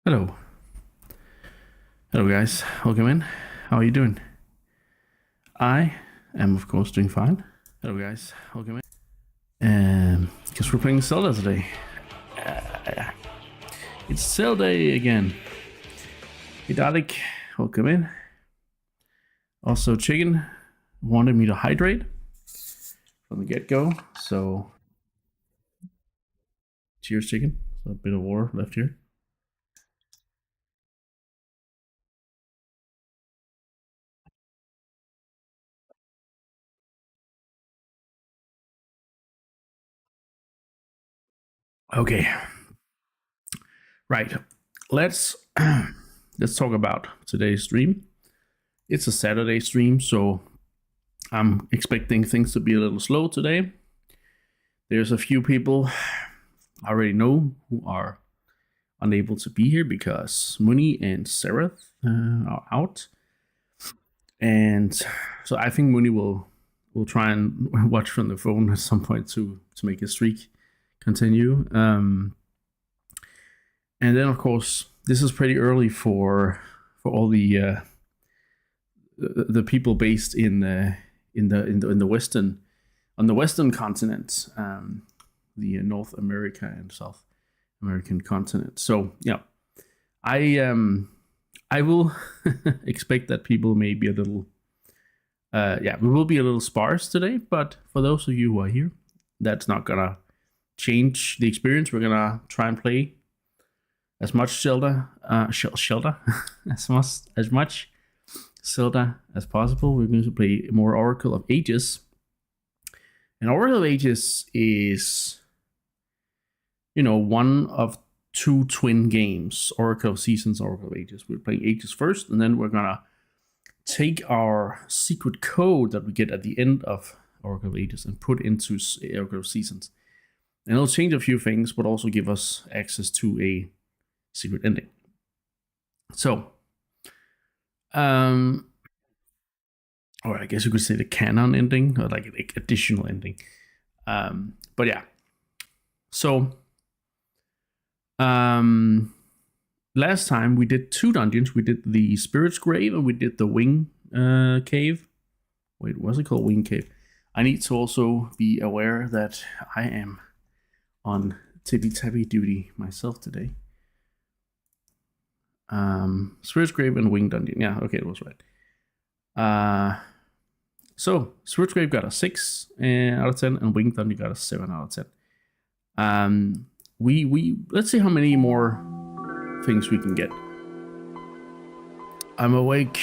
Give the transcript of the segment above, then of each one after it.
Hello. Hello, guys. Welcome in. How are you doing? I am, of course, doing fine. Hello, guys. Welcome in. Because we're playing Zelda today. It's Zelda again. Hey, Dalek. Welcome in. Also, Chicken wanted me to hydrate from the get-go. So, cheers, Chicken. So a bit of water left here. Okay. Right. Let's talk about today's stream. It's a Saturday stream, so I'm expecting things to be a little slow today. There's a few people I already know who are unable to be here because Muni and Seraph are out. And so I think Muni will try and watch from the phone at some point to make his streak continue. And then, of course, this is pretty early for all the people based in the western on the western continent, the North America and South American continent. So yeah, I will expect that people may be a little Yeah, we will be a little sparse today, but for those of you who are here, that's not gonna change the experience. We're gonna try and play as much Zelda, Zelda, as much Zelda as possible. We're going to play more Oracle of Ages, and Oracle of Ages is, one of two twin games: Oracle of Seasons, Oracle of Ages. We're playing Ages first, and then we're gonna take our secret code that we get at the end of Oracle of Ages and put into Oracle of Seasons. And it'll change a few things, but also give us access to a secret ending. So, or I guess you could say the canon ending, or like an additional ending. But yeah. So, last time we did 2 dungeons. We did the Spirit's Grave and we did the Wing Cave. Wait, what's it called? Wing Cave. I need to also be aware that I am on tippy-tappy duty myself today. Spirit's Grave and Wing Dungeon. Yeah, okay, it was right. So Spirit's Grave got a 6 out of 10, and Wing Dungeon got a 7 out of 10. We let's see how many more things we can get. I'm awake.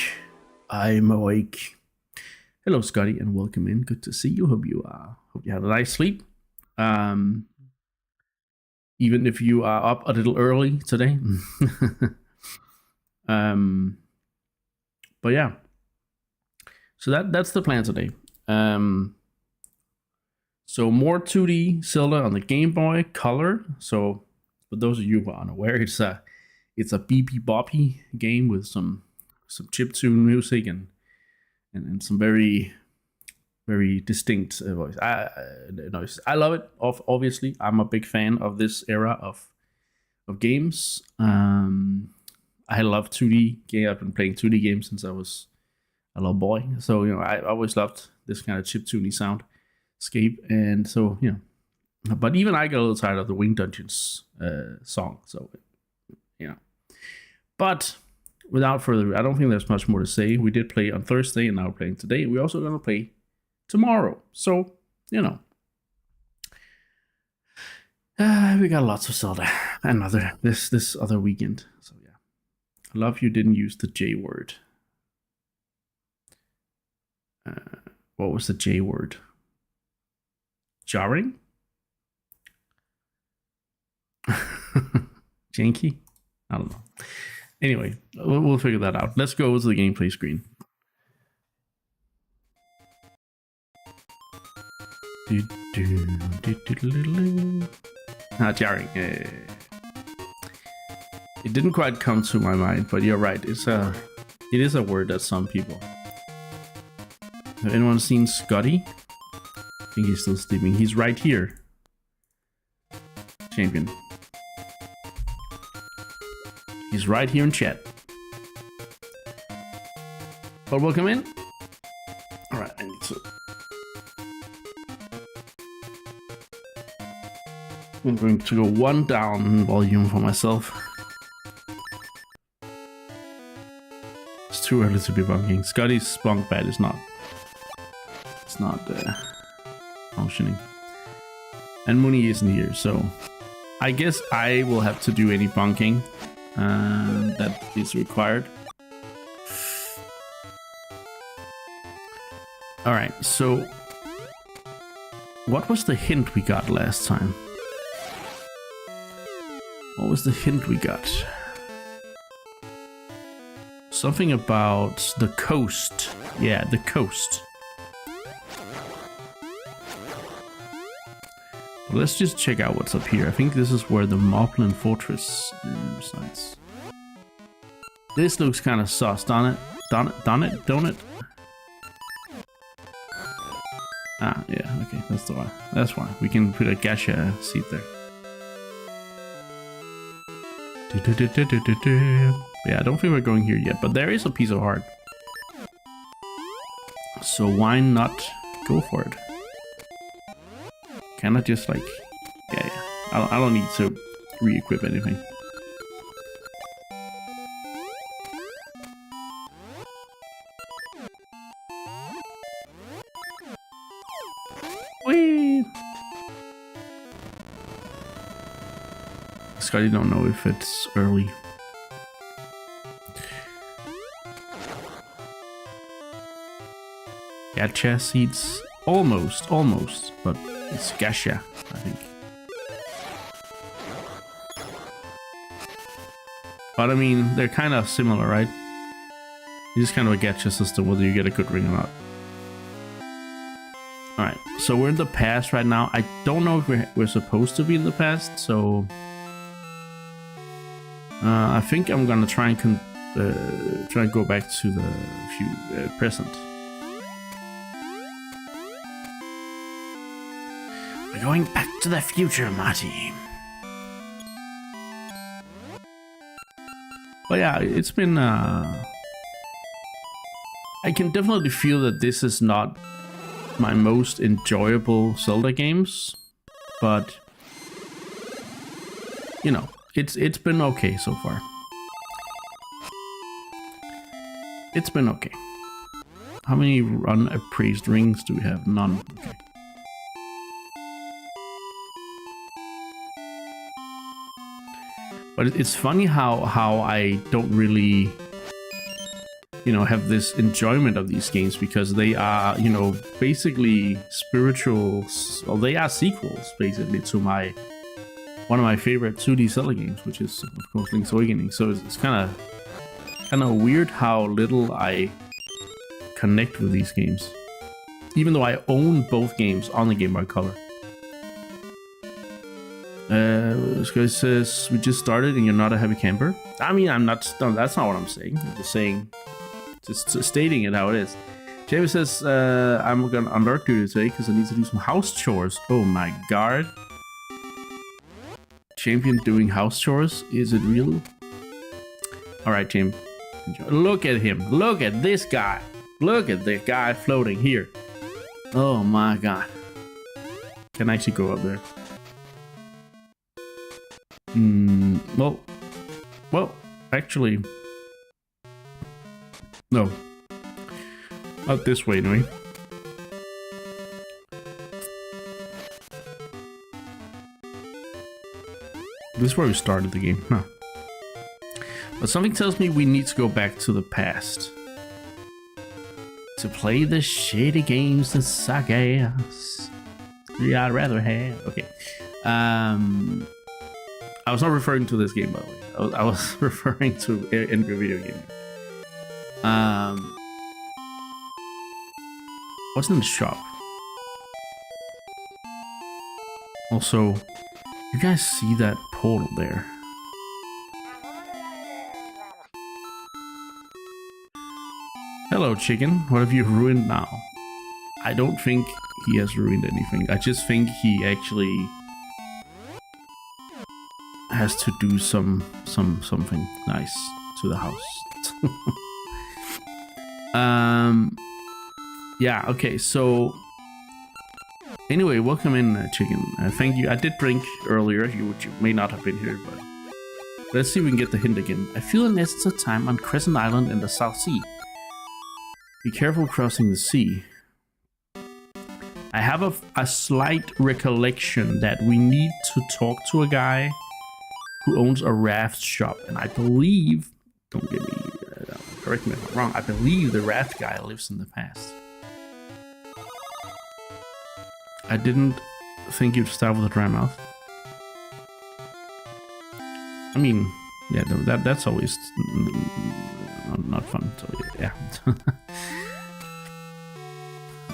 Hello, Scotty, and welcome in. Good to see you. Hope you had a nice sleep. Even if you are up a little early today. But yeah. So that's the plan today. So more 2D Zelda on the Game Boy Color. So for those of you who are unaware, it's a beepy boppy game with some chiptune music and some very, very distinct voice. I love it. Obviously, I'm a big fan of this era of games. I love 2D game. I've been playing 2D games since I was a little boy. So I always loved this kind of chiptuney soundscape, and so But even I got a little tired of the Wing Dungeons song. So But without further ado, I don't think there's much more to say. We did play on Thursday, and now we're playing today. We're also gonna play tomorrow. So we got lots of Zelda and this other weekend. So yeah, I love you didn't use the J word. What was the J word? Jarring? Janky? I don't know. Anyway, we'll figure that out. Let's go to the gameplay screen. Jarring. It didn't quite come to my mind, but you're right. It is a word that some people. Have anyone seen Scotty? I think he's still sleeping. He's right here. Champion. He's right here in chat. But welcome in. Alright, I need to. I'm going to go 1 down in volume for myself. It's too early to be bunking. Scotty's bunk bed is not. It's not functioning. And Mooney isn't here, so I guess I will have to do any bunking that is required. Alright, so what was the hint we got last time? What was the hint we got? Something about the coast. Yeah, the coast. But let's just check out what's up here. I think this is where the Moblin Fortress resides. This looks kind of sus, don't it? Ah, yeah, okay, that's the one. That's why. We can put a gacha seat there. Yeah, I don't think we're going here yet, but there is a piece of heart. So why not go for it? Can I just like... Yeah. I don't need to re-equip anything. Scotty don't know if it's early. Gacha seeds? Almost, but it's gacha, I think. But I mean, they're kind of similar, right? It's kind of a gacha system, whether you get a good ring or not. Alright, so we're in the past right now. I don't know if we're supposed to be in the past, so... I think I'm gonna try and go back to the present. We're going back to the future, Marty. But yeah, it's been... I can definitely feel that this is not my most enjoyable Zelda games, but you know, it's been okay so far. It's been okay. How many unappraised rings do we have? None. Okay. But it's funny how I don't really, you know, have this enjoyment of these games, because they are, you know, basically spirituals, or they are sequels basically to one of my favorite 2D Zelda games, which is of course Link's Awakening. So it's kind of weird how little I connect with these games, even though I own both games on the Game Boy Color. This guy says we just started and you're not a happy camper. I mean, I'm not. No, that's not what I'm saying. I'm just saying, just stating it how it is. Jamie says I'm gonna on dark duty today because I need to do some house chores. Oh my god! Champion doing house chores? Is it real? All right, Jim. Look at him. Look at this guy. Look at the guy floating here. Oh my god! Can I actually go up there? Well, actually, no. Not this way, anyway. This is where we started the game, huh? But something tells me we need to go back to the past to play the shitty games that suck ass. Yeah, I'd rather have. Okay. I was not referring to this game, by the way. I was referring to Angry Video Game. What's in the shop? Also, you guys see that portal there? Hello, chicken. What have you ruined now? I don't think he has ruined anything. I just think he actually has to do something nice to the house. Yeah, okay, so anyway, welcome in, chicken. Thank you. I did drink earlier, you may not have been here, but let's see if we can get the hint again. I feel an essence of time on Crescent Island in the South Sea. Be careful crossing the sea. I have a slight recollection that we need to talk to a guy who owns a raft shop, and I believe, don't get me, correct me if I'm wrong, I believe the raft guy lives in the past. I didn't think you'd start with a dry mouth. I mean, yeah, that's always not fun, so yeah.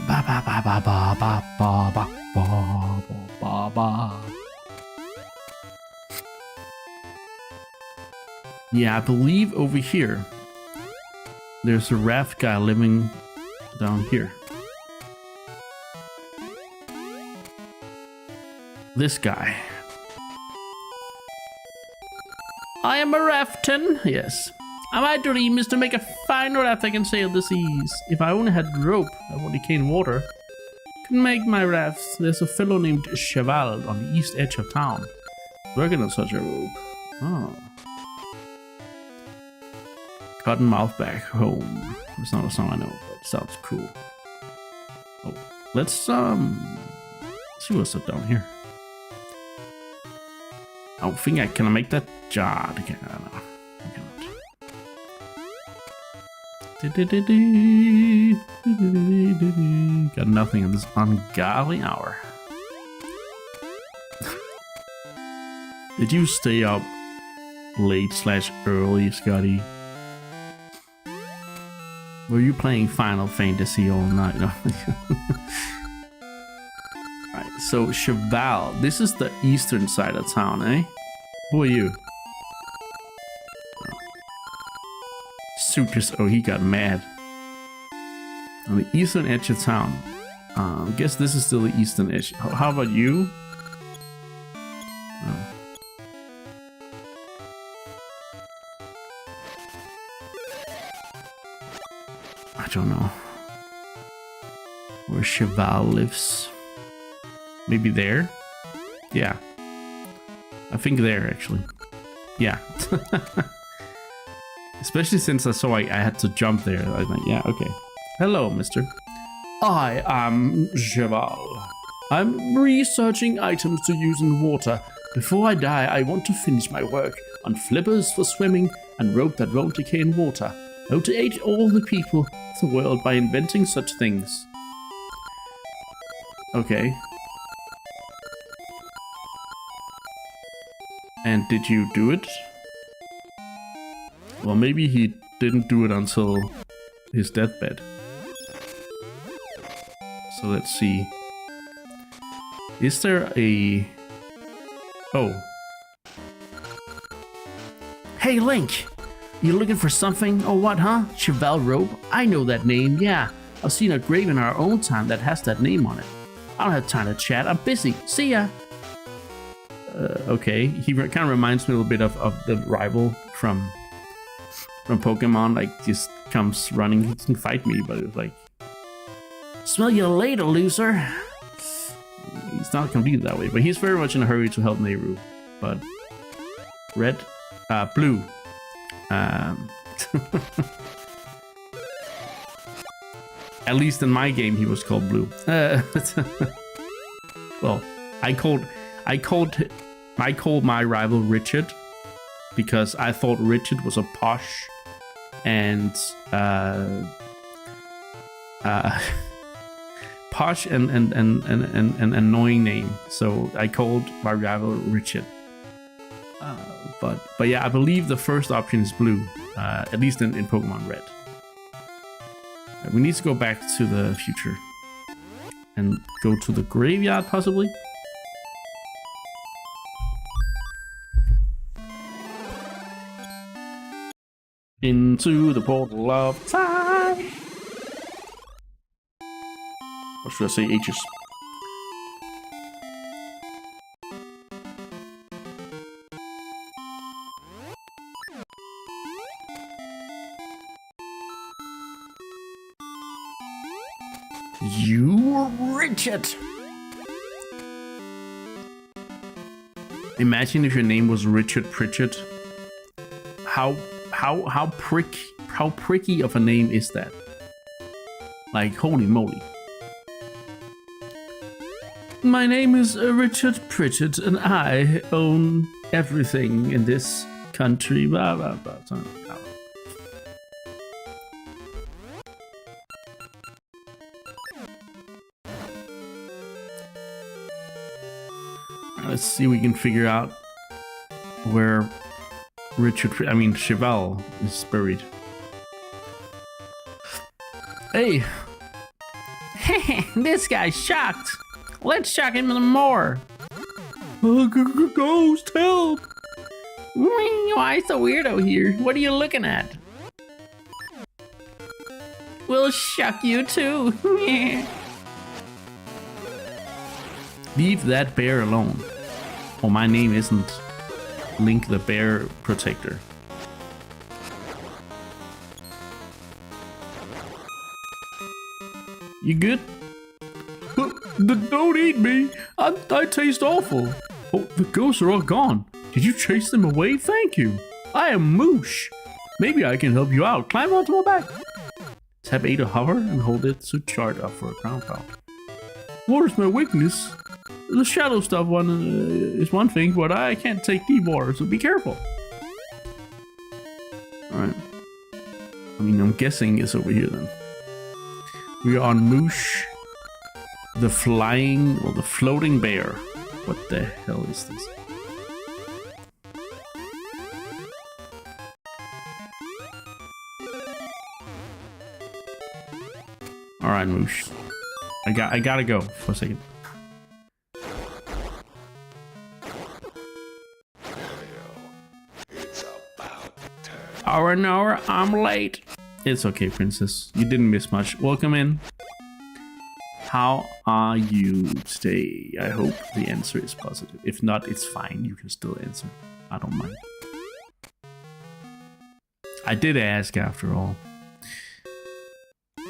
Ba ba ba ba ba ba ba ba ba ba ba. Yeah, I believe over here there's a raft guy living down here. This guy. I am a raftin', yes. And my dream is to make a fine raft that can sail the seas. If I only had rope and what decaying water, can make my rafts. There's a fellow named Cheval on the east edge of town, working on such a rope. Oh. Cotton Mouth Back Home. It's not a song I know, but it sounds cool. Oh, let's see what's up down here. I don't think I can make that jar. Okay, I don't know. Got nothing in this ungodly hour. Did you stay up late / early, Scotty? Were you playing Final Fantasy all night? No. Alright, so Cheval. This is the eastern side of town, eh? Who are you? Suit oh, he got mad. On the eastern edge of town. I guess this is still the eastern edge. How about you? Oh. I don't know. Where Cheval lives. Maybe there? Yeah. I think there, actually. Yeah. Especially since I saw I had to jump there. I was like, yeah, okay. Hello, mister. I am Cheval. I'm researching items to use in water. Before I die, I want to finish my work on flippers for swimming and rope that won't decay in water. I want to aid all the people of the world by inventing such things. Okay. And did you do it? Well, maybe he didn't do it until his deathbed. So let's see. Is there a... Oh. Hey, Link! You looking for something or what, huh? Cheval Rope? I know that name, yeah. I've seen a grave in our own time that has that name on it. I don't have time to chat. I'm busy. See ya! Okay. He kind of reminds me a little bit of the rival from Pokemon. Like, just comes running. He can fight me, but it's like... Smell you later, loser! He's not completely that way, but he's very much in a hurry to help Nehru. But... Red? Blue. At least in my game, he was called Blue. Well, I called my rival Richard because I thought Richard was a posh and posh and annoying name. So I called my rival Richard. But yeah, I believe the first option is blue, at least in Pokemon Red. Right, we need to go back to the future and go to the graveyard, possibly. Into the portal of time. Or should I say ages? You Richard! Imagine if your name was Richard Pritchard. How pricky of a name is that? Like, holy moly. My name is Richard Pritchard, and I own everything in this country. Blah, blah, blah. Let's see if we can figure out where Cheval is buried. Hey! This guy's shocked! Let's shock him some more! Ghost, help! Why is the weirdo here? What are you looking at? We'll shock you too! Leave that bear alone. Oh, my name isn't Link the Bear Protector. You good? Don't eat me! I taste awful! Oh, the ghosts are all gone. Did you chase them away? Thank you! I am Moosh! Maybe I can help you out. Climb onto my back! Tap A to hover and hold it to charge up for a crown pound. What is my weakness? the shadow stuff one is one thing, but I can't take deep water, so be careful. Alright. I mean, I'm guessing it's over here then. We are on Moosh, the flying, or the floating bear. What the hell is this? Alright, Moosh. I gotta go for a second. Hour, I'm late. It's okay, princess. You didn't miss much. Welcome in. How are you today? I hope the answer is positive. If not, it's fine. You can still answer. I don't mind. I did ask after all.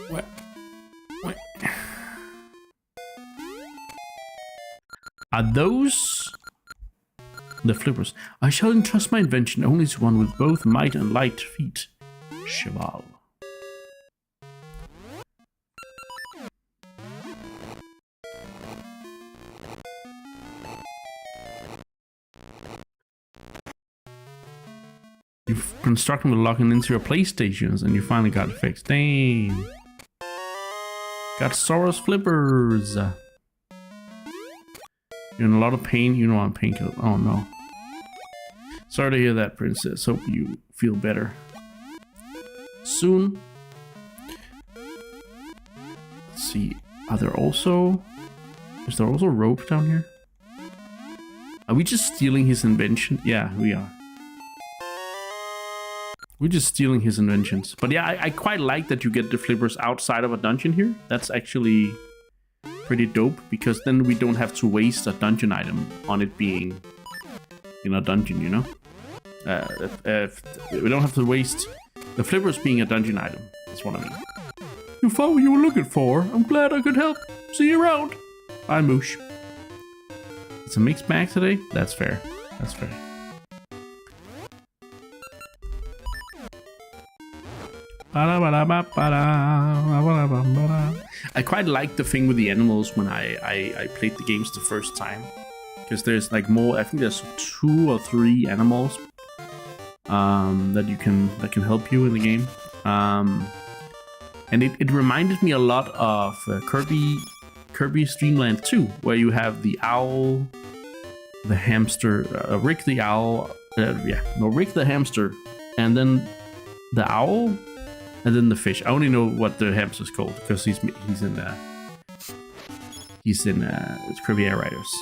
What? Are those the flippers? I shall entrust my invention only to one with both might and light feet. Cheval. You've constructed with locking into your PlayStations and you finally got it fixed. Dang. Got Sora's flippers. You're in a lot of pain. You don't want painkiller. Oh no. Sorry to hear that, princess. Hope you feel better soon. Let's see. Is there also rope down here? Are we just stealing his invention? Yeah, we are. We're just stealing his inventions. But yeah, I quite like that you get the flippers outside of a dungeon here. That's actually pretty dope, because then we don't have to waste a dungeon item on it being in a dungeon, you know? We don't have to waste the flippers being a dungeon item. That's what I mean. You found what you were looking for. I'm glad I could help. See you around. Bye, Moosh. It's a mixed bag today? That's fair. That's fair. I quite like the thing with the animals when I played the games the first time, because there's like more. I think there's 2 or 3 animals that can help you in the game, and it reminded me a lot of Kirby's Dream Land 2, where you have the owl, the hamster, Rick the owl, Rick the hamster, and then the owl. And then the fish. I only know what the hamster's called because he's in Kirby Air Riders.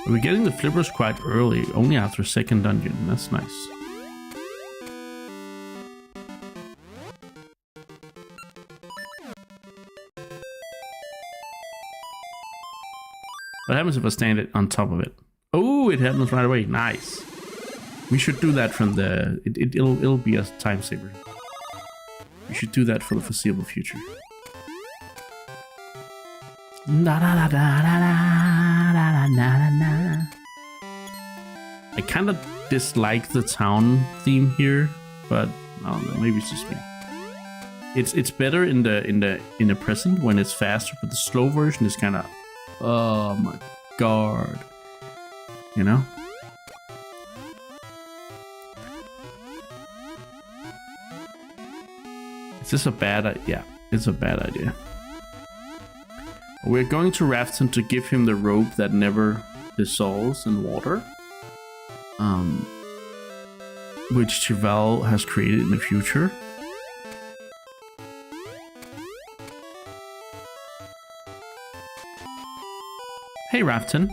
We're getting the flippers quite early, only after 2nd dungeon. That's nice. What happens if I stand it on top of it? Oh, it happens right away. Nice. We should do that from the... It'll be a time saver. We should do that for the foreseeable future. I kind of dislike the town theme here, but I don't know. Maybe it's just me. It's better in the present when it's faster, but the slow version is kind of... Oh my god. You know? Is this a bad idea? Yeah, it's a bad idea. We're going to Rafton to give him the rope that never dissolves in water. Which Cheval has created in the future. Hey, Rafton.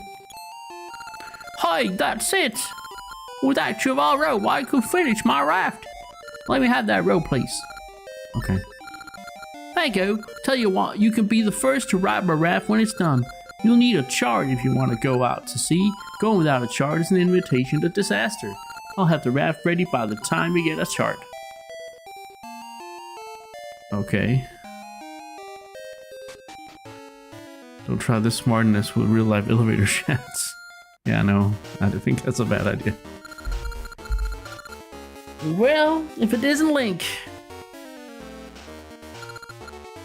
Hi, that's it. With that Cheval rope, I could finish my raft. Let me have that rope, please. Okay. Thank you. Tell you what, you can be the first to ride my raft when it's done. You'll need a chart if you want to go out to sea. Going without a chart is an invitation to disaster. I'll have the raft ready by the time you get a chart. Okay. Don't try this smartness with real life elevator shafts. Yeah, no, I think that's a bad idea. Well, if it isn't Link.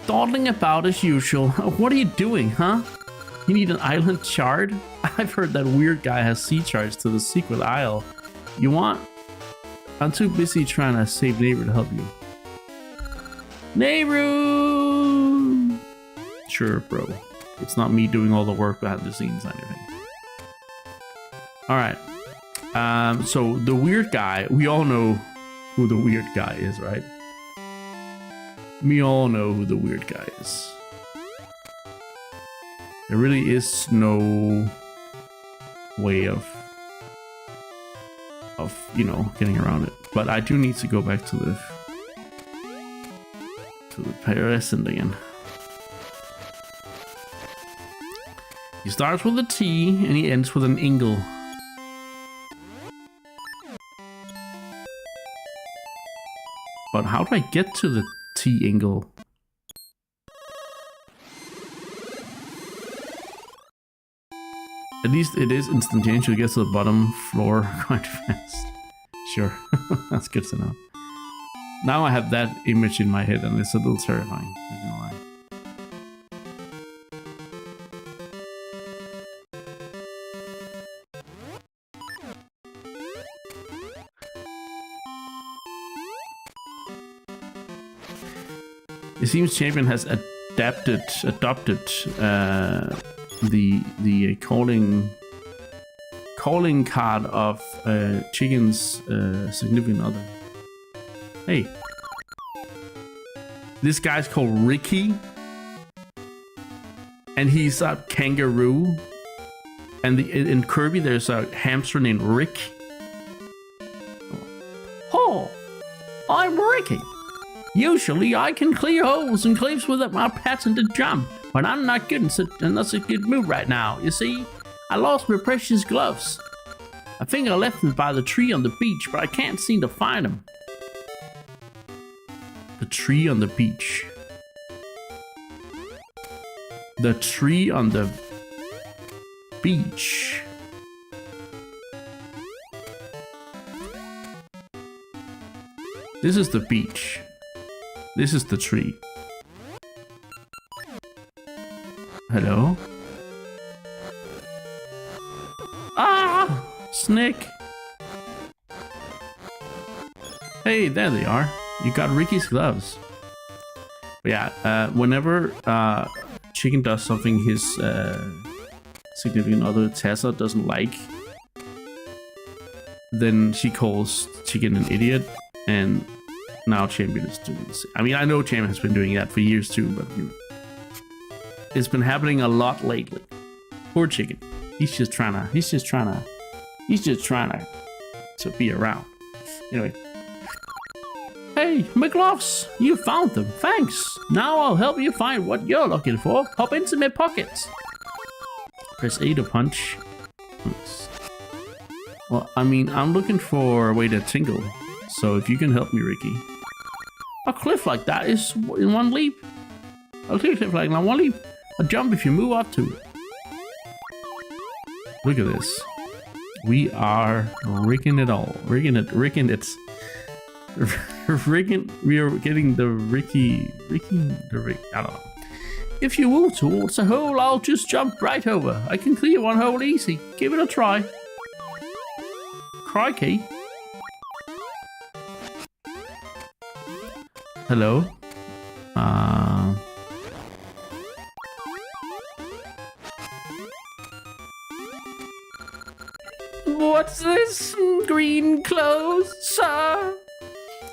Dawdling about as usual. What are you doing, huh? You need an island shard? I've heard that weird guy has sea shards to the secret isle. You want? I'm too busy trying to save Nehru to help you. Nehru! Sure, bro. It's not me doing all the work behind the scenes or anything. Alright. So the weird guy, we all know who the weird guy is, right? We all know who the weird guy is. There really is no way of you know, getting around it. But I do need to go back to the present again. He starts with a T and he ends with an Ingle. But how do I get to the T Ingle? At least it is instantaneous. You get to the bottom floor quite fast. Sure, that's good to know. Now I have that image in my head and it's a little terrifying. I'm not gonna lie. It seems Champion has adopted the calling card of Chicken's significant other. Hey, this guy's called Ricky, and he's a kangaroo. And in Kirby, there's a hamster named Rick. Oh, I'm Ricky. Usually I can clear holes and cliffs with my patented jump, but I'm not good in such a good mood right now. You see, I lost my precious gloves. I think I left them by the tree on the beach, but I can't seem to find them. The tree on the beach. The tree on the beach. This is the beach. This is the tree. Hello? Ah! Snake! Hey, there they are. You got Ricky's gloves. But yeah, whenever Chicken does something his significant other Tessa doesn't like, then she calls Chicken an idiot, and now Champion is doing this. I mean, I know Champion has been doing that for years too, but you know, it's been happening a lot lately. Poor Chicken. He's just trying to be around. Anyway. Hey, my gloves! You found them. Thanks. Now I'll help you find what you're looking for. Hop into my pockets. Press A to punch. Well, I mean, I'm looking for a way to tingle. So if you can help me, Ricky. A cliff like that is in one leap. A cliff like that, one leap. A jump if you move up to it. Look at this. We are rigging it all. Rigging it. We are getting the Ricky, I don't know. If you move towards a hole, I'll just jump right over. I can clear one hole easy. Give it a try. Crikey. Hello? What's this? Green clothes, sir?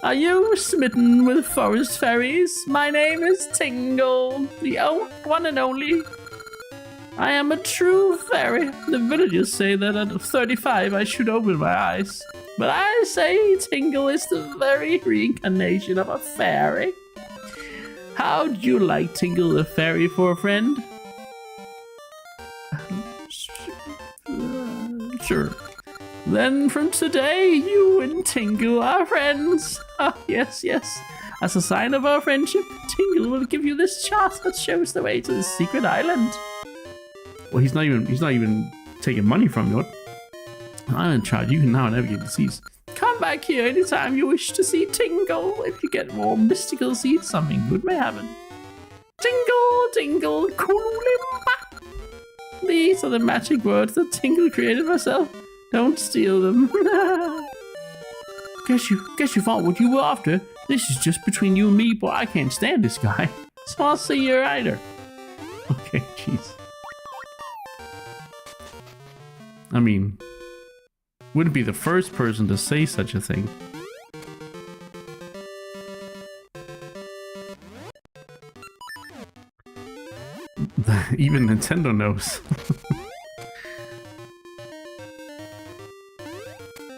Are you smitten with forest fairies? My name is Tingle, the one and only. I am a true fairy. The villagers say that at 35 I should open my eyes. But I say Tingle is the very reincarnation of a fairy. How'd you like Tingle the fairy for a friend? Sure. Then from today, you and Tingle are friends. Ah, yes, yes. As a sign of our friendship, Tingle will give you this chart that shows the way to the secret island. Well, he's not even taking money from you. I'm in charge. You can now navigate the seas. come back here anytime you wish to see Tingle. If you get more mystical seeds, something good may happen. Tingle, tingle, Kululimba. These are the magic words that Tingle created herself. Don't steal them. Guess you thought what you were after. This is just between you and me, but I can't stand this guy. So I'll see you later. Okay, jeez. I mean, wouldn't be the first person to say such a thing. Even Nintendo knows.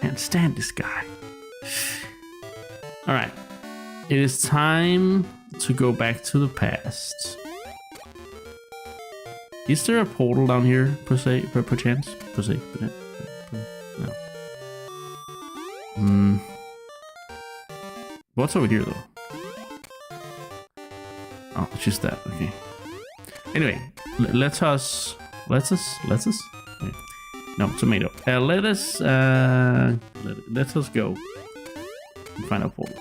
Can't stand this guy. Alright. It is time to go back to the past. Is there a portal down here, per chance? No. What's over here, though? Oh, it's just that. Okay. Anyway, let us. Wait. No, tomato. Let us go and find a portal.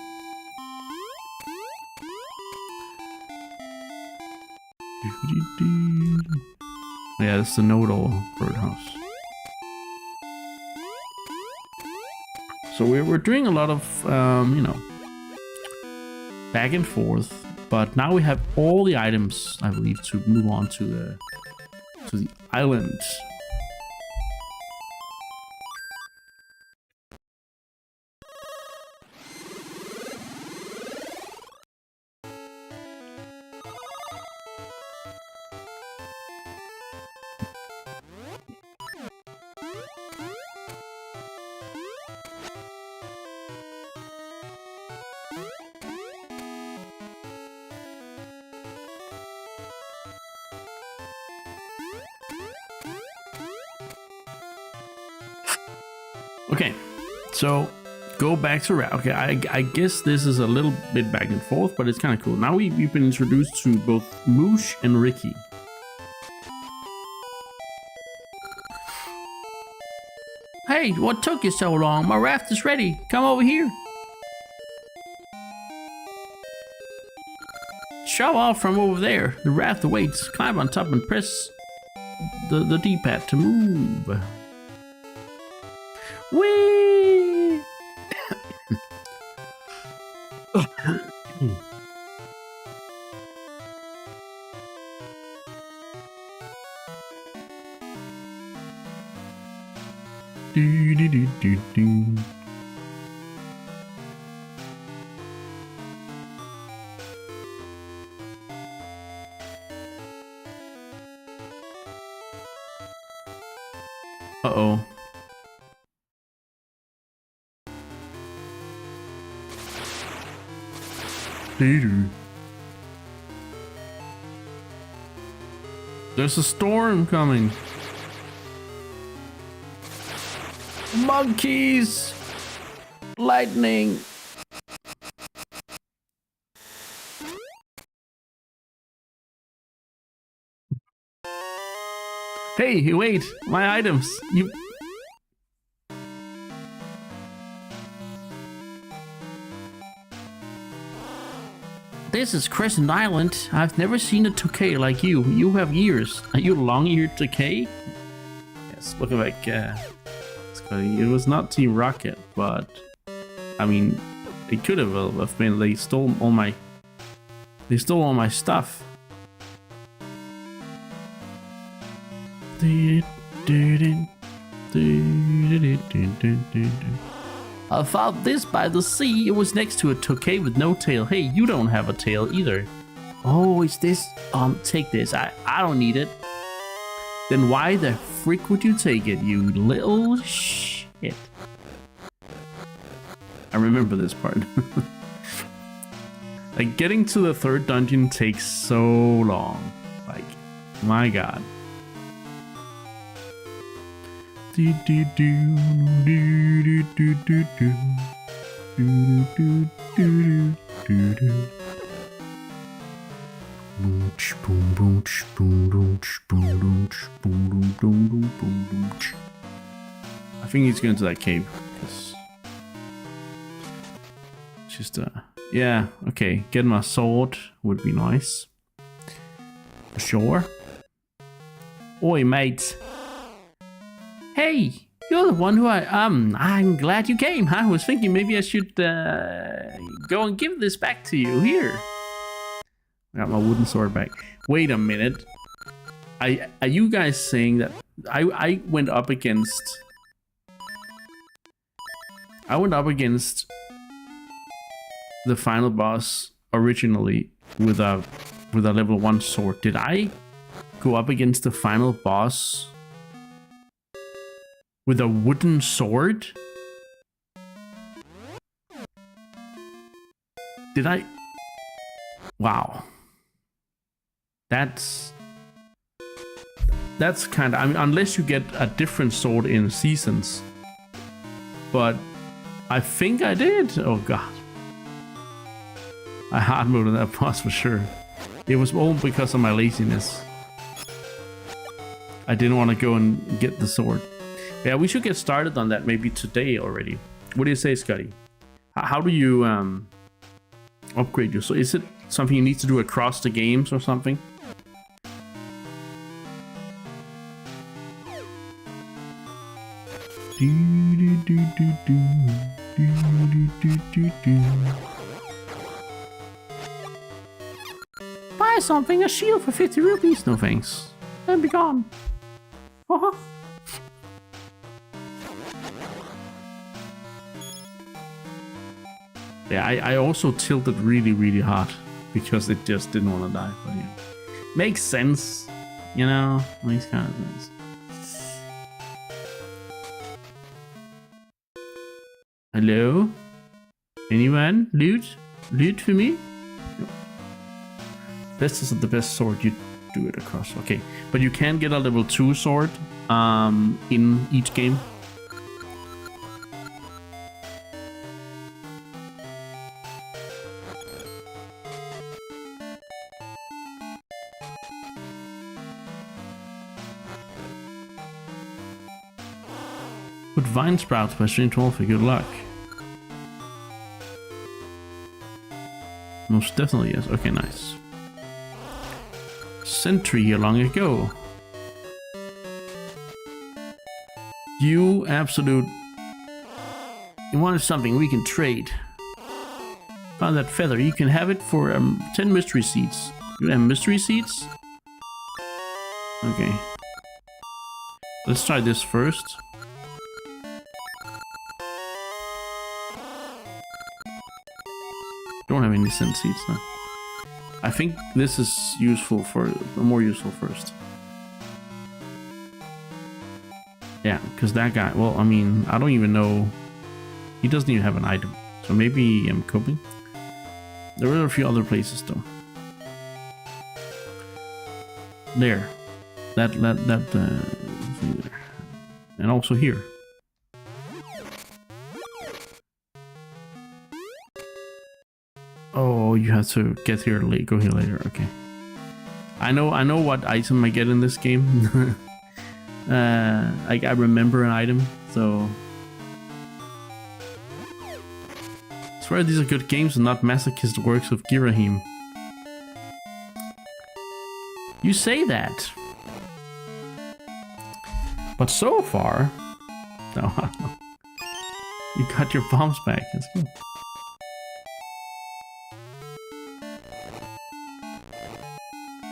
Yeah, this is the know-it-all birdhouse. So we're doing a lot of, you know, back and forth, but now we have all the items, I believe, to move on to the island. Okay, so go back to route. Okay, I guess this is a little bit back and forth, but it's kind of cool. Now we've been introduced to both Moosh and Ricky. Hey, what took you so long? My raft is ready. Come over here. Shove off from over there. The raft awaits. Climb on top and press the D-pad to move. Whee! Uh-oh. There's a storm coming. Monkeys! Lightning! Hey, wait! My items! You... This is Crescent Island. I've never seen a Tokay like you. You have ears. Are you a long-eared Tokay? Yes, looking like it was not Team Rocket, but I mean, it could have been. They stole all my stuff. I found this by the sea. It was next to a Tokay with no tail. Hey, you don't have a tail either. Oh, is this? Take this. I don't need it. Then why the frick would you take it, you little shit? I remember this part. Like, getting to the third dungeon takes so long. Like, my god. I think he's going to that cave. Just yeah, okay. Get my sword would be nice. Sure. Oi, mate. Hey, you're the one who I'm glad you came. I was thinking maybe I should go and give this back to you. Here. I got my wooden sword back. Wait a minute. Are you guys saying that I went up against the final boss originally with a level 1 sword? Did I go up against the final boss with a wooden sword? Did I? Wow. That's kind of, I mean, unless you get a different sword in Seasons. But I think I did. Oh god. I hard moded that boss for sure. It was all because of my laziness. I didn't want to go and get the sword. Yeah, we should get started on that maybe today already. What do you say, Scotty? How do you upgrade your sword? Is it something you need to do across the games or something? Buy something, a shield for 50 rupees. No thanks. And be gone. Yeah, I also tilted really hard because it just didn't want to die. But yeah, makes sense, you know. Makes kind of sense. Hello? Anyone? Loot for me? No. This isn't the best sword. You do it across. Okay, but you can get a level 2 sword in each game. Put vine sprouts by stream 12 for good luck. Most definitely yes. Okay, nice. Sentry here long ago. You absolute. You wanted something we can trade. Found that feather. You can have it for 10 mystery seeds. You have mystery seeds? Okay. Let's try this first. Don't have any scent seeds now. I think this is useful for more useful first. Yeah, because that guy, well, I mean, I don't even know. He doesn't even have an item. So maybe I'm coping. There are a few other places though. There. That thing there. And also here. Oh, you have to get here late. Go here later. Okay. I know what item I get in this game. I remember an item, so I swear these are good games and not masochist works of Girahim. You say that, but so far, no, you got your bombs back. That's good.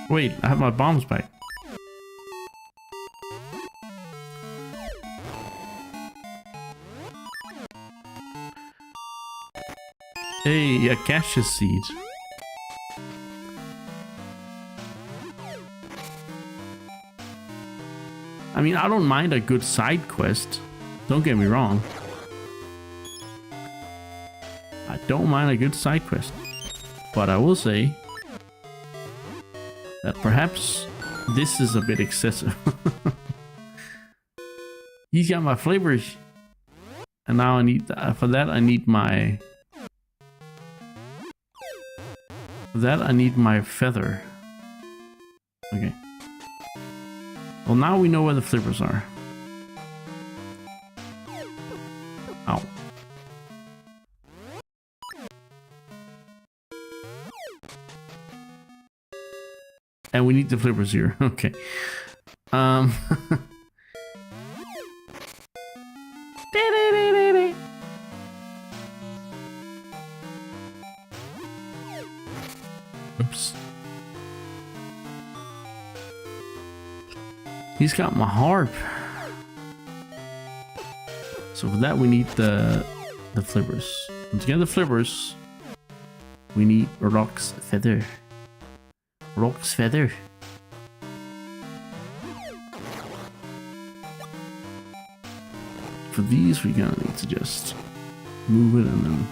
Wait, I have my bombs back. Hey, a cashew seed. I mean, I don't mind a good side quest. Don't get me wrong. I don't mind a good side quest. But I will say that perhaps this is a bit excessive. He's got my flavors. And now I need, for that I need my... For that I need my feather. Okay. Well, now we know where the flippers are. Ow. And we need the flippers here. Okay. Oops. He's got my harp. So for that we need the flippers. And to get the flippers, we need Rock's feather. Rock's feather. For these, we're gonna need to just move it and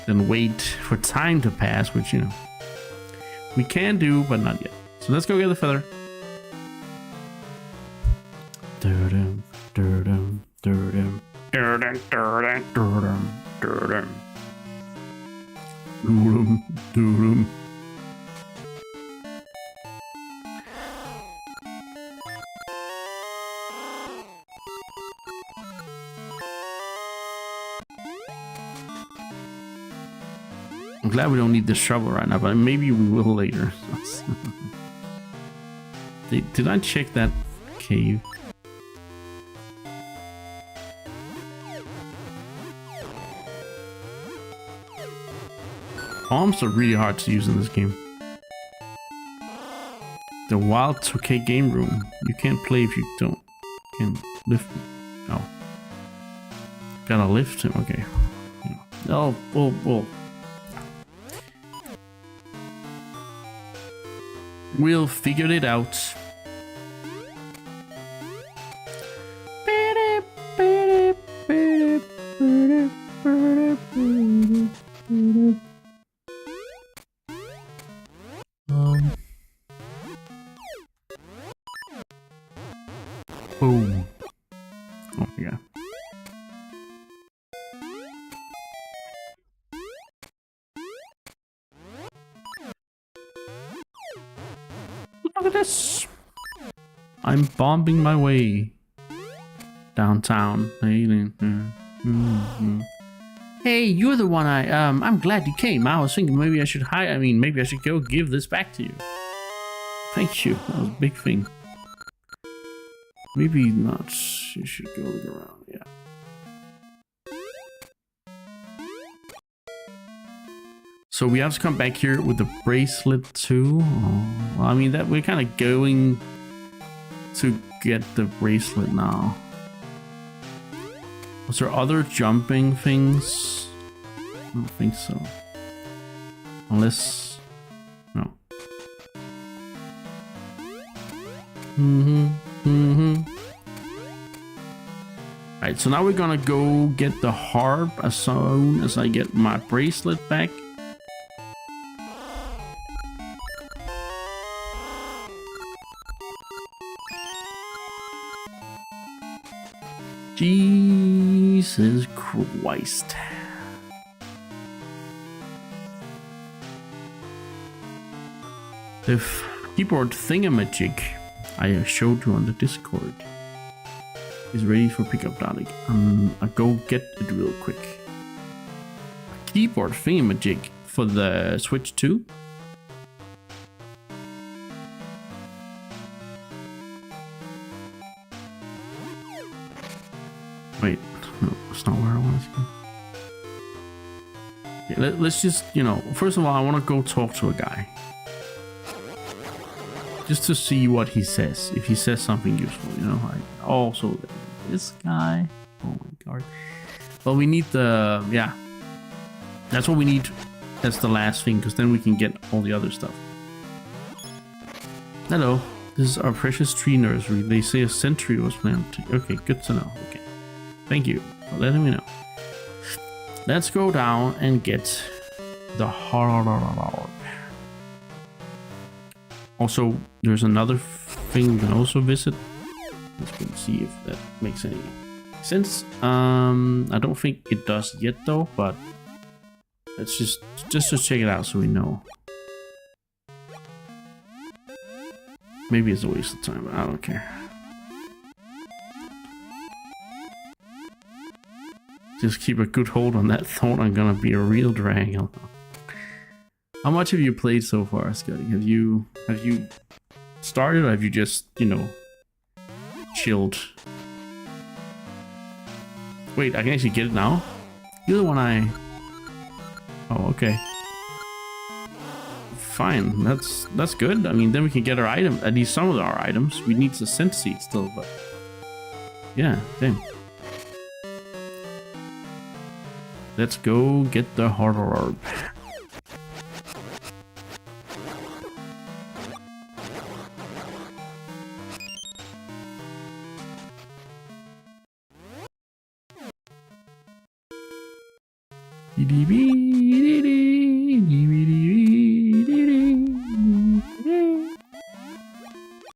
then wait for time to pass, which, you know, we can do, but not yet. So let's go get the feather. Durdum, durdum, durdum, durdum, durdum, durdum, durdum, durdum, durdum. I'm glad we don't need the shovel right now, but maybe we will later. Did I check that cave? Bombs are really hard to use in this game. The Wild 2K game room. You can't play if you don't. Can lift him. Oh. Gotta lift him, okay. Oh, well. We'll figure it out. Boom. Oh my god. Look at this. I'm bombing my way downtown. Hey, you're the one I'm glad you came. I was thinking maybe I should maybe I should go give this back to you. Thank you. That was a big thing. Maybe not. You should go look around. Yeah. So we have to come back here with the bracelet too. Oh, well, I mean that we're kind of going to get the bracelet now. Was there other jumping things? I don't think so. Unless no. Alright, so now we're gonna go get the harp as soon as I get my bracelet back. Jesus Christ. The keyboard thingamajig I showed you on the Discord is ready for pickup, darling. I'll go get it real quick. Keyboard thingamajig for the Switch 2. Wait, no, that's not where I want to go. Yeah, let's just, you know, first of all, I want to go talk to a guy. Just to see what he says. If he says something useful, you know. Like, also, this guy. Oh my god. Well, we need the, yeah. That's what we need. That's the last thing, because then we can get all the other stuff. Hello. This is our precious tree nursery. They say a century was planted. Okay, good to know. Okay. Thank you for letting me know. Let's go down and get the harp. Also, there's another thing we can also visit. Let's go see if that makes any sense. I don't think it does yet though, but let's just to check it out so we know. Maybe it's a waste of time, but I don't care. Just keep a good hold on that thought. I'm gonna be a real drag. How much have you played so far, Scotty? Have you started, or have you just, you know, chilled? Wait, I can actually get it now? You're the one I... Oh, okay. Fine, that's good. I mean, then we can get our item, at least some of our items. We need the scent seed still, but... Yeah, damn. Let's go get the horror orb.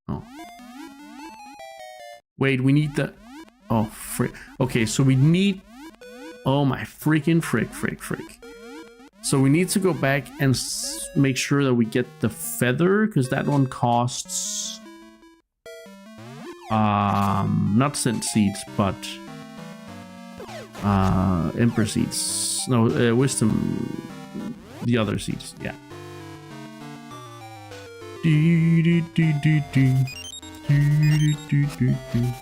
Oh. Wait, we need the... Oh, frick. Okay, so we need... Oh my freaking frick. So we need to go back and make sure that we get the feather, because that one costs... not scent seeds, but... Emperor seeds. No, wisdom. The other seeds, yeah.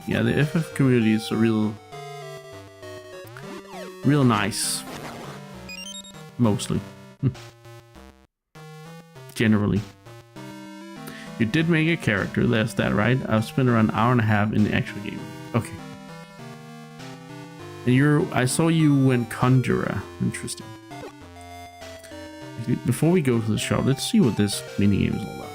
Yeah, the FF community is a real nice. Mostly. Generally. You did make a character, that's that, right? I've spent around an hour and a half in the actual game. Okay. And I saw you went Conjurer. Interesting. Before we go to the shop, let's see what this minigame is all about.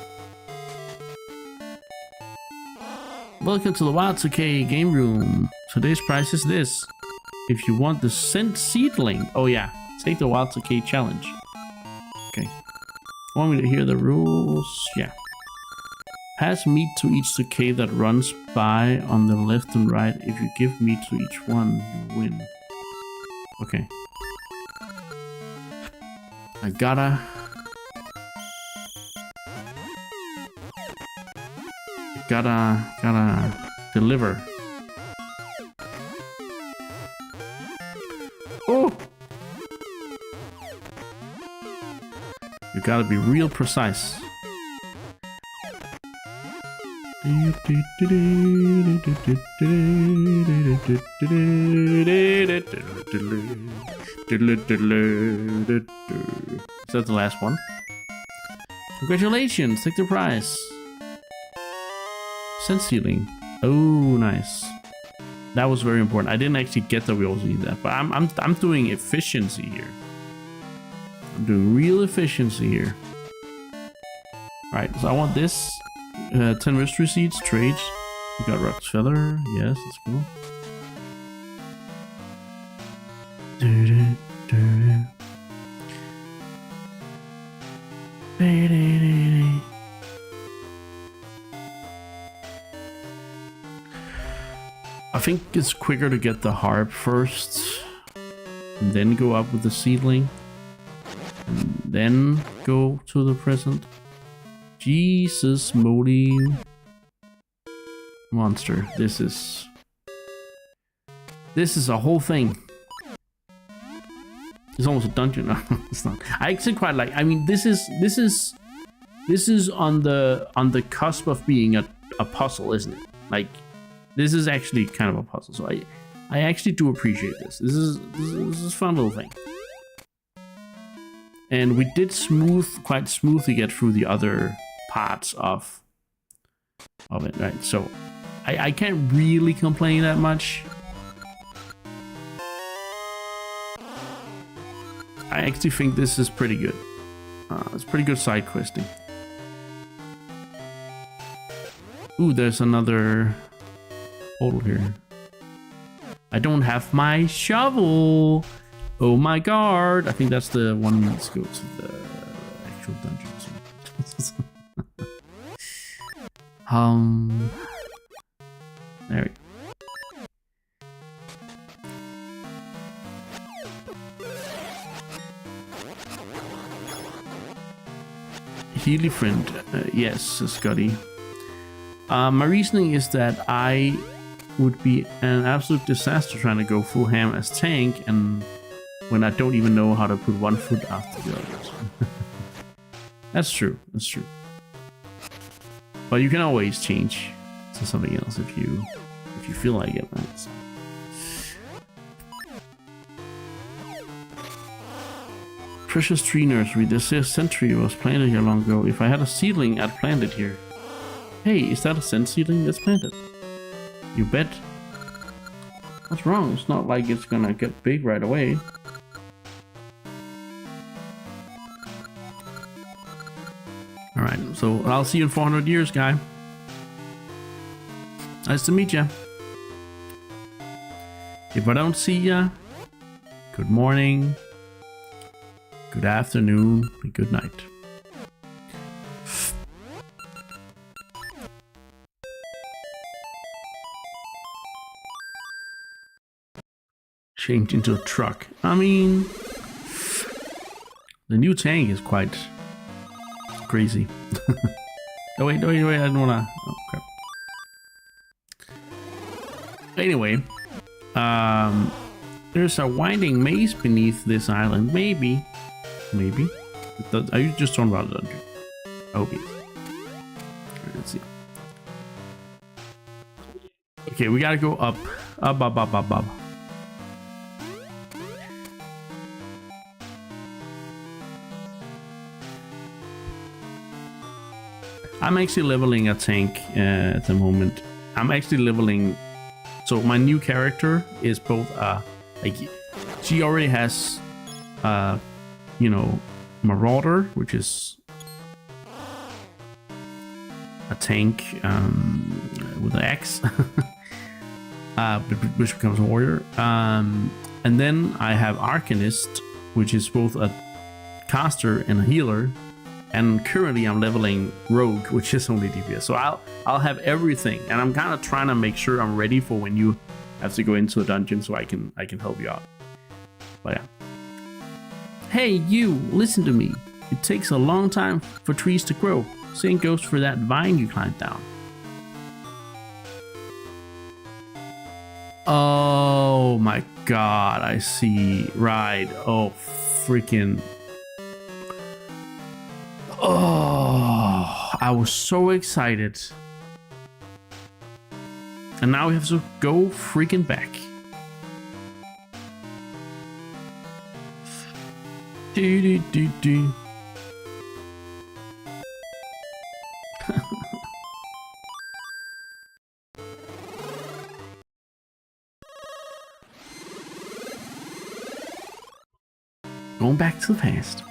Welcome to the Y2K game room. Today's prize is this. If you want the scent seedling, oh yeah, take the Y2K challenge. Okay. Want me to hear the rules? Yeah. Pass meat to each Suke that runs by on the left and right. If you give meat to each one, you win. Okay. I gotta deliver. Oh! You gotta be real precise. Is that the last one? Congratulations, take the prize. Scent sealing. Oh, nice. That was very important. I didn't actually get that we also need that, but I'm doing efficiency here. I'm doing real efficiency here. All right, so I want this. 10 mystery seeds, trade. You got Rock's Feather. Yes, let's go. I think it's quicker to get the harp first, and then go up with the seedling, and then go to the present. Jesus moly monster. This is a whole thing. It's almost a dungeon. No, it's not. I actually quite like, I mean, this is on the cusp of being a puzzle, isn't it? Like, this is actually kind of a puzzle. So I actually do appreciate this. This is a fun little thing. And we did quite smoothly get through the other parts of it, right? So I can't really complain that much. I actually think this is pretty good. It's pretty good side questing. Ooh, there's another portal here. I don't have my shovel. Oh my god. I think that's the one. Let's go to the actual dungeon. There we go. Healy friend, yes, Scotty. My reasoning is that I would be an absolute disaster trying to go full ham as tank, and when I don't even know how to put one foot after the others. That's true. That's true. But you can always change to something else if you feel like it. Right? So. Precious tree nursery. This century was planted here long ago. If I had a seedling, I'd plant it here. Hey, is that a scent seedling that's planted? You bet. What's wrong? It's not like it's gonna get big right away. Alright, so I'll see you in 400 years, guy. Nice to meet ya. If I don't see ya, good morning, good afternoon, and good night. Change into a truck. I mean, the new tank is quite crazy. Oh wait, I don't wanna. Oh crap. Anyway, there's a winding maze beneath this island. Maybe. Are you just talking about the dungeon? Okay. Alright, let's see. Okay, we gotta go up. Up. I'm actually leveling a tank at the moment. I'm actually leveling. So my new character is both like she already has you know, Marauder, which is a tank with an axe, which becomes a warrior. And then I have Arcanist, which is both a caster and a healer. And currently I'm leveling Rogue, which is only DPS. So I'll have everything, and I'm kind of trying to make sure I'm ready for when you have to go into a dungeon, so I can help you out. But yeah. Hey you, listen to me. It takes a long time for trees to grow. Same goes for that vine you climbed down. Oh my god, I see. Right. Oh freaking. Oh, I was so excited. And now we have to go freaking back. Do. Going back to the past.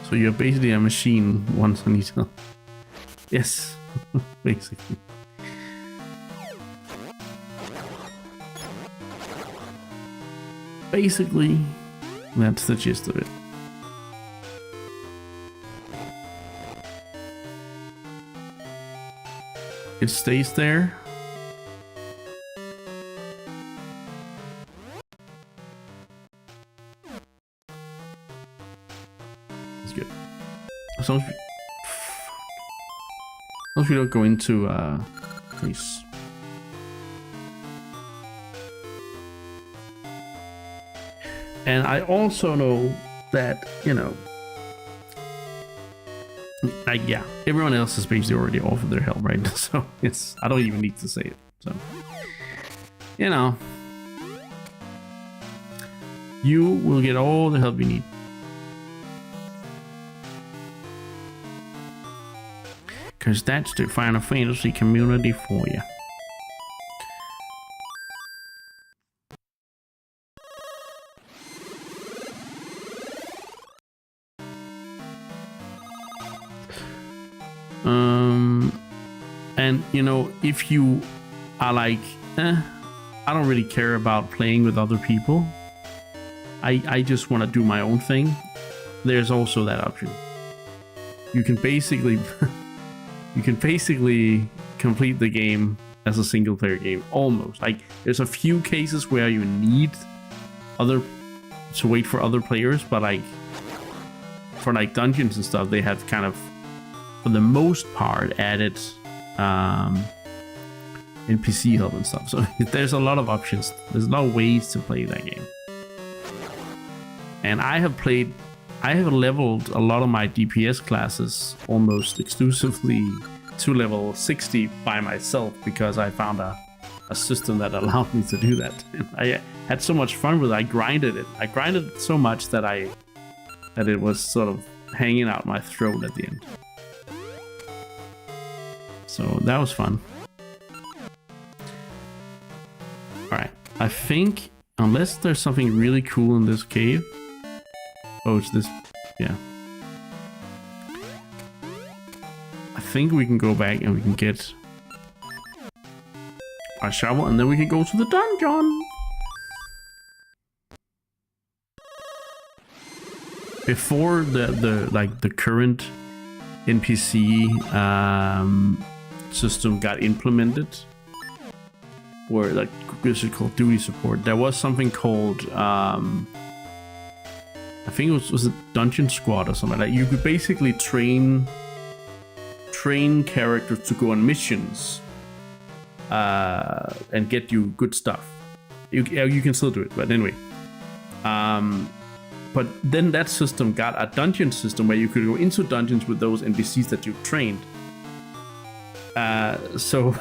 So you're basically a machine once I need to. Yes, basically. Basically, that's the gist of it. It stays there. It's good. As long as we don't go into these. And I also know that, you know, like, yeah, everyone else has basically already offered their help, right? So it's, I don't even need to say it. So, you know, you will get all the help you need. Because that's the Final Fantasy community for you. And you know, if you are like, I don't really care about playing with other people, I just want to do my own thing, there's also that option. You can basically complete the game as a single player game, almost. Like, there's a few cases where you need to wait for other players, but like for like dungeons and stuff, they have kind of, for the most part, added NPC help and stuff. So there's a lot of options. There's a lot of ways to play that game. And I have leveled a lot of my DPS classes almost exclusively to level 60 by myself because I found a system that allowed me to do that. And I had so much fun with it. I grinded it. I grinded it so much that it was sort of hanging out my throat at the end. So that was fun. Alright, I think, unless there's something really cool in this cave. Oh, it's this, yeah. I think we can go back and we can get our shovel, and then we can go to the dungeon. Before the current NPC system got implemented, where like this is called duty support, there was something called I think it was a dungeon squad or something like that. You could basically train characters to go on missions and get you good stuff. You can still do it, but anyway. But then that system got a dungeon system where you could go into dungeons with those NPCs that you've trained. So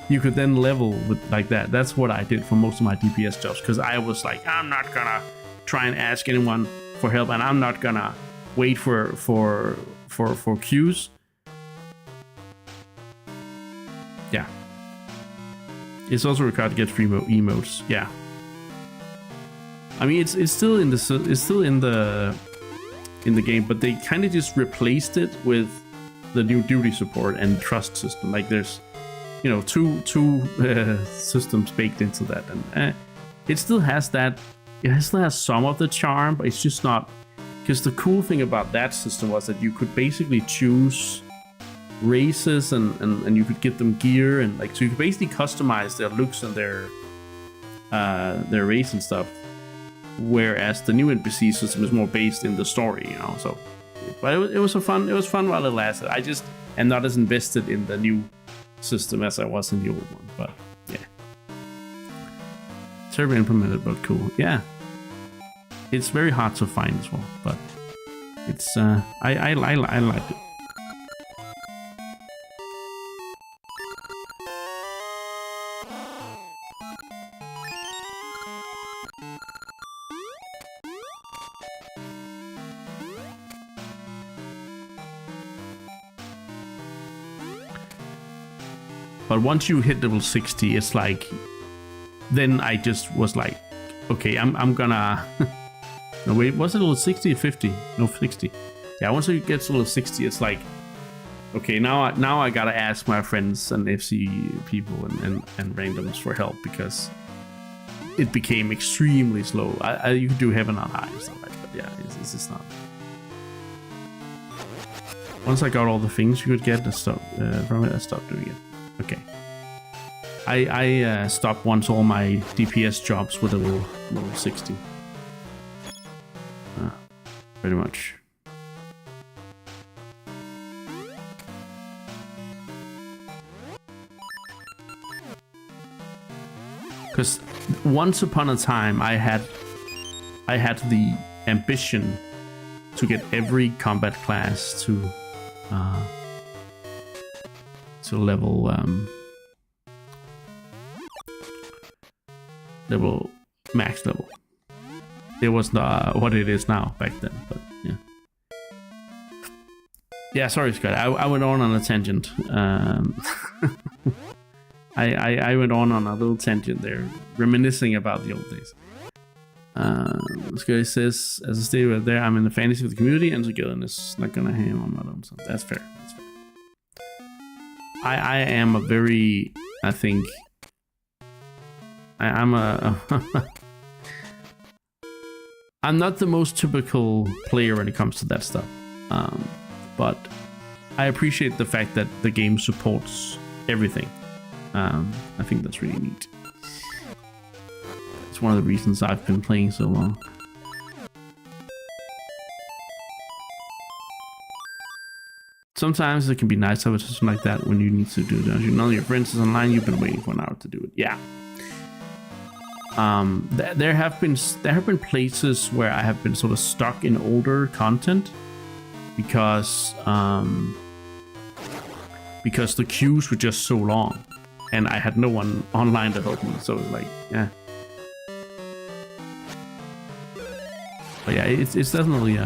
you could then level with like that. That's what I did for most of my DPS jobs, because I was like, I'm not gonna try and ask anyone for help, and I'm not gonna wait for queues. Yeah. It's also required to get free emotes. Yeah. I mean, it's still in the game, but they kind of just replaced it with the new duty support and trust system. Like there's, you know, two systems baked into that, and it still has that. It still has some of the charm, but it's just not. Because the cool thing about that system was that you could basically choose races and you could get them gear, and like, so you could basically customize their looks and their race and stuff. Whereas the new NPC system is more based in the story, you know. So, but it was fun while it lasted. I just am not as invested in the new system as I was in the old one. But yeah, terribly implemented, but cool. Yeah, it's very hard to find as well, but it's I liked it. But once you hit level 60, it's like, then I just was like, okay, I'm gonna. No wait, was it level 60 or 50? No, 60. Yeah, once you get to level 60, it's like, okay, now I gotta ask my friends and FC people and randoms for help, because it became extremely slow. You could do heaven on high and stuff like that. Yeah, it's just not. Once I got all the things you could get from it, I stopped doing it. Okay. I stopped once all my DPS jobs with a level 60. Pretty much. Because once upon a time I had the ambition to get every combat class to level max level. It was not what it is now back then, but yeah. Yeah, sorry, Scott. I went on a tangent. I went on a little tangent there, reminiscing about the old days. This guy says, as I stated right there, I'm in the fantasy of the community and togetherness. Not gonna ham on my own. So that's fair. That's fair. I am a very, I think, I'm I'm not the most typical player when it comes to that stuff, but I appreciate the fact that the game supports everything. I think that's really neat. It's one of the reasons I've been playing so long. sometimes it can be nice to have a system like that when you need to do a dungeon. None of your friends is online. You've been waiting for an hour to do it. Yeah. There have been places where I have been sort of stuck in older content because the queues were just so long, and I had no one online to help me. So it was like, yeah. But yeah, it's definitely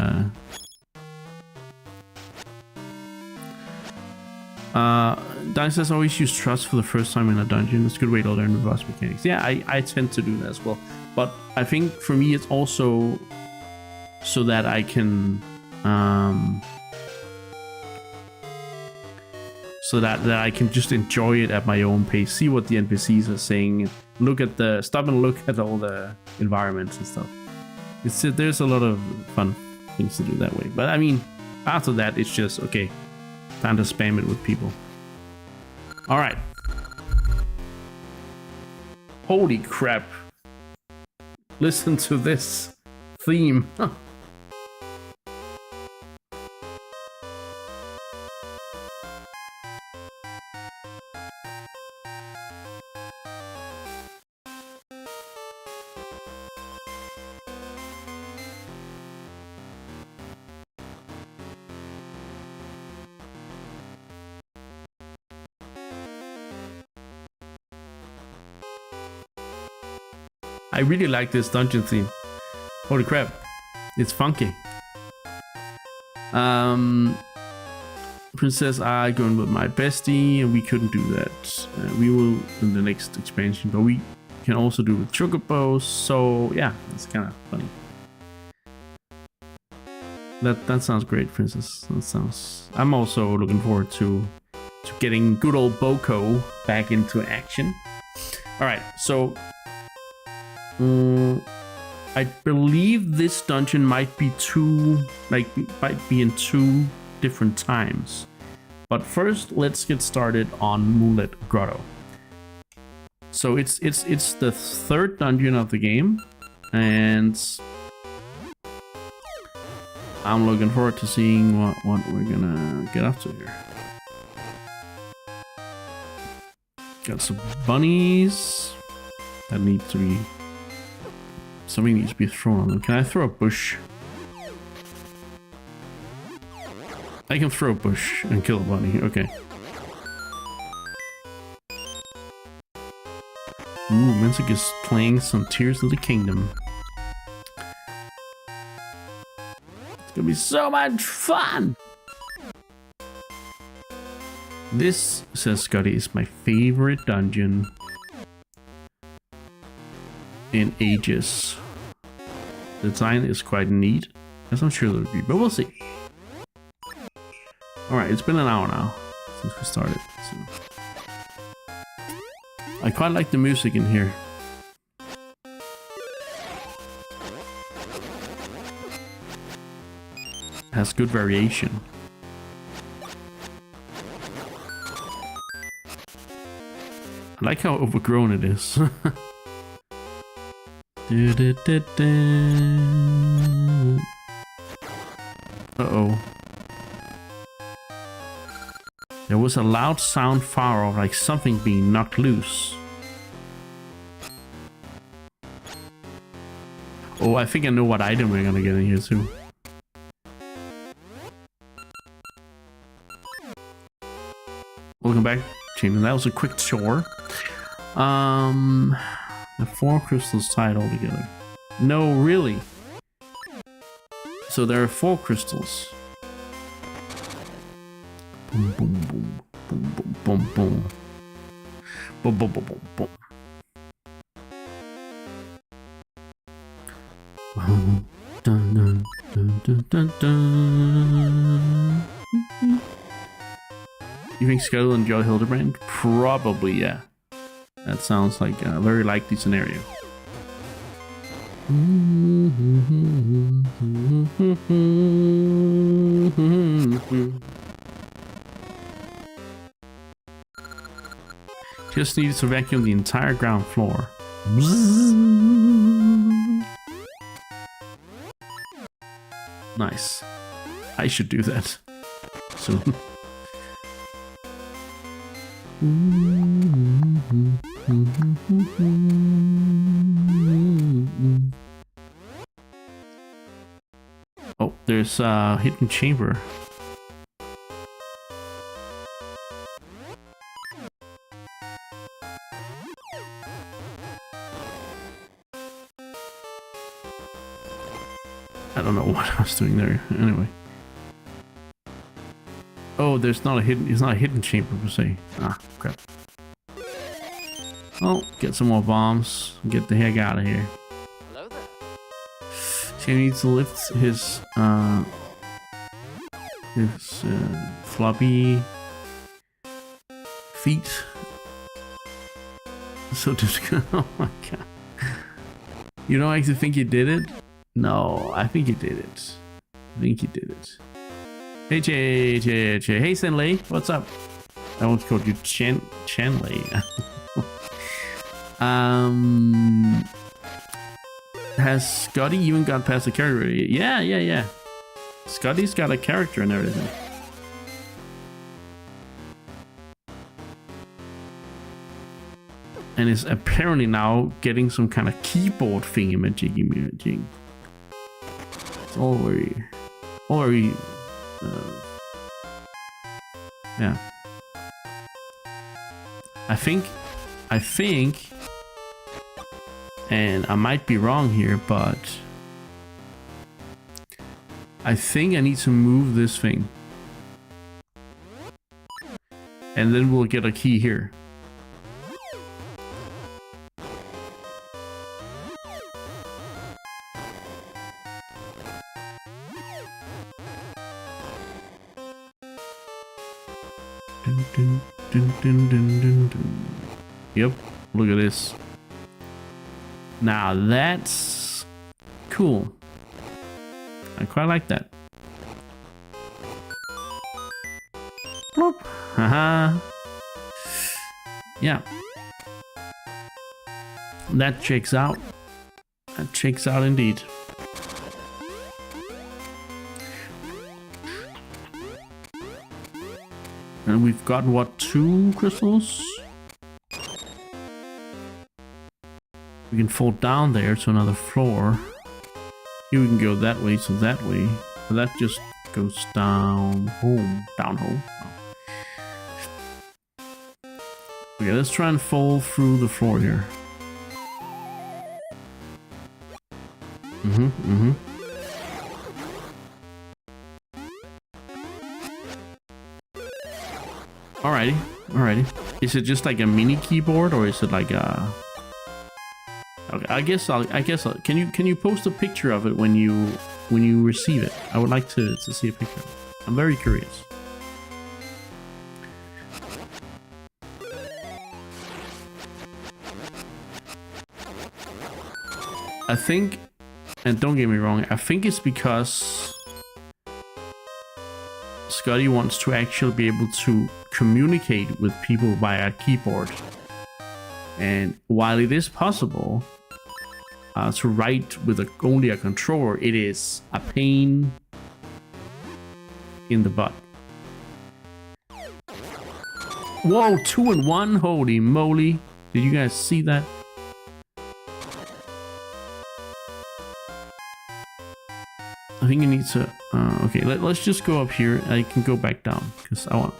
Dice says always use trust for the first time in a dungeon. It's a good way to learn the boss mechanics. Yeah, I tend to do that as well. But I think for me it's also so that I can I can just enjoy it at my own pace, see what the NPCs are saying, stop and look at all the environments and stuff. There's a lot of fun things to do that way. But I mean, after that, it's just okay. Time to spam it with people. All right. Holy crap! Listen to this theme. I really like this dungeon theme. Holy crap, it's funky. Princess I going with my bestie, and we couldn't do that. We will in the next expansion, but we can also do with chocobos. So yeah, it's kind of funny. That sounds great, Princess. That sounds. I'm also looking forward to getting good old Boko back into action. All right, so. I believe this dungeon might be in two different times. But first, let's get started on Moonlit Grotto. So it's the third dungeon of the game, and I'm looking forward to seeing what we're gonna get up to here. Got some bunnies that need to be. Something needs to be thrown on them. Can I throw a bush? I can throw a bush and kill a bunny. Okay. Ooh, Menzik is playing some Tears of the Kingdom. It's gonna be so much fun! This, says Scotty, is my favorite dungeon in ages. The design is quite neat, as I'm sure it would be, but we'll see. Alright, it's been an hour now since we started. So. I quite like the music in here. It has good variation. I like how overgrown it is. Uh-oh. There was a loud sound far off, like something being knocked loose. Oh, I think I know what item we're gonna get in here too. Welcome back, Chain. That was a quick tour. The 4 crystals tied all together. No, really. So there are 4 crystals. Boom, boom, boom, boom, boom, boom, boom, boom, boom, boom, boom, boom. Dun, dun, dun, dun, dun, dun. You think Scuttle will enjoy Hildebrand? Probably, yeah. That sounds like a very likely scenario. Just needed to vacuum the entire ground floor. Nice. I should do that soon. Oh, there's a hidden chamber. I don't know what I was doing there. Anyway. Oh, there's not a hidden. It's not a hidden chamber per se. Ah, crap. Oh, get some more bombs. Get the heck out of here. Hello there. So he needs to lift his floppy feet. So difficult. Oh my god. You don't actually think you did it? No, I think you did it. I think you did it. Hey, Hey, Senlei, what's up? I once called you Chanlei. Has Scotty even got past the character? Yeah. Scotty's got a character and everything. And is apparently now getting some kind of keyboard thingy-majiggy-majig. It's all very, yeah. I think, and I might be wrong here, but I think I need to move this thing. And then we'll get a key here. Yep, look at this. Now that's cool. I quite like that. Bloop. Haha. Yeah. That checks out. That checks out indeed. And we've got what, 2 crystals? We can fall down there to another floor. Here we can go that way to that way. But that just goes down home. Down home. Oh. Okay, let's try and fall through the floor here. Alrighty. Is it just like a mini keyboard, or is it like a? Okay, I guess. Can you post a picture of it when you receive it? I would like to see a picture of it. I'm very curious. I think, and don't get me wrong, I think it's because Scotty wants to actually be able to communicate with people via keyboard. And while it is possible to write with only a controller, it is a pain in the butt. Whoa, 2 in 1, holy moly. Did you guys see that? I think you need to, okay, let's just go up here. I can go back down because I want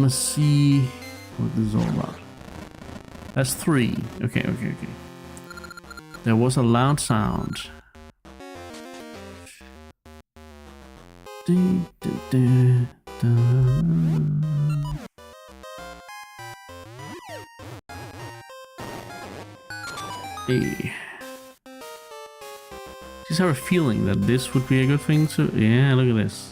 to see what this is all about. That's 3. Okay. There was a loud sound. Hey. Just have a feeling that this would be a good thing to... Yeah, look at this.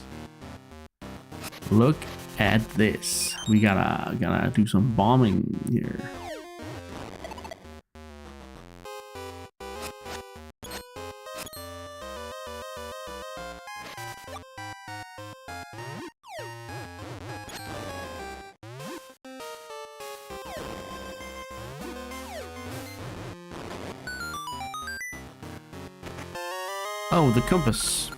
Look at this. We gotta do some bombing here. Oh, the compass.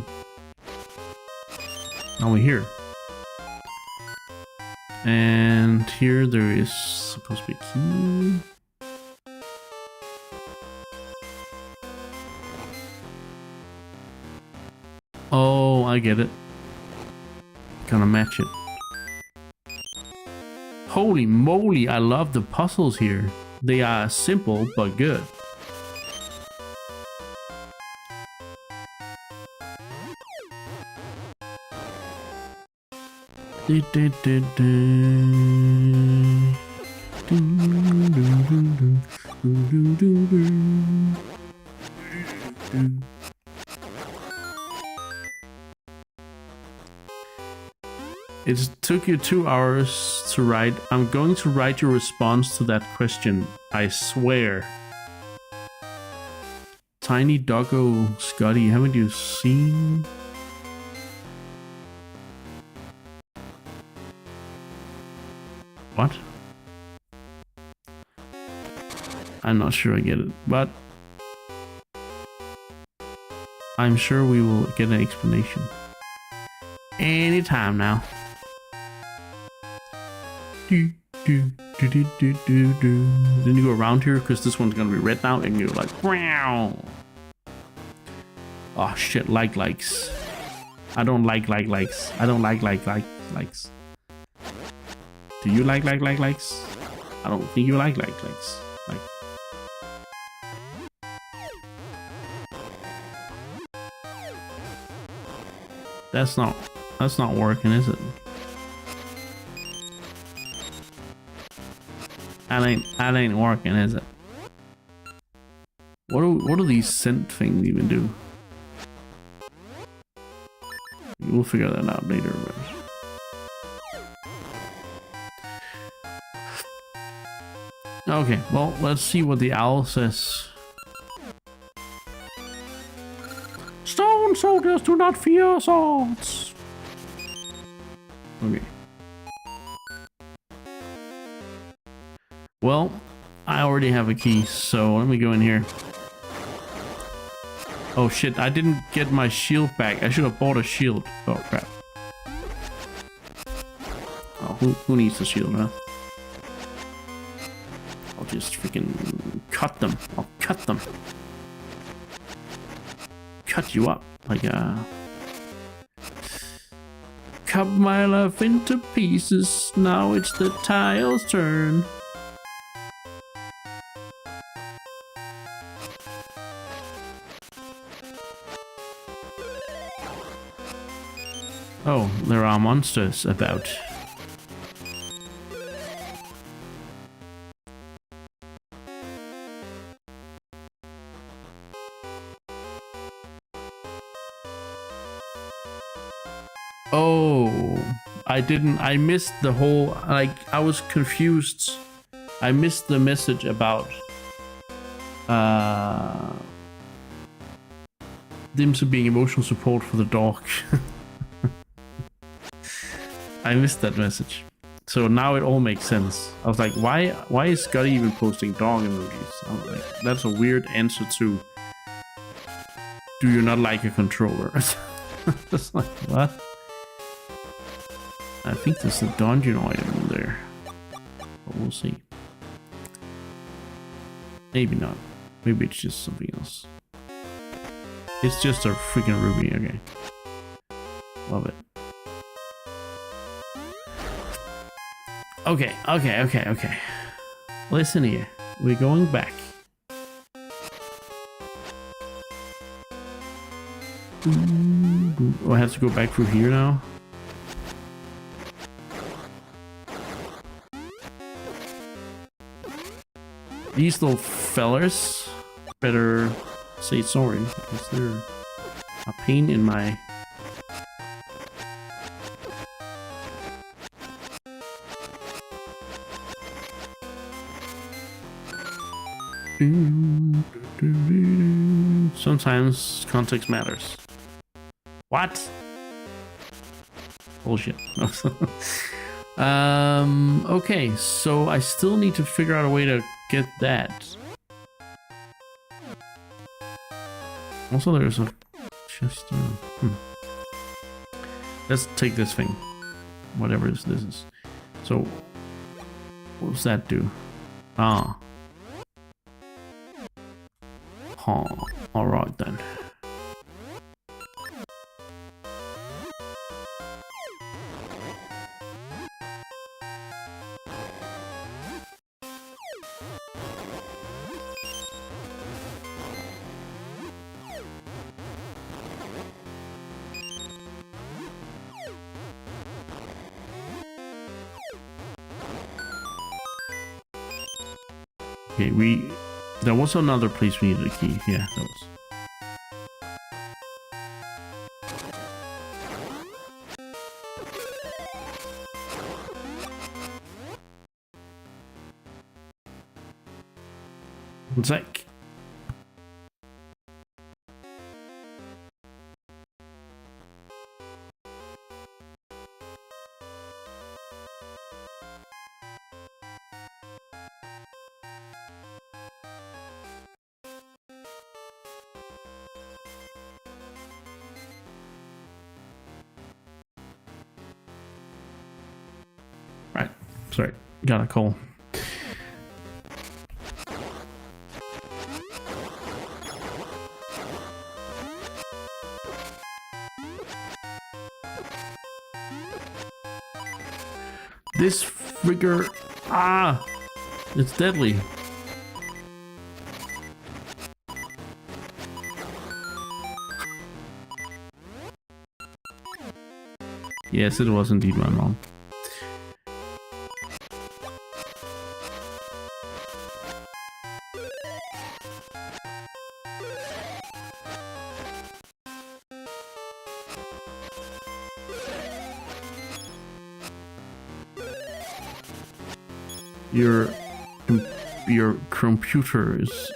cool. Now we're here. And here there is supposed to be a key. Oh, I get it. Gonna match it. Holy moly, I love the puzzles here. They are simple but good. It took you 2 hours to write. I'm going to write your response to that question, I swear. Tiny Doggo Scotty, haven't you seen? What? I'm not sure I get it, but I'm sure we will get an explanation anytime now. Then you go around here because this one's gonna be red now, and you're like, wow. Oh shit, likes. I don't like likes. I don't like likes. Do you like likes? I don't think you like likes. Like. That's not working, is it? That ain't working, is it? What do these scent things even do? We'll figure that out later. But... okay, well, let's see what the owl says. Stone soldiers do not fear assaults. Okay. Well, I already have a key, so let me go in here. Oh shit, I didn't get my shield back. I should have bought a shield. Oh crap. Oh, who needs a shield, huh? I'll just freaking cut them. I'll cut them. Cut you up like cut my life into pieces. Now it's the tile's turn. Oh, there are monsters about. Oh, I missed the whole, like, I was confused. I missed the message about them being emotional support for the dog. I missed that message. So now it all makes sense. I was like, why is Scotty even posting dog emojis? I'm like, that's a weird answer to, do you not like a controller? Just like, what? I think there's a dungeon item there. But we'll see. Maybe not. Maybe it's just something else. It's just a freaking ruby, okay. Love it. Okay. Listen here. We're going back. Oh, I have to go back through here now. These little fellers better say sorry. Is there a pain in my... Sometimes context matters. What? Bullshit. Okay, so I still need to figure out a way to get that. Also, there's a Just let's take this thing, whatever this is. So, what does that do? Ah. Huh. All right then. Okay, there was another place we needed a key. Yeah, that was. One sec. Right, sorry, got a call. This frigger, it's deadly. Yes, it was indeed my mom. Your computer is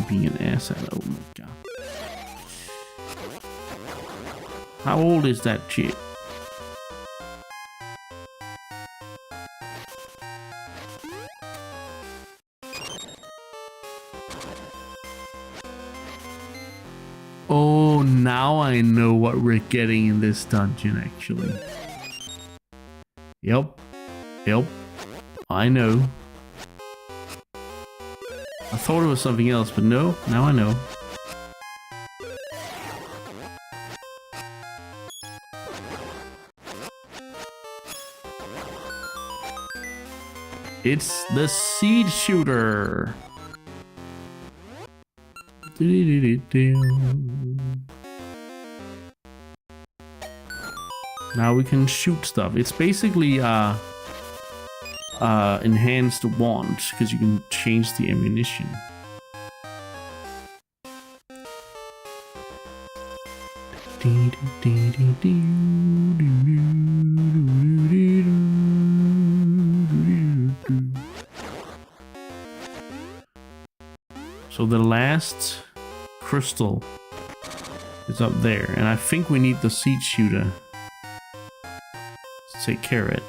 being an asset. Oh my god. How old is that chip? Oh, now I know what we're getting in this dungeon, actually. Yep. I know. I thought it was something else, but no, now I know. It's the seed shooter. Now we can shoot stuff. It's basically enhanced wand because you can change the ammunition. So the last crystal is up there, and I think we need the seed shooter to take care of it.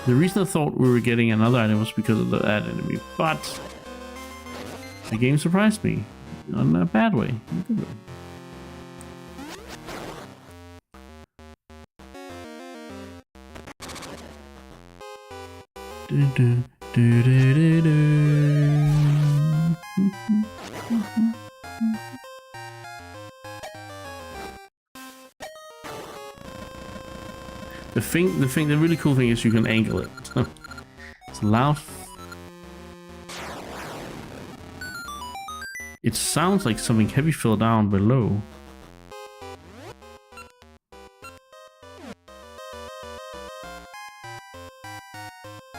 The reason I thought we were getting another item was because of that enemy, but the game surprised me in a bad way, in a good way. The really cool thing is you can angle it. It's loud. It sounds like something heavy fell down below.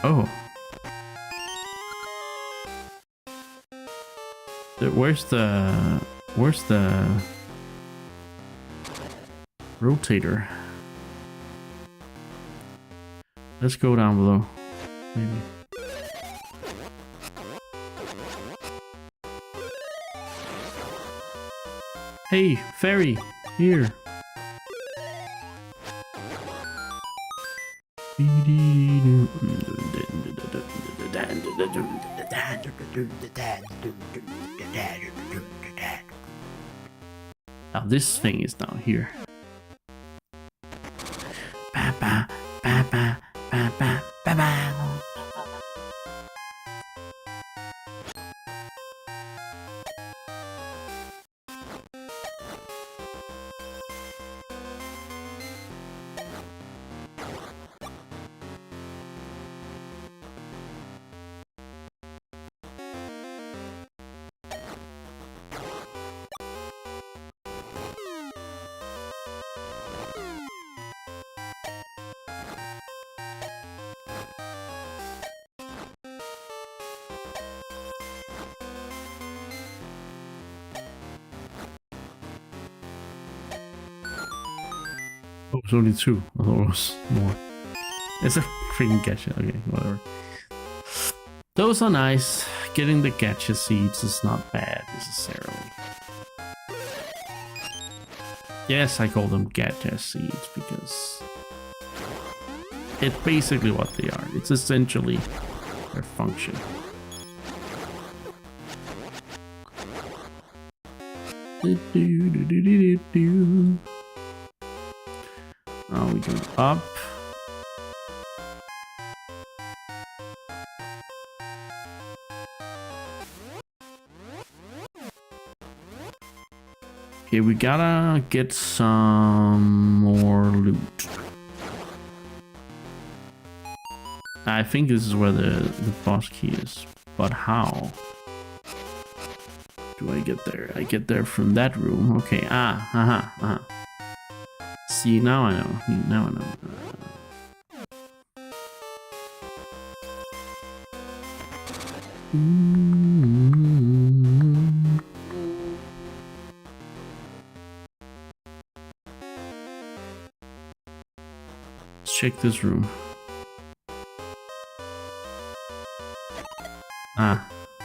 Oh. Where's the rotator? Let's go down below, maybe. Hey, fairy, here. Now this thing is down here. Ba ba ba ba ba ba ba ba. Oh, it's only 2. I thought it was more. It's a freaking gacha. Okay, whatever. Those are nice. Getting the gacha seeds is not bad necessarily. Yes, I call them gacha seeds because it's basically what they are. It's essentially their function. Oh, we go up. Okay, we gotta get some more loot. I think this is where the boss key is, but how do I get there? I get there from that room. Okay, See, now I know. Now I know. Let's check this room.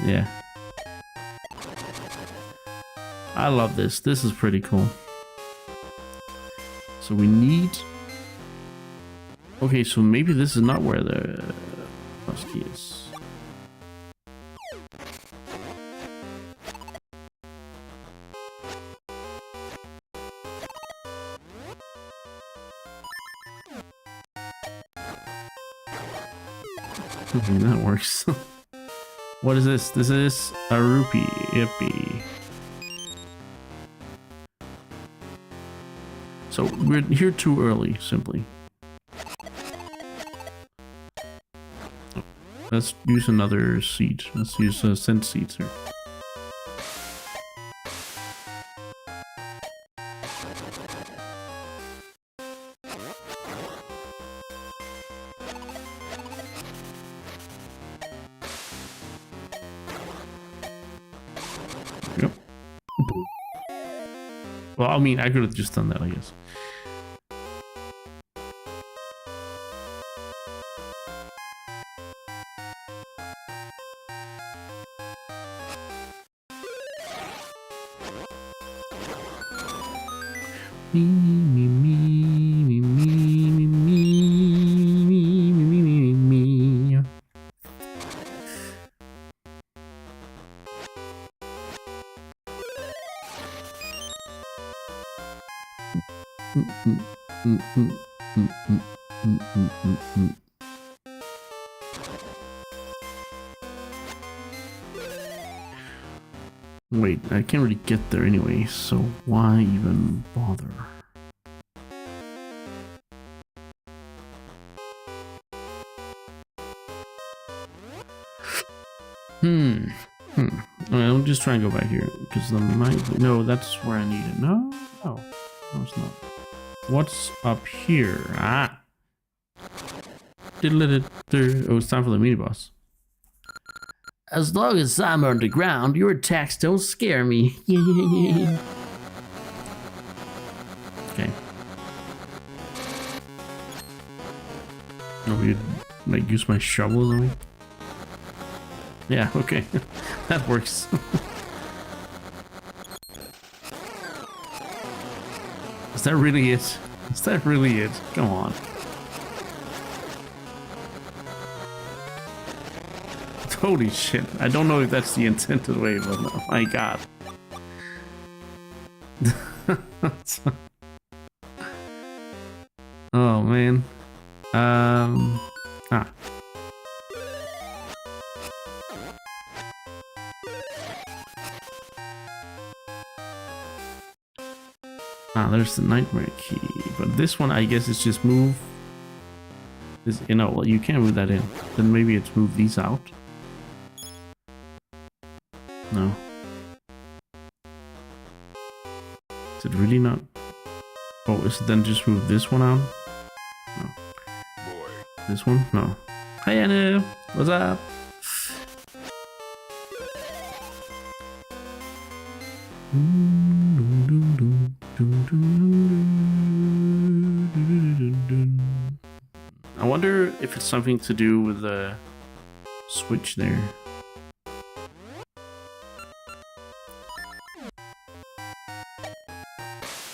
Yeah. I love this. This is pretty cool. So we need... Okay, so maybe this is not where the bus key is. That works. What is this? This is a rupee. Yippee. So we're here too early, simply. Let's use another seed. Let's use scent seeds here. Yep. Well, I mean, I could have just done that, I guess. Wait, I can't really get there anyway, so why even bother? I'll just try and go back here, because there might be... No, that's where I need it. No, it's not. What's up here? Oh, it's time for the mini boss. As long as I'm underground, your attacks don't scare me. Okay. Oh, you like use my shovel on me? Yeah, okay. That works. Is that really it? Is that really it? Come on. Holy shit. I don't know if that's the intended way, but oh my god. Oh man. Ah. There's the nightmare key. But this one, I guess, is just move. This, you know, well, you can't move that in. Then maybe it's move these out. No. Is it really not? Oh, is it then just move this one out? No. Boy. This one? No. Hi, Anna. What's up? I wonder if it's something to do with the switch there.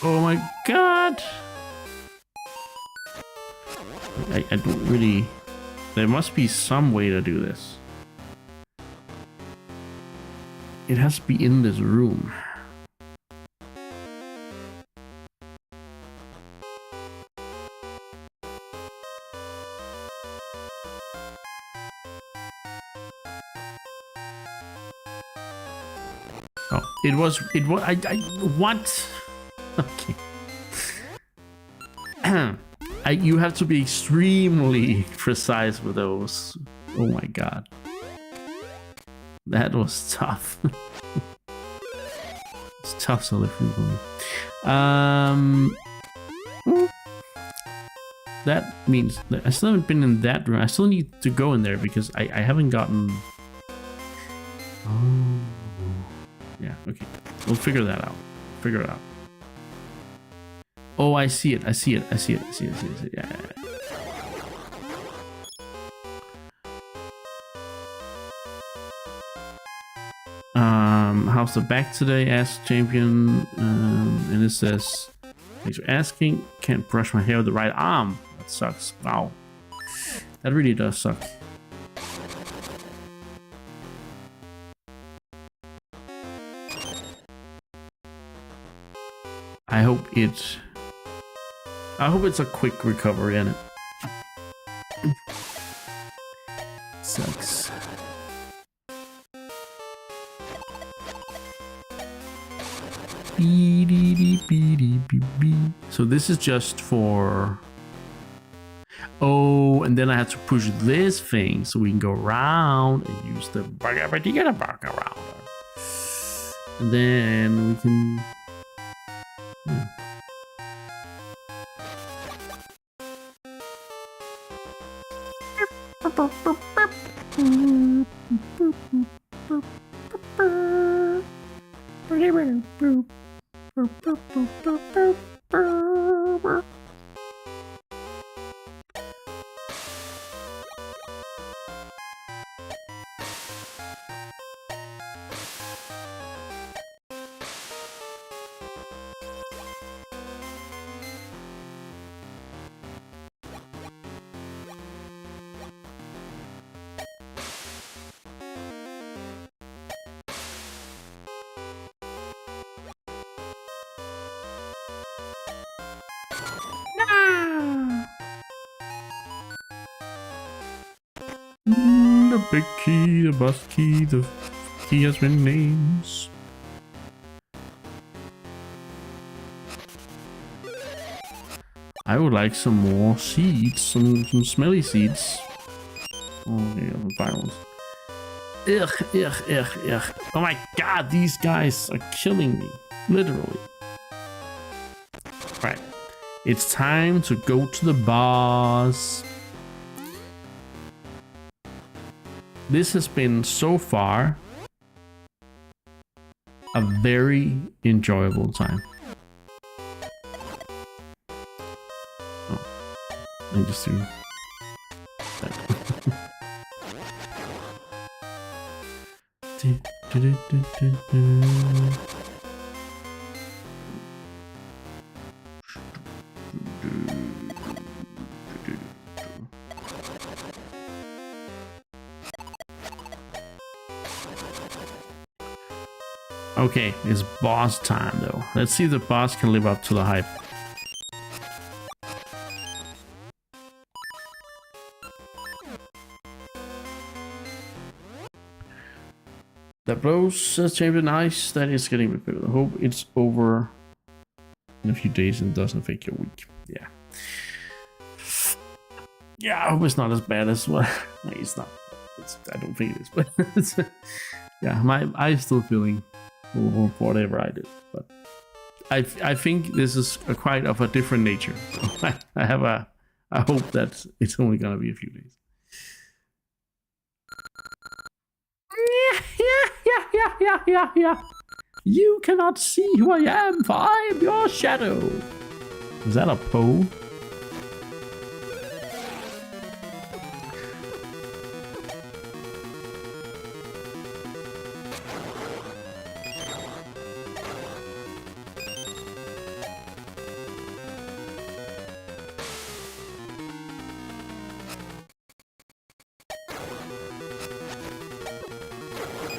Oh my god! I don't really... There must be some way to do this. It has to be in this room. Oh, it was, what? Okay. You have to be extremely precise with those. Oh my god. That was tough. It's tough solid for me. That means that I still haven't been in that room. I still need to go in there because I haven't gotten... Oh. Yeah, okay. We'll figure that out. Figure it out. Oh, I see it. I see it. I see it. I see it. I see it. I see it. Yeah. How's the back today? Asked Champion. And it says, thanks for asking. Can't brush my hair with the right arm. That sucks. Wow. That really does suck. I hope it's a quick recovery in it. Sucks. So this is just for... Oh, and then I have to push this thing so we can go around and use the bugger around. And then we can... Yeah. The big key, the bus key, the key has many names. I would like some more seeds, some smelly seeds. Oh yeah, the violence. Ugh. Oh my god, these guys are killing me. Literally. Right. It's time to go to the boss. This has been so far a very enjoyable time. Oh, I just do that. Okay, it's boss time though. Let's see if the boss can live up to the hype. The blows champion ice. That is getting a bit better. I hope it's over in a few days and doesn't affect your week. Yeah. Yeah, I hope it's not as bad as what. It's not. I don't think it is, but it's, yeah, my I'm still feeling for whatever I did, but I think this is quite of a different nature. So I hope that it's only gonna be a few days. Yeah. You cannot see who I am, for I am your shadow. Is that a Poe?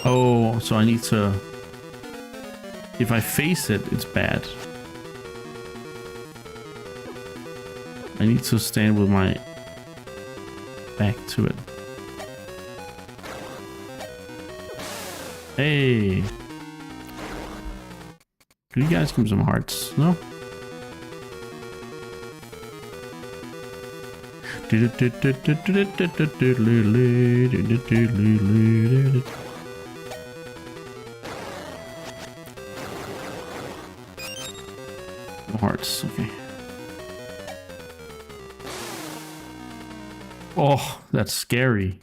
Oh, so I need to... If I face it, it's bad. I need to stand with my back to it. Hey! Could you guys give me some hearts? No? Hearts, okay. Oh, that's scary.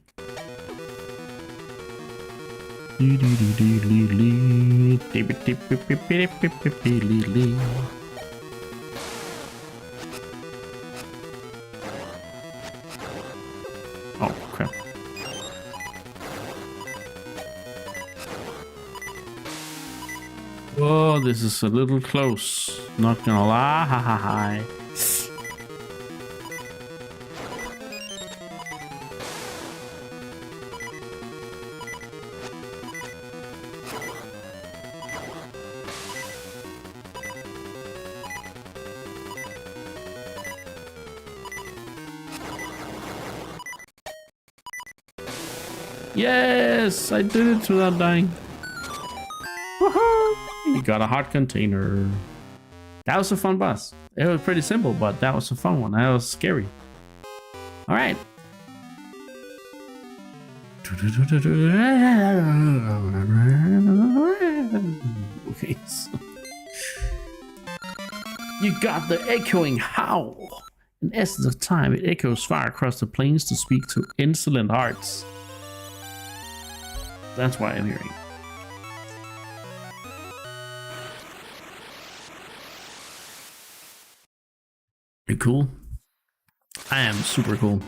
Oh, crap. Oh, this is a little close. Not gonna lie. Ha ha ha. Yes, I did it without dying. Woohoo! You got a heart container. That was a fun boss. It was pretty simple, but that was a fun one. That was scary. All right. Okay. So you got the echoing howl. In essence of time, it echoes far across the plains to speak to insolent hearts. That's why I'm hearing. You cool? I am super cool.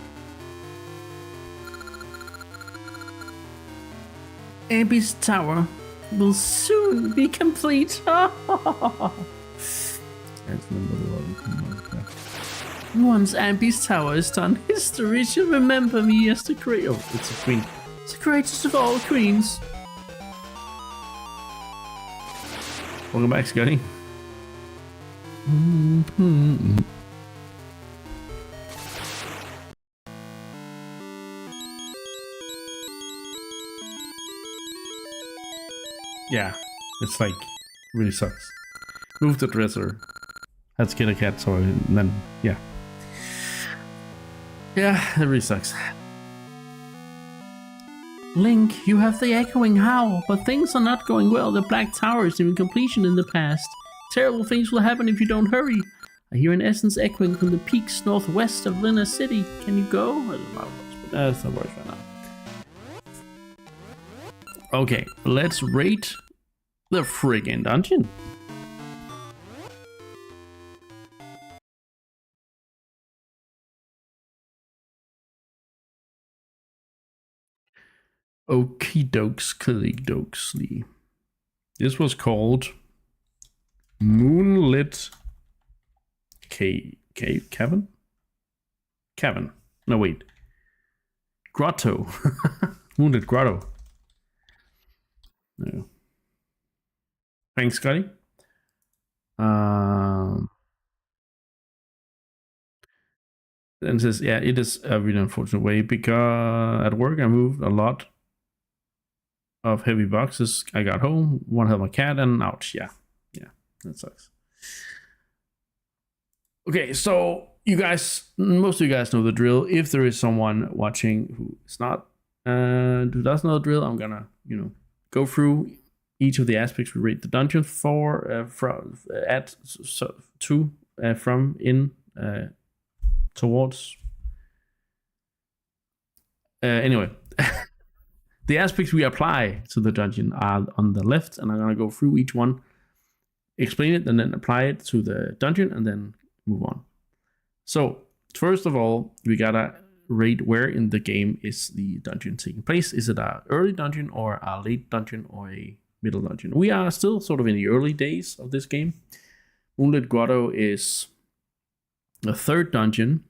Abby's tower will soon be complete. Once Abby's tower is done, history should remember me as the great. Oh, it's a queen. It's the greatest of all queens. Welcome back, Scotty. Yeah, it's like really sucks. Move the dresser. Let's get a cat toy, and then yeah. Yeah, it really sucks. Link, you have the echoing howl, but things are not going well. The Black Tower is in completion in the past. Terrible things will happen if you don't hurry. I hear an essence echoing from the peaks northwest of Lina City. Can you go? I don't know, but that's not worth right now. Okay, let's rate the friggin' dungeon. Okie dokes, dokesly. This was called Moonlit Cavern? Cavern. No, wait. Grotto. Moonlit Grotto. No. Thanks, Scotty. And it says, yeah, it is a really unfortunate way because at work I moved a lot of heavy boxes. I got home, one held my cat, and ouch, yeah, that sucks. Okay, so you guys, most of you guys know the drill. If there is someone watching who is not, who doesn't know the drill, I'm gonna, go through each of the aspects we rate the dungeon for, from at to from in towards. Anyway, the aspects we apply to the dungeon are on the left, and I'm gonna go through each one, explain it, and then apply it to the dungeon, and then move on. So first of all, we gotta rate where in the game is the dungeon taking place. Is it a early dungeon or a late dungeon or a middle dungeon? We are still sort of in the early days of this game. Moonlit Grotto is the third dungeon,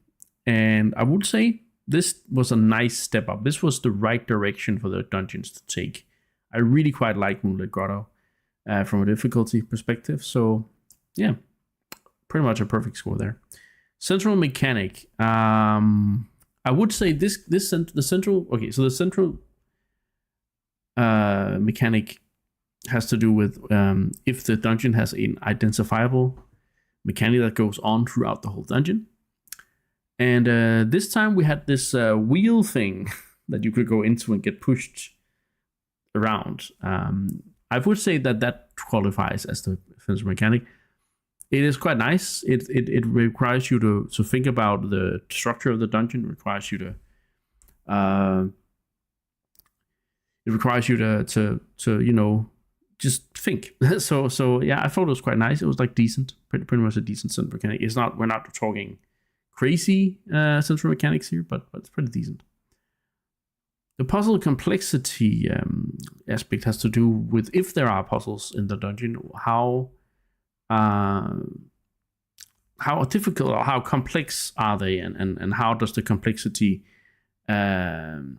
and I would say this was a nice step up. This was the right direction for the dungeons to take. I really quite like Moonlit Grotto from a difficulty perspective. So yeah, pretty much a perfect score there. Central mechanic. I would say the central. Okay, so the central mechanic has to do with if the dungeon has an identifiable mechanic that goes on throughout the whole dungeon. And this time we had this wheel thing that you could go into and get pushed around. I would say that qualifies as the central mechanic. It is quite nice. It requires you to think about the structure of the dungeon. It requires you to just think. so yeah, I thought it was quite nice. It was like decent, pretty much a decent central mechanic. It's not, we're not talking crazy central mechanics here, but it's pretty decent. The puzzle complexity aspect has to do with if there are puzzles in the dungeon, how difficult or how complex are they, and how does the complexity add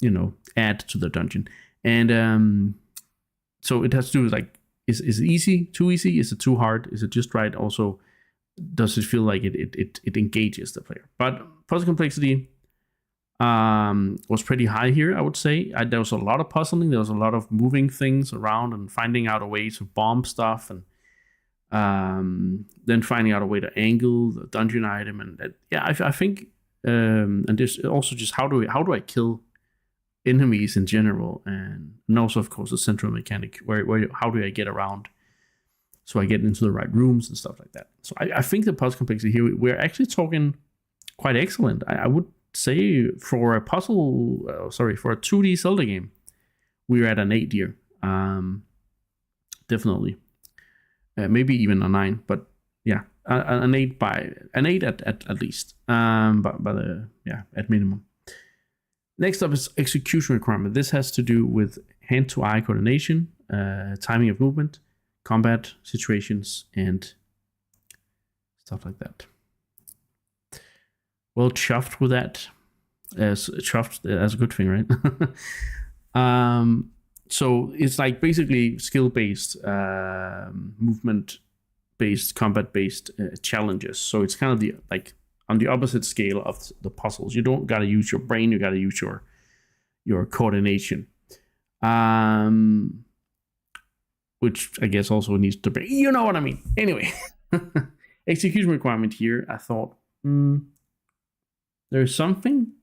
to the dungeon. And so it has to do with, like, is it easy, too easy, is it too hard, is it just right? Also, does it feel like it engages the player? But puzzle complexity was pretty high here, I would say. There was a lot of puzzling, there was a lot of moving things around and finding out a way to bomb stuff, and then finding out a way to angle the dungeon item. And I think and there's also just how do I kill enemies in general, and also of course the central mechanic where how do I get around so I get into the right rooms and stuff like that. So I think the puzzle complexity here, we're actually talking quite excellent. I would say for a puzzle, for a 2D Zelda game, we're at an 8 here. Definitely. Maybe even a 9, but yeah, an 8 at least. At minimum. Next up is execution requirement. This has to do with hand-to-eye coordination, timing of movement, combat situations, and stuff like that. Well, chuffed with that. Chuffed as a good thing, right? So it's like basically skill-based, movement-based, combat-based challenges. So it's kind of on the opposite scale of the puzzles. You don't gotta use your brain. You gotta use your coordination. Which I guess also needs to be, you know what I mean. Anyway, execution requirement here, I thought there's something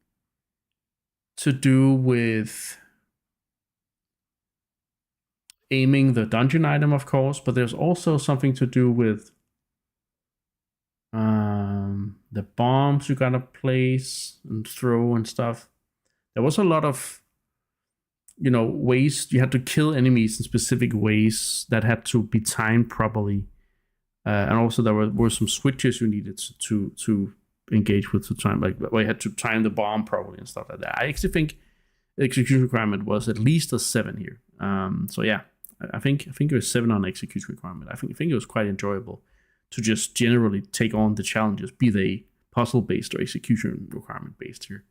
to do with aiming the dungeon item, of course, but there's also something to do with the bombs you gotta place and throw and stuff. There was a lot of ways you had to kill enemies in specific ways that had to be timed properly, and also there were some switches you needed to engage with to time, like where you had to time the bomb properly and stuff like that. I actually think the execution requirement was at least a 7 here. So yeah, I think it was 7 on execution requirement. I think it was quite enjoyable to just generally take on the challenges, be they puzzle based or execution requirement based here.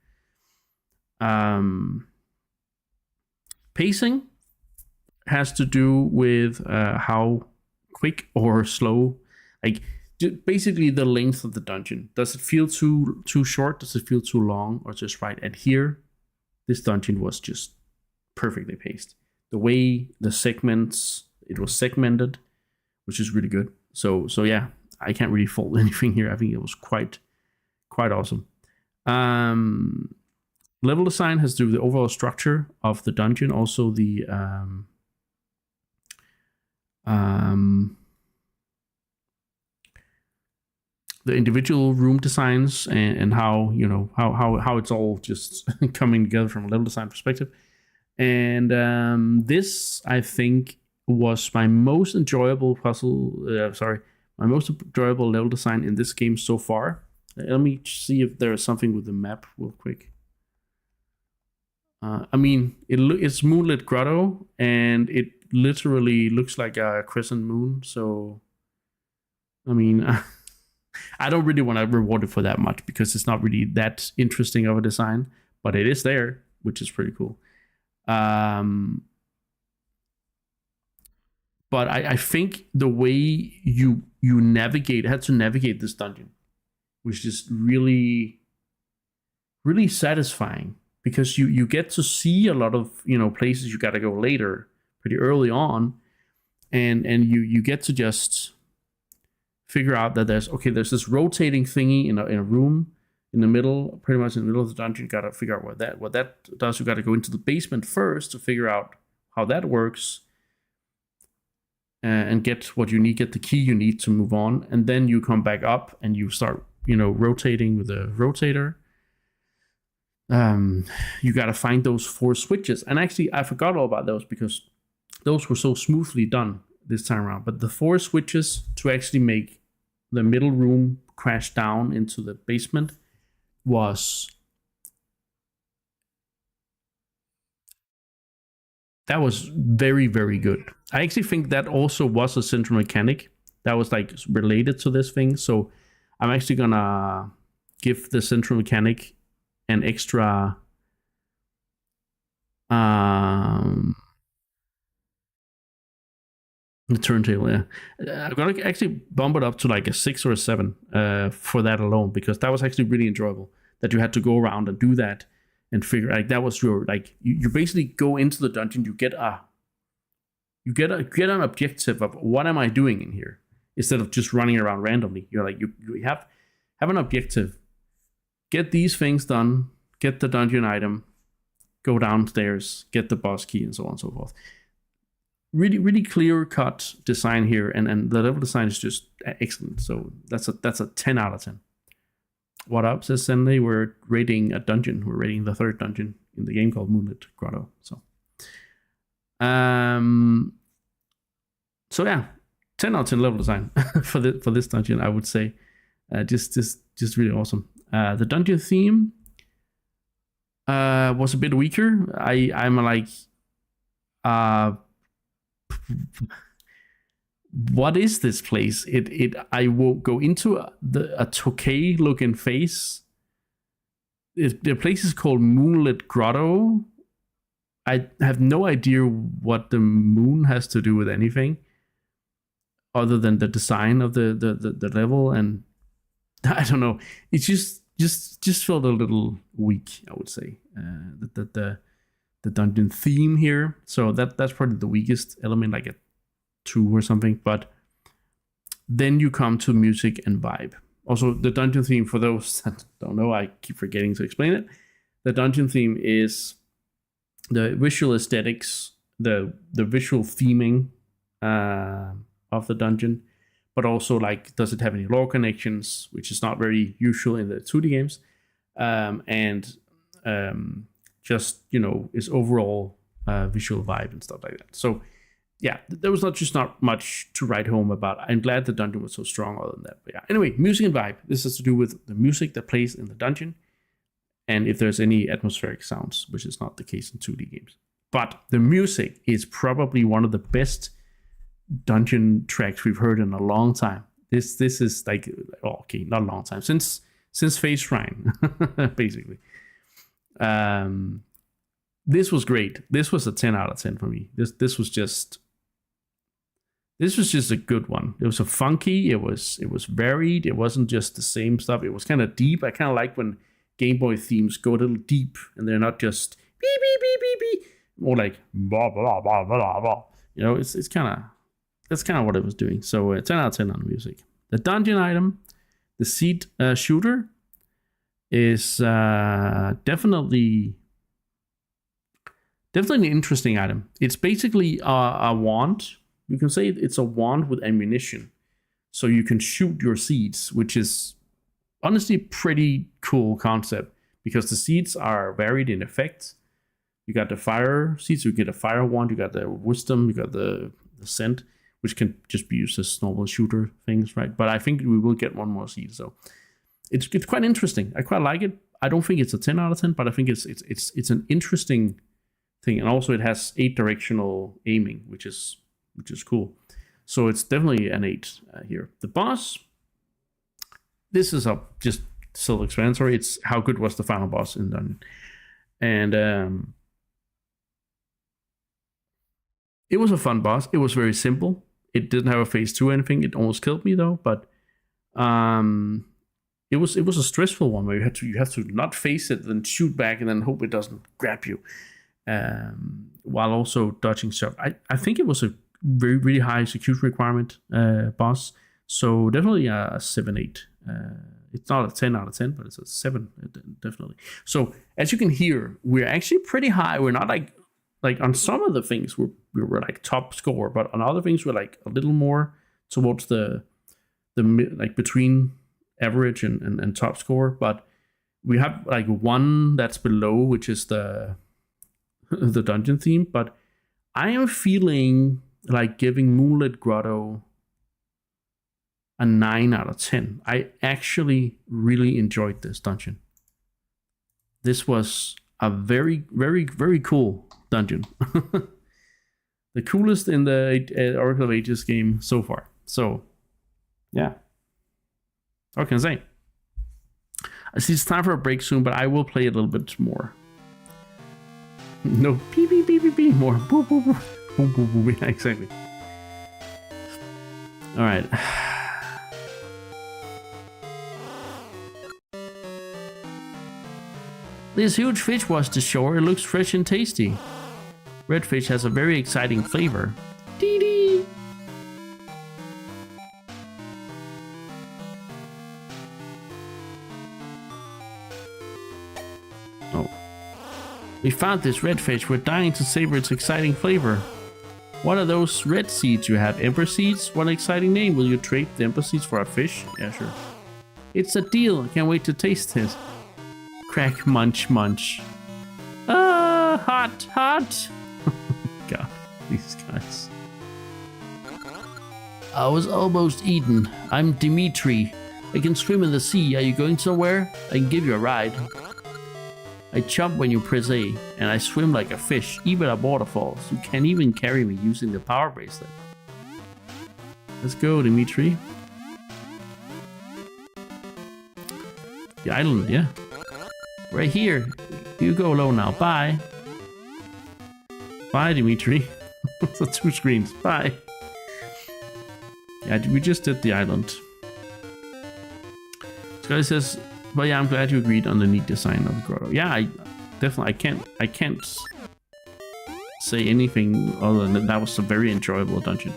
Pacing, has to do with how quick or slow, like basically the length of the dungeon. Does it feel too short? Does it feel too long, or just right? And here, this dungeon was just perfectly paced. The way the segments, it was segmented, which is really good. So yeah, I can't really fault anything here. I think it was quite awesome. Level design has to do with the overall structure of the dungeon, also the individual room designs, and how, you know, how it's all just coming together from a level design perspective. And this, I think, was my most enjoyable my most enjoyable level design in this game so far. Let me see if there's something with the map real quick. I mean, it's Moonlit Grotto, and it literally looks like a crescent moon. So, I mean, I don't really want to reward it for that much, because it's not really that interesting of a design, but it is there, which is pretty cool. But I think the way you had to navigate this dungeon was just really, really satisfying, because you get to see a lot of, you know, places you got to go later, pretty early on, and you get to just figure out that there's this rotating thingy in a room in the middle, pretty much in the middle of the dungeon. You got to figure out what that does. You got to go into the basement first to figure out how that works, and get what you need, get the key you need to move on, and then you come back up and you start, you know, rotating with a rotator. You got to find those 4 switches, and actually I forgot all about those, because those were so smoothly done this time around. But the 4 switches to actually make the middle room crash down into the basement was very, very good. I actually think that also was a central mechanic that was like related to this thing. So I'm actually gonna give the central mechanic an extra the turntable. Yeah, I'm gonna actually bump it up to like a 6 or a 7 for that alone, because that was actually really enjoyable. That you had to go around and do that and figure, like, that was your, like, you basically go into the dungeon, you get an objective of what am I doing in here, instead of just running around randomly. You're like, you have an objective, get these things done, get the dungeon item, go downstairs, get the boss key, and so on and so forth. Really, really clear cut design here, and the level design is just excellent. So that's a 10 out of 10. What up, says Sunday? We're rating a dungeon. We're rating the 3rd dungeon in the game called Moonlit Grotto. So yeah, 10 out of 10 level design for this dungeon, I would say. Just really awesome. The dungeon theme was a bit weaker. I'm like, what is this place? I will go into a Tokay looking face. The place is called Moonlit Grotto. I have no idea what the moon has to do with anything, other than the design of the level, and I don't know. It just felt a little weak, I would say. The dungeon theme here. So that's probably the weakest element, like a 2 or something. But then you come to music and vibe. Also, the dungeon theme, for those that don't know, I keep forgetting to explain it. The dungeon theme is the visual aesthetics, the visual theming of the dungeon, but also, like, does it have any lore connections, which is not very usual in the 2D games, and just, you know, its overall visual vibe and stuff like that. So yeah, there was not much to write home about. I'm glad the dungeon was so strong other than that. But yeah, anyway, music and vibe. This has to do with the music that plays in the dungeon, and if there's any atmospheric sounds, which is not the case in 2D games. But the music is probably one of the best dungeon tracks we've heard in a long time. This is like, okay, not a long time, since Phase Shrine, basically. this was great. This was a 10 out of 10 for me. This was just a good one. It was a funky. It was varied. It wasn't just the same stuff. It was kind of deep. I kind of like when Game Boy themes go a little deep and they're not just beep beep beep beep beep, more like blah blah blah blah blah. You know, it's kind of that's kind of what it was doing. So 10 out of 10 on music. The dungeon item, the seed shooter, is definitely an interesting item. It's basically a wand. You can say it's a wand with ammunition, so you can shoot your seeds, which is honestly pretty cool concept because the seeds are varied in effect. You got the fire seeds, you get a fire wand, you got the wisdom, you got the scent, which can just be used as normal shooter things, right? But I think we will get one more seed, so it's quite interesting. I quite like it. I don't think it's a 10 out of 10, but I think it's an interesting thing, and also it has 8 directional aiming, which is cool. So it's definitely an 8 here. The boss, this is just self-explanatory. It's how good was the final boss in dungeon, and it was a fun boss. It was very simple. It didn't have a phase 2 or anything. It almost killed me though, but it was a stressful one where you have to not face it, then shoot back, and then hope it doesn't grab you, while also dodging stuff. I think it was a very really high security requirement boss. So definitely a 7-8. It's not a 10 out of 10, but it's a 7 definitely. So as you can hear, we're actually pretty high. We're not like on some of the things we were like top score, but on other things we're like a little more towards the like between average and top score. But we have like one that's below, which is the dungeon theme. But I am feeling like giving Moonlit Grotto a 9 out of 10. I actually really enjoyed this dungeon. This was a very, very, very cool dungeon. The coolest in the Oracle of Ages game so far. So, yeah. What can I say? I see it's time for a break soon, but I will play a little bit more. No, beep, beep, beep, beep, beep, more. Boop, boop, boop. Boop, boop, boop. Yeah, exactly. All right. This huge fish washed ashore. It looks fresh and tasty. Red fish has a very exciting flavor. Dee dee. Oh. We found this red fish. We're dying to savor its exciting flavor. What are those red seeds you have? Ember seeds? What an exciting name. Will you trade the ember seeds for a fish? Yeah, sure. It's a deal. I can't wait to taste it. Crack, munch, munch. Hot, hot. God, these guys. I was almost eaten. I'm Dimitri. I can swim in the sea. Are you going somewhere? I can give you a ride. I jump when you press A, and I swim like a fish, even at waterfalls. You can't even carry me using the power bracelet. Let's go, Dimitri. The island, yeah. Right here. You go alone now. Bye. Bye, Dimitri. So 2 screens. Bye. Yeah, we just did the island. Scully says, "Well, yeah, I'm glad you agreed on the neat design of the grotto." Yeah, I definitely. I can't say anything other than that was a very enjoyable dungeon.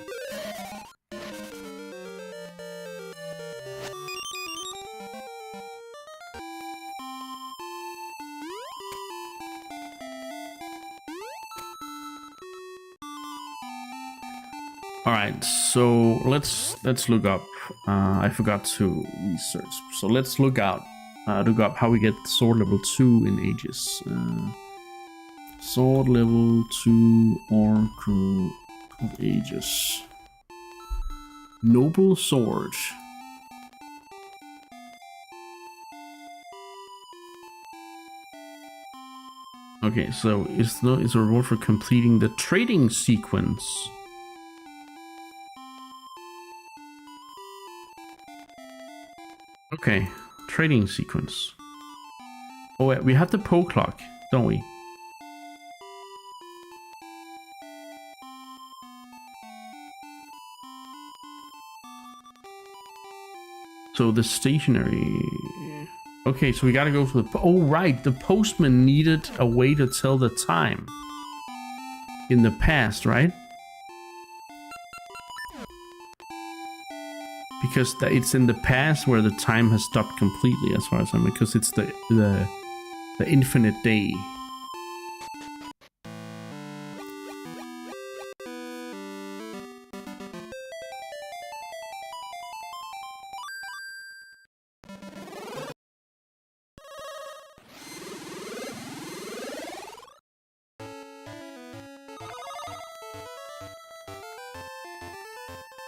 All right, so let's look up. I forgot to research, so let's look up how we get sword level 2 in Ages. Sword level 2 Oracle of Ages. Noble sword. Okay, so it's a reward for completing the trading sequence. Okay, trading sequence. Oh, wait, we have the Poe clock, don't we? So the stationery. Okay, so we gotta go to the. Oh, right. The postman needed a way to tell the time in the past, right? Because it's in the past where the time has stopped completely, as far as I know, because it's the infinite day.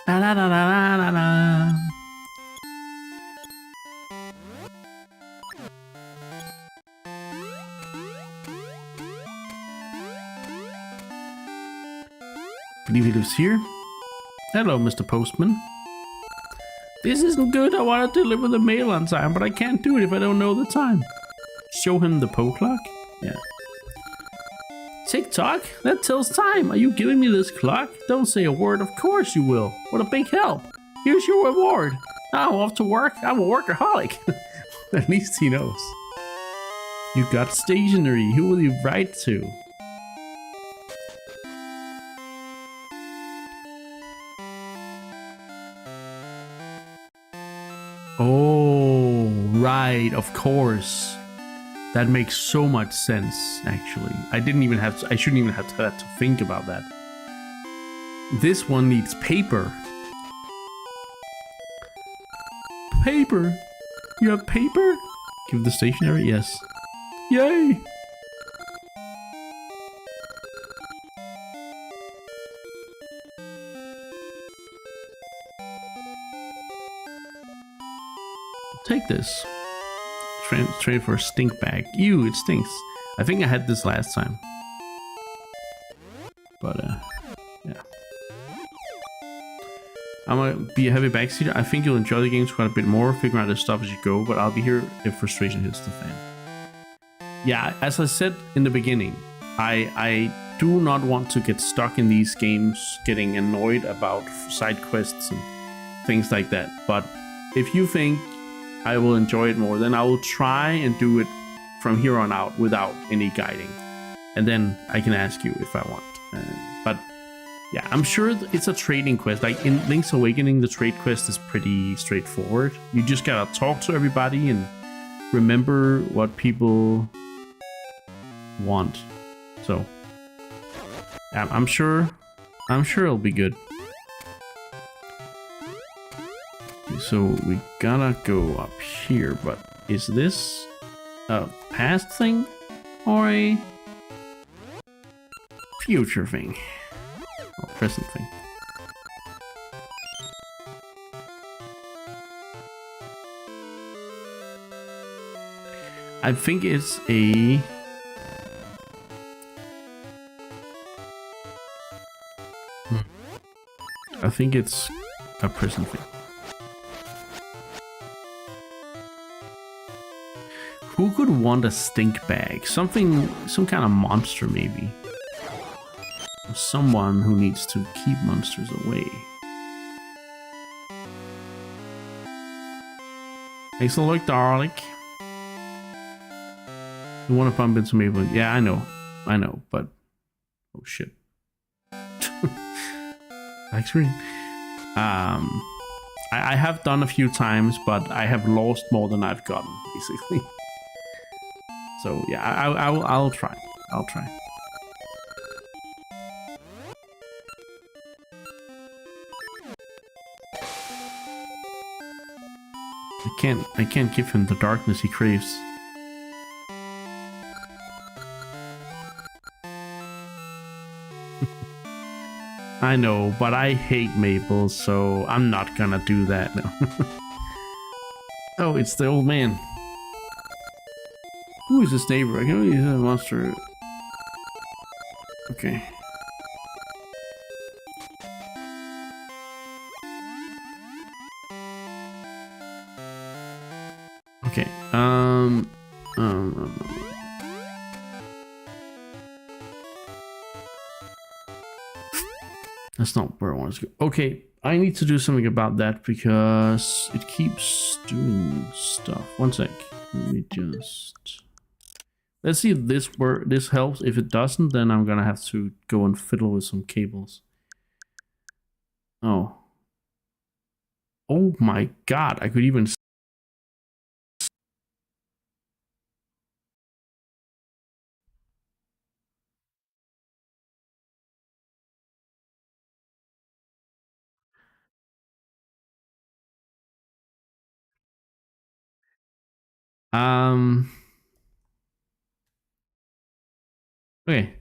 Da, da, da, da, da, da. Believe he lives here. Hello, Mr. Postman. This isn't good. I want to deliver the mail on time, but I can't do it if I don't know the time. Show him the Poe clock? Yeah. Tick-tock? That tells time. Are you giving me this clock? Don't say a word. Of course you will. What a big help. Here's your reward. Now I'm off to work. I'm a workaholic. At least he knows. You got stationery. Who will you write to? Oh, right. Of course. That makes so much sense, actually. I shouldn't even have had to think about that. This one needs paper. Paper? You have paper? Give the stationery? Yes. Yay! Take this. Trade for a stink bag. Ew, it stinks. I think I had this last time. But, yeah. I'm gonna be a heavy backseater. I think you'll enjoy the games quite a bit more, figuring out the stuff as you go, but I'll be here if frustration hits the fan. Yeah, as I said in the beginning, I do not want to get stuck in these games, getting annoyed about side quests and things like that. But if you think I will enjoy it more, then I will try and do it from here on out without any guiding. And then I can ask you if I want. But yeah, I'm sure it's a trading quest. Like in Link's Awakening, the trade quest is pretty straightforward. You just gotta talk to everybody and remember what people want. So I'm sure it'll be good. So we gotta go up here, but is this a past thing or a future thing or present thing? I think it's a I think it's a present thing. Who could want a stink bag? Some kind of monster maybe. Or someone who needs to keep monsters away. Thanks a lot, Darlik. You want to bump into me, but yeah, I know, but oh shit. Back screen. I have done a few times, but I have lost more than I've gotten, basically. So yeah, I'll try. I'll try. I can't give him the darkness he craves. I know, but I hate Maple, so I'm not gonna do that. No. Oh, it's the old man. Who is this neighbor? I can only use a monster. Okay. Okay. That's not where I want to go. Okay, I need to do something about that because it keeps doing stuff. One sec. Let me just... Let's see if this helps. If it doesn't, then I'm gonna have to go and fiddle with some cables. Oh. Oh my god, I could even... Okay.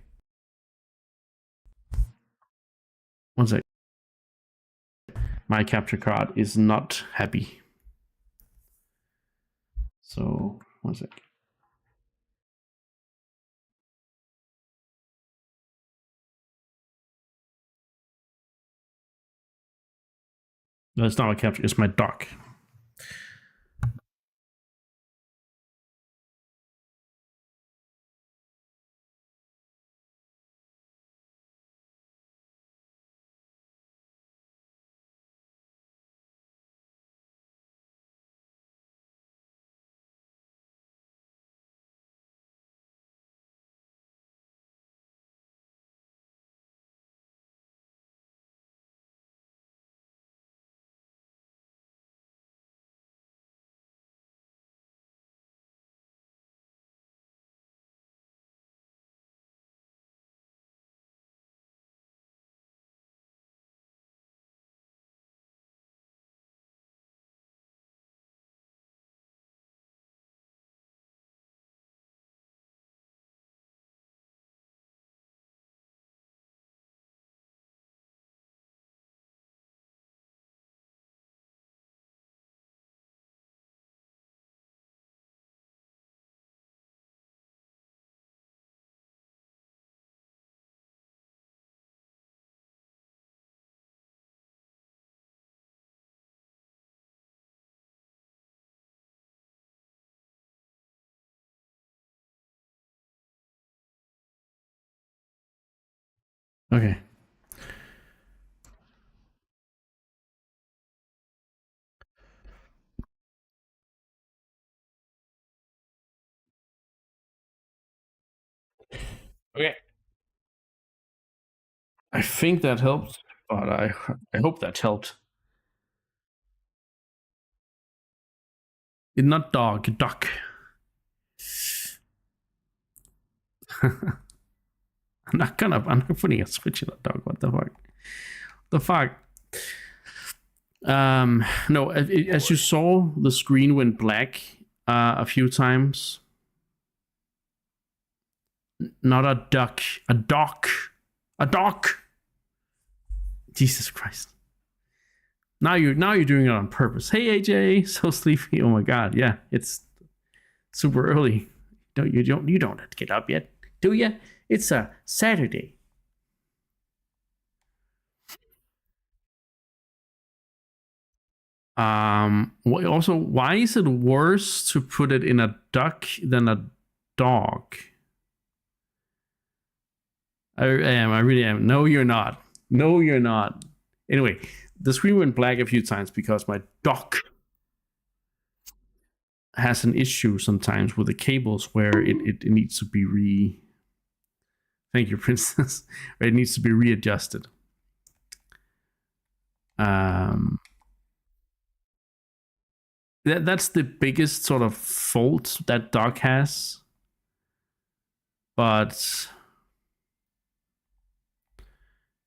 One sec. My capture card is not happy. So, one sec. No, it's not my capture, it's my dock. Okay. Okay. I think that helped, but I hope that helped. It's not dog, duck. I'm not putting a switch in a dog. What the fuck? The fuck? No, as you saw, the screen went black a few times. Not a duck, a dock, a dock. Jesus Christ! Now you're doing it on purpose. Hey AJ, so sleepy. Oh my god, yeah, it's super early. You don't have to get up yet, do you? It's a Saturday. Also, why is it worse to put it in a duck than a dog? I am. I really am. No, you're not. No, you're not. Anyway, the screen went black a few times because my dock has an issue sometimes with the cables where it needs to be Thank you, Princess. It needs to be readjusted. That's the biggest sort of fault that dock has. But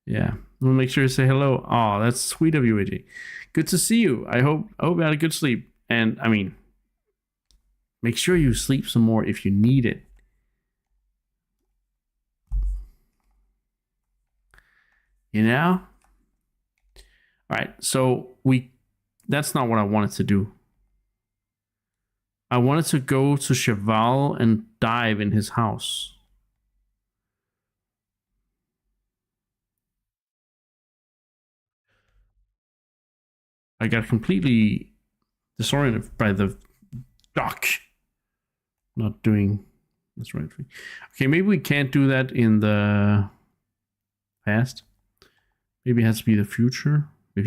yeah, we'll make sure to say hello. Oh, that's sweet of you, AJ. Good to see you. I hope you had a good sleep. And I mean, make sure you sleep some more if you need it. You know? All right, so that's not what I wanted to do. I wanted to go to Cheval and dive in his house. I got completely disoriented by the dock not doing this right thing. Okay, maybe we can't do that in the past. Maybe it has to be the future. If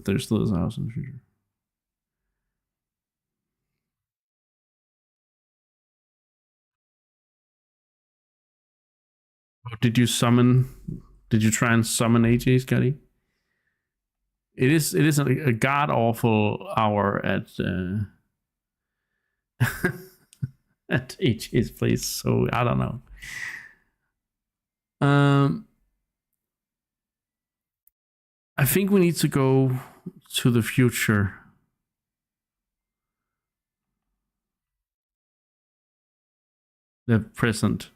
there still is a house in the future. Did you summon? Did you try and summon AJ, Scotty? It is a god awful hour at at AJ's place. So I don't know. I think we need to go to the future. The present.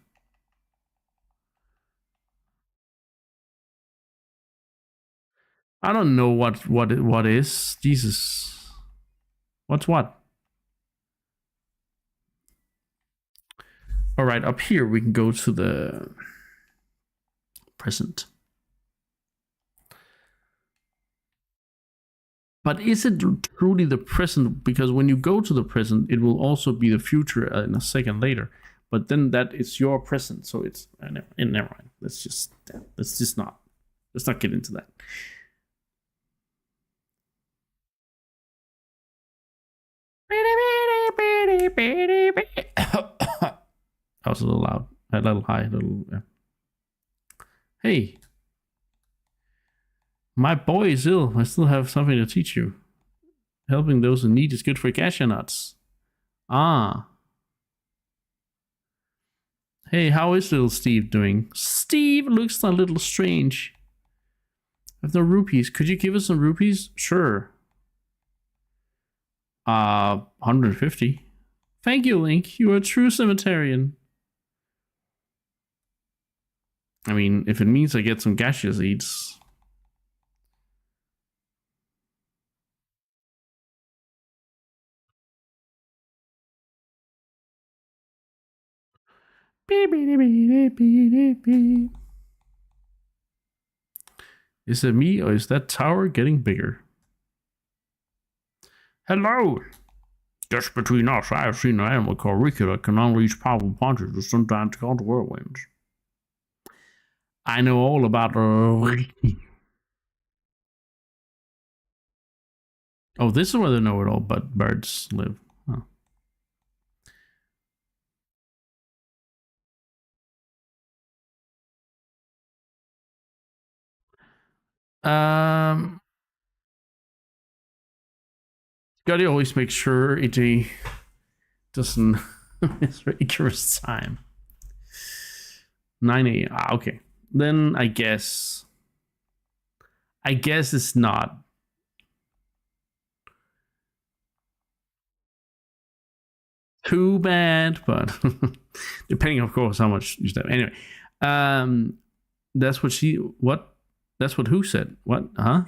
I don't know what is. Jesus. What's what? All right, up here we can go to the present. But is it truly the present? Because when you go to the present, it will also be the future in a second later. But then that is your present, so it's never mind. Let's just not get into that. That was a little loud, a little high, a little. Yeah. Hey, my boy is ill. I still have something to teach you. Helping those in need is good for cashew nuts. Ah. Hey, how is little Steve doing? Steve looks a little strange. I have no rupees. Could you give us some rupees? Sure. 150. Thank you, Link. You are a true cemeterian. I mean, if it means I get some gaseous seeds. Is it me or is that tower getting bigger? Hello! Just between us, I have seen an animal called Ricky that can unleash powerful punches that sometimes counter whirlwinds. I know all about Ricky. Oh, this is where they know it all, but birds live. Huh. Gotta always make sure it doesn't miss Icarus time. 9 a.m. Ah, okay. Then I guess it's not. Too bad, but depending, of course, how much you step. Anyway, that's what she. What? That's what who said? What? Huh?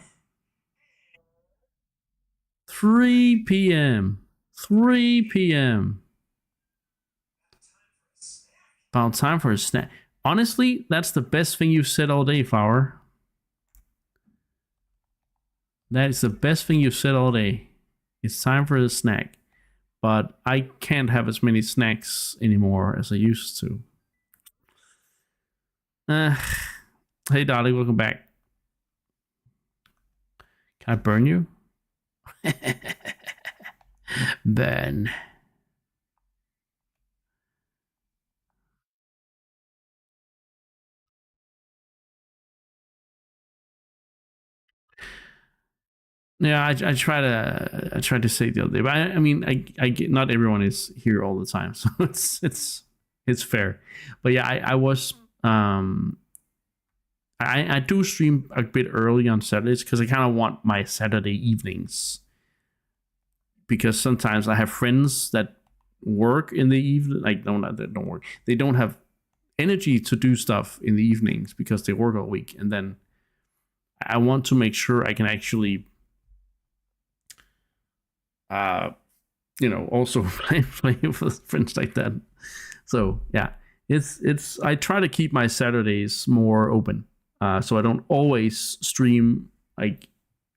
3 p.m. 3 p.m. About time for a snack. Honestly, that's the best thing you've said all day, Flower. That is the best thing you've said all day. It's time for a snack. But I can't have as many snacks anymore as I used to. Hey, Dolly, welcome back. Can I burn you? Burn. Yeah, I try to say the other day, but I mean, I get, not everyone is here all the time, so it's fair. But yeah, I do stream a bit early on Saturdays because I kind of want my Saturday evenings, because sometimes I have friends that work in the evening, like they don't work, they don't have energy to do stuff in the evenings because they work all week, and then I want to make sure I can actually also play with friends like that. So yeah, it's I try to keep my Saturdays more open, so I don't always stream like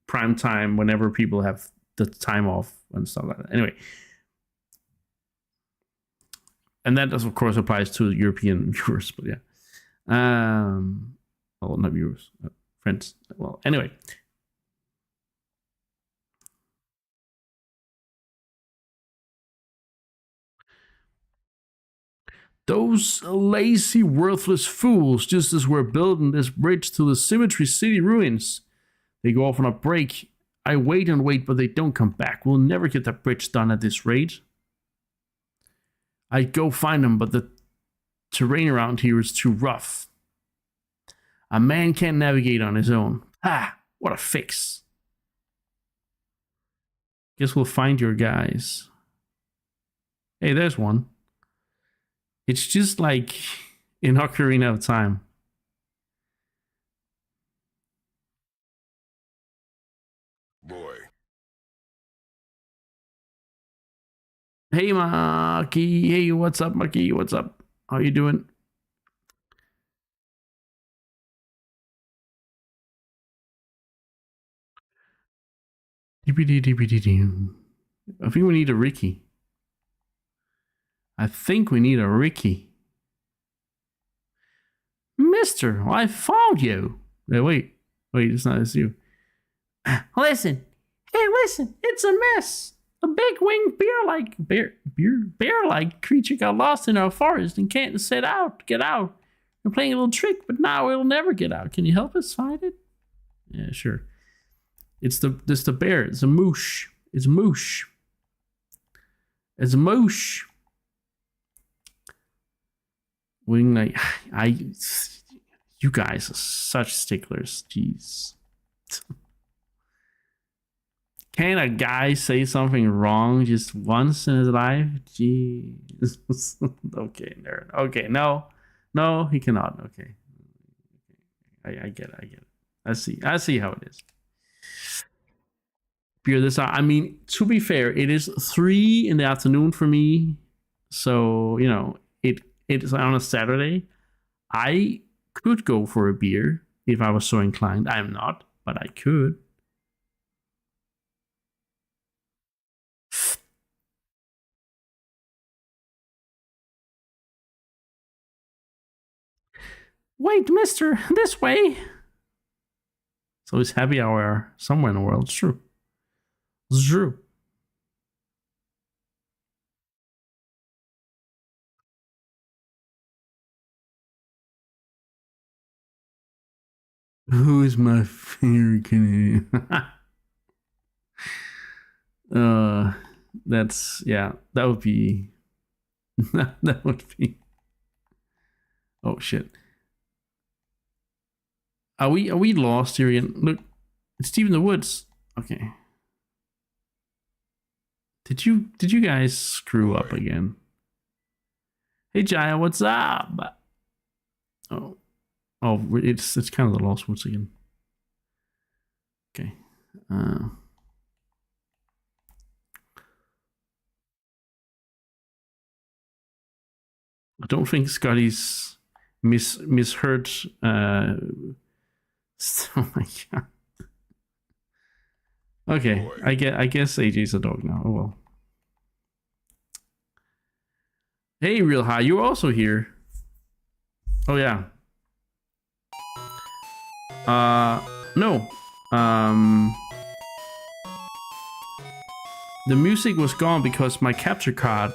prime time whenever people have the time off and stuff like that. Anyway, and that of course applies to European viewers, but yeah, well, not viewers, friends. well, anyway. Those lazy, worthless fools just as we're building this bridge to the Symmetry City ruins. They go off on a break. I wait and wait, but they don't come back. We'll never get that bridge done at this rate. I go find them, but the terrain around here is too rough. A man can't navigate on his own. Ah, what a fix. Guess we'll find your guys. Hey, there's one. It's just like in Ocarina of Time. Boy. Hey, Maki. Hey, what's up, Maki? What's up? How you doing? I think we need a Ricky. Mister, I found you. Wait, it's not. It's you. Listen, it's a mess. A big winged bear-like creature got lost in our forest and can't get out. We're playing a little trick, but now it'll never get out. Can you help us find it? Yeah, sure. It's the bear. It's a moosh. Wing like you guys are such sticklers. Jeez. Can a guy say something wrong just once in his life? Jeez. Okay, nerd. Okay, no, he cannot. Okay. I get it. I see how it is. Beer this out. I mean, to be fair, it is 3 in the afternoon for me. So, it's on a Saturday. I could go for a beer if I was so inclined. I'm not, but I could. Wait, mister, this way. So it's happy hour somewhere in the world. It's true. Who is my favorite Canadian? That's that would be that would be. Oh shit. Are we lost here again? Look, it's Steve in the woods. Okay. Did you guys screw up again? Hey Jaya, what's up? Oh, it's kind of the lost woods again. Okay. I don't think Scotty's misheard. Oh my god. Okay, I guess AJ's a dog now. Oh well. Hey, Real High, you're also here. Oh yeah. No. The music was gone because my capture card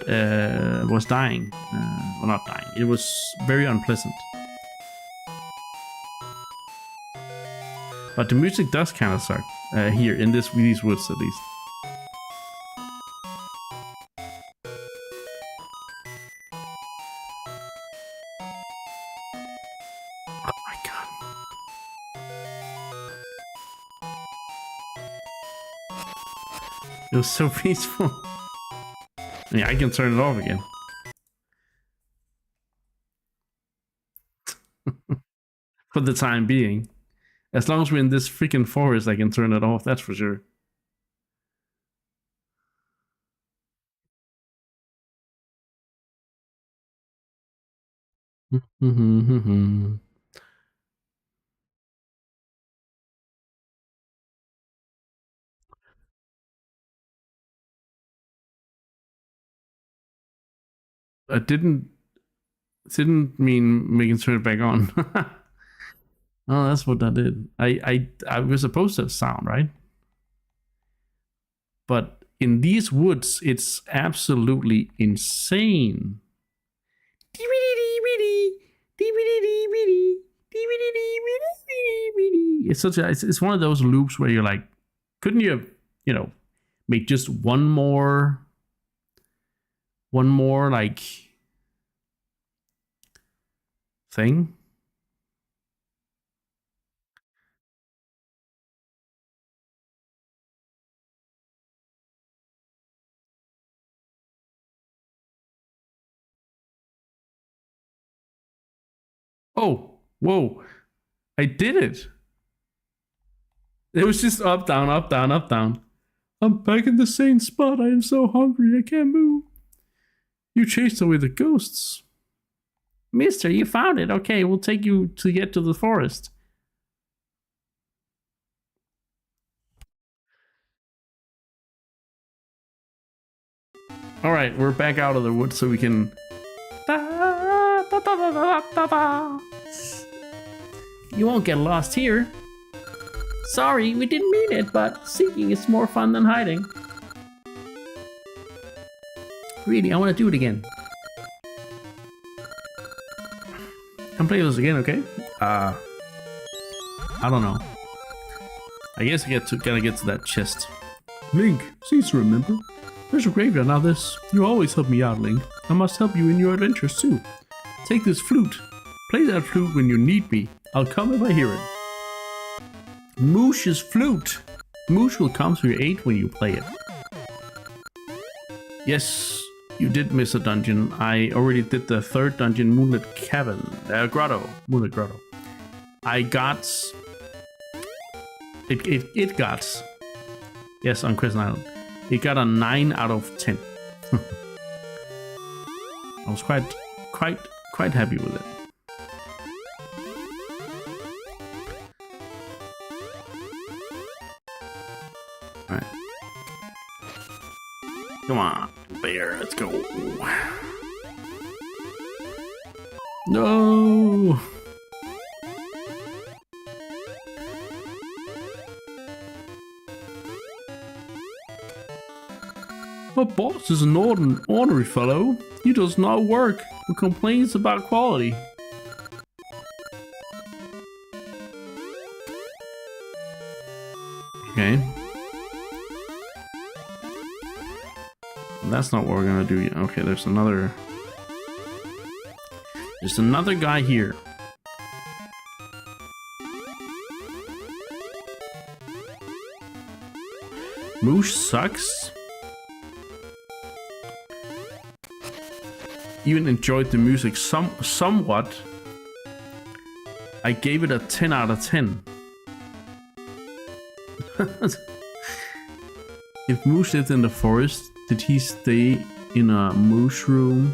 was dying. Well, not dying. It was very unpleasant. But the music does kind of suck here in these woods, at least. Oh my god! It was so peaceful. Yeah, I can turn it off again. For the time being. As long as we're in this freaking forest, I can turn it off, that's for sure. I didn't mean we can turn it back on. Oh, that's what I did. I was supposed to have sound, right? But in these woods, it's absolutely insane. It's one of those loops where you're like, couldn't you have, make just one more like thing? Oh, whoa. I did it. It was just up, down, up, down, up, down. I'm back in the same spot. I am so hungry. I can't move. You chased away the ghosts. Mister, you found it. Okay, we'll take you to get to the forest. All right, we're back out of the woods so we can. You won't get lost here. Sorry, we didn't mean it, but seeking is more fun than hiding. Really, I want to do it again. Come play this again, okay? I don't know. I guess I gotta get to that chest. Link, cease to remember. There's a graveyard now. You always help me out, Link. I must help you in your adventures too. Take this flute. Play that flute when you need me. I'll come if I hear it. Moosh's flute. Moosh will come to your aid when you play it. Yes, you did miss a dungeon. I already did the third dungeon, Moonlit Cabin. Grotto. Moonlit Grotto. I got... It got... Yes, on Crescent Island. It got a 9 out of 10. I was quite happy with it. Alright. Come on, bear, let's go. No! My boss is an ordinary fellow. He does not work, but complains about quality. Okay. That's not what we're gonna do yet. Okay, there's another guy here. Moosh sucks. Even enjoyed the music somewhat. I gave it a 10 out of 10. If Moosh lived in the forest, did he stay in a moosh room?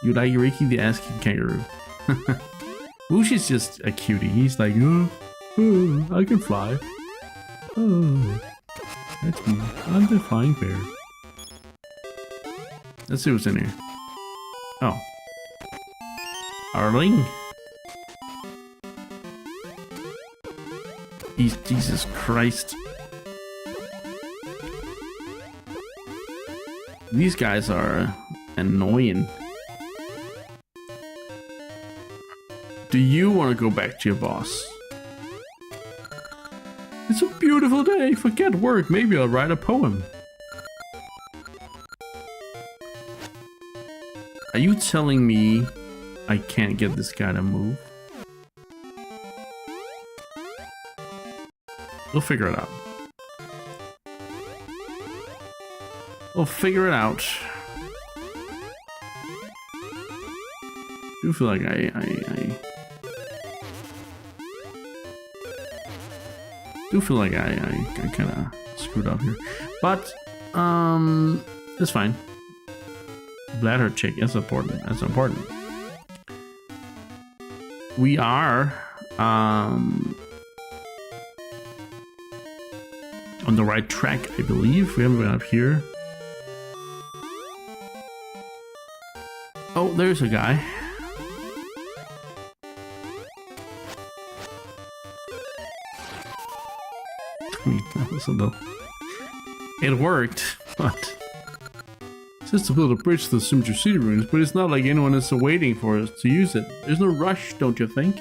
You like Ricky the asking kangaroo? Moosh is just a cutie. He's like, oh, I can fly. Oh, that's me. I'm the flying bear. Let's see what's in here. Oh. Arling? Jesus Christ. These guys are annoying. Do you want to go back to your boss? It's a beautiful day. Forget work. Maybe I'll write a poem. Are you telling me I can't get this guy to move? We'll figure it out. We'll figure it out. I do feel like I kind of screwed up here, but it's fine. Bladder check. That's important. That's important. We are on the right track, I believe. We haven't been up here. Oh, there's a guy. mean, that was a little... It worked, but... It's just to build a bridge to the Symmetry City ruins, but it's not like anyone is waiting for us to use it. There's no rush, don't you think?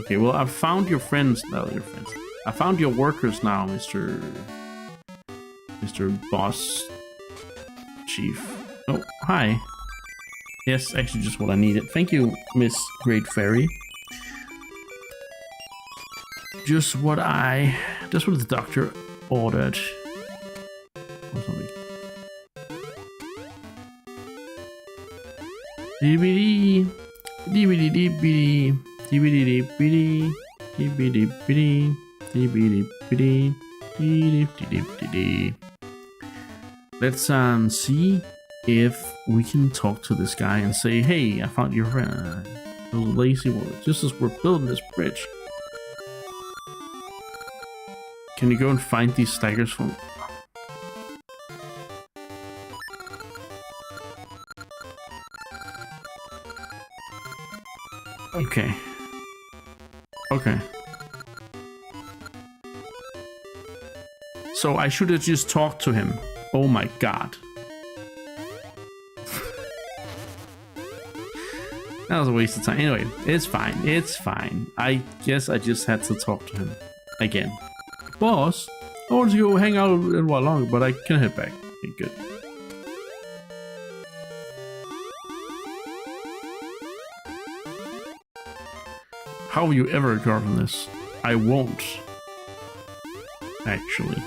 Okay, well, I've found your friends. No, your friends. I found your workers now, Mr. Boss Chief. Oh, hi. Yes, actually just what I needed. Thank you, Miss Great Fairy. Just what the doctor ordered. Or something. DVD, DVD, DVD, DVD, DVD, DVD, DVD, DVD, DVD. Let's see if we can talk to this guy and say, hey, I found your friend. Those lazy words. Just as we're building this bridge. Can you go and find these staggers for me? Okay. Okay. So I should have just talked to him. Oh my god. That was a waste of time. Anyway, it's fine. It's fine. I guess I just had to talk to him again. Boss, I want to go hang out a little while longer, but I can head back. Okay, good. How will you ever recover from this? I won't. Actually.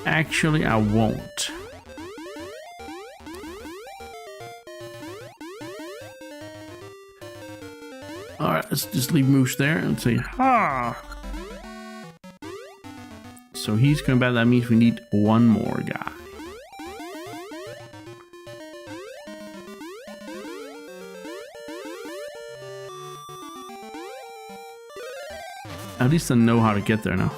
Actually, I won't. Alright, let's just leave Moose there and say, ha! So he's coming back, that means we need one more guy. At least I know how to get there now.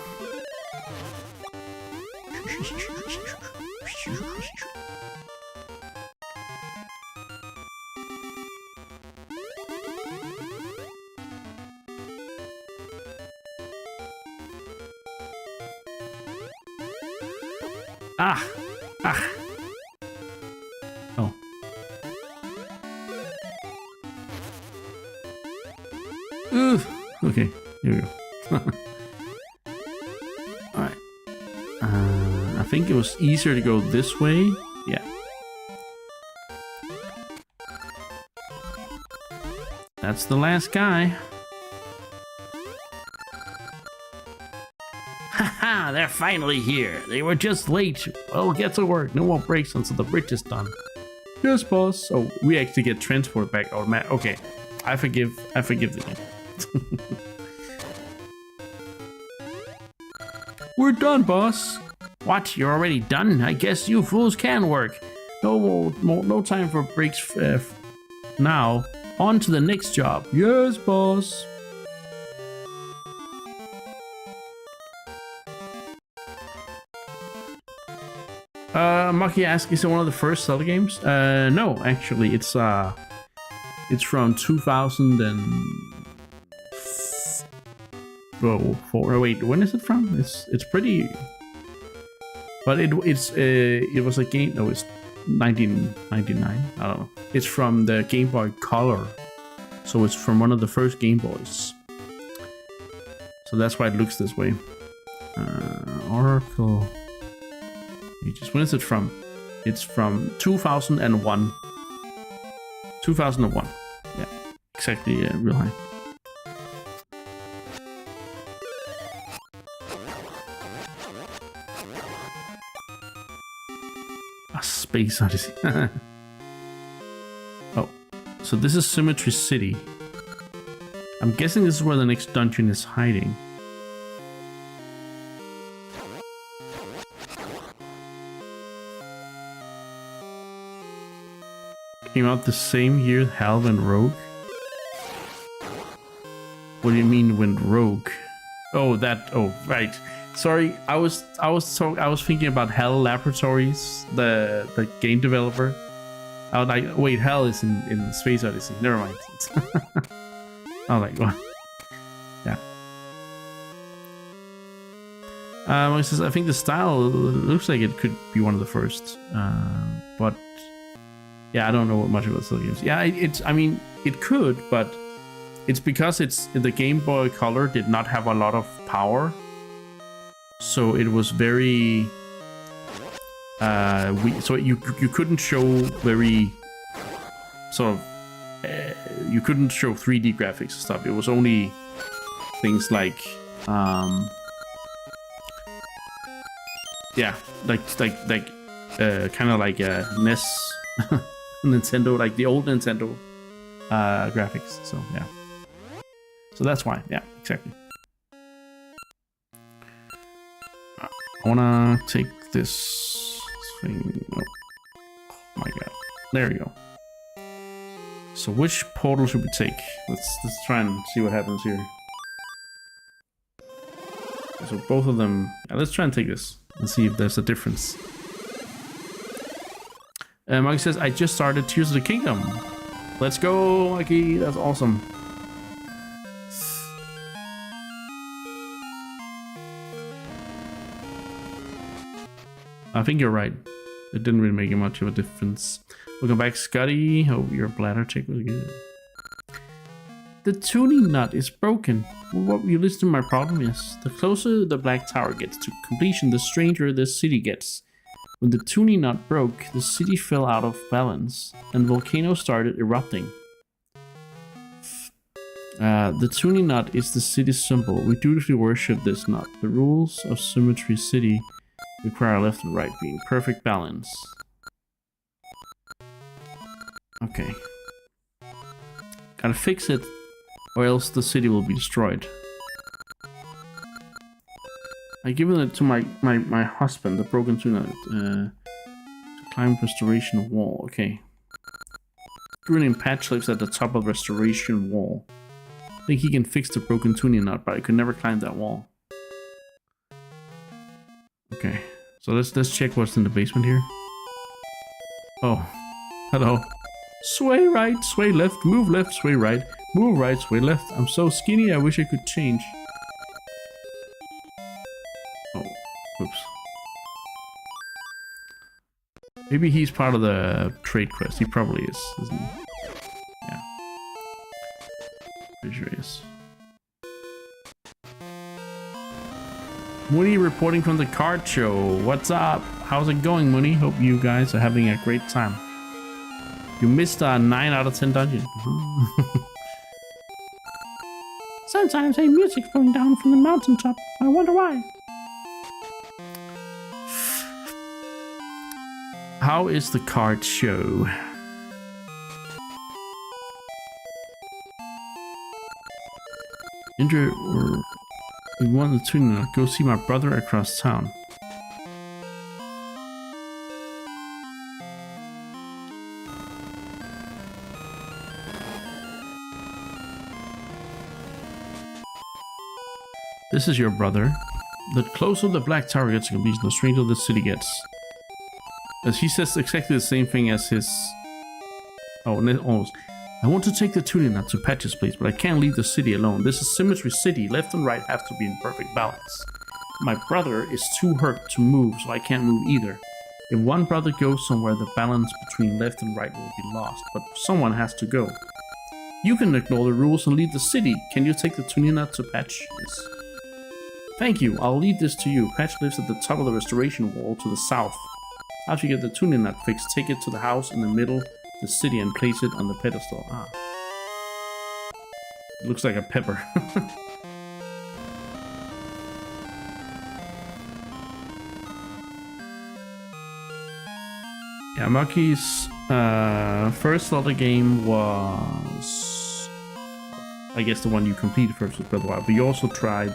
Ah! Ah! Oh. Ooh. Okay, here we go. Alright. I think it was easier to go this way. Yeah. That's the last guy. Haha, they're finally here. They were just late. Well, get to work. No more breaks until the bridge is done. Yes, boss. Oh, we actually get transport back automatic. Okay. I forgive the game. We're done, boss. What? You're already done? I guess you fools can work. No time for breaks now. On to the next job. Yes, boss. Maki asks, is it one of the first Zelda games? No, actually, it's from 2000 and... Oh, wait, when is it from? It's pretty... But it was a game... No, it's 1999. I don't know. It's from the Game Boy Color. So it's from one of the first Game Boys. So that's why it looks this way. Oracle... When is it from? It's from 2001. 2001. Yeah, exactly. Real high. A Space Odyssey. Oh, so this is Symmetry City. I'm guessing this is where the next dungeon is hiding. Came out the same year Halv and Rogue. What do you mean when Rogue? Oh, that. Oh, right. Sorry, I was thinking about HAL Laboratories, the game developer. I was like, wait, hell is in Space Odyssey. Never mind. I was like, what? Yeah. It says, I think the style looks like it could be one of the first, but yeah, I don't know what much about Zelda games. Yeah, I mean, it could, but it's because the Game Boy Color did not have a lot of power, so it was very so you couldn't show very sort of you couldn't show 3D graphics and stuff. It was only things like yeah, like kind of like NES Nintendo, like the old Nintendo graphics. So yeah, so that's why. Yeah, exactly. I wanna take this thing. Oh my god, there we go. So which portal should we take? Let's try and see what happens here. So both of them. Yeah, let's try and take this and see if there's a difference. Mikey says, I just started Tears of the Kingdom. Let's go, Mikey. That's awesome. I think you're right. It didn't really make much of a difference. Welcome back, Scotty. Hope your bladder check was good. The tuning nut is broken. What you listen to my problem is, the closer the Black Tower gets to completion, the stranger the city gets. When the tuning nut broke, the city fell out of balance, and volcanoes started erupting. The tuning nut is the city's symbol. We dutifully worship this nut. The rules of Symmetry City require left and right being perfect balance. Okay. Gotta fix it, or else the city will be destroyed. I given it to my husband, the broken tuning nut, to climb restoration wall. Okay. Grinning Patch lives at the top of restoration wall. I think he can fix the broken tuning nut, but I could never climb that wall. Okay, so let's check what's in the basement here. Oh, hello. Sway right, sway left, move left, sway right, move right, sway left. I'm so skinny, I wish I could change. Oh, oops. Maybe he's part of the trade quest. He probably is, isn't he? Yeah. Pretty sure he is. Mooney reporting from the card show. What's up? How's it going, Mooney? Hope you guys are having a great time. You missed a 9 out of 10 dungeon. Sometimes I hear music flowing down from the mountaintop. I wonder why. How is the card show? Enter or we want to tune in. Go see my brother across town. This is your brother. The closer the Black Tower gets to completion, the stranger the city gets. As he says exactly the same thing as his... Oh, almost. I want to take the tuning nut to Patch's place, but I can't leave the city alone. This is Symmetry City. Left and right have to be in perfect balance. My brother is too hurt to move, so I can't move either. If one brother goes somewhere, the balance between left and right will be lost, but someone has to go. You can ignore the rules and leave the city. Can you take the tuning nut to Patch? Yes. Thank you. I'll leave this to you. Patch lives at the top of the restoration wall to the south. After you get the tuning nut fixed, take it to the house in the middle the city and place it on the pedestal. Ah. It looks like a pepper. Yeah, Maki's first Zelda game was, I guess, the one you completed first with Breath of the Wild, but you also tried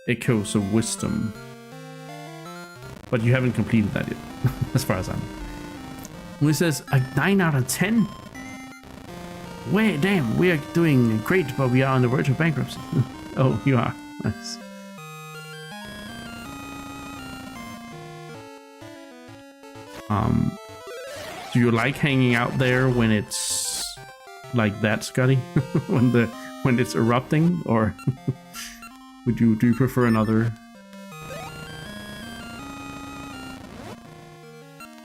Echoes of Wisdom. But you haven't completed that yet, as far as I know. When it says a 9 out of 10? Wait, damn, we are doing great, but we are on the verge of bankruptcy. Oh, you are. Nice. Do you like hanging out there when it's like that, Scotty? when it's erupting, or do you prefer another?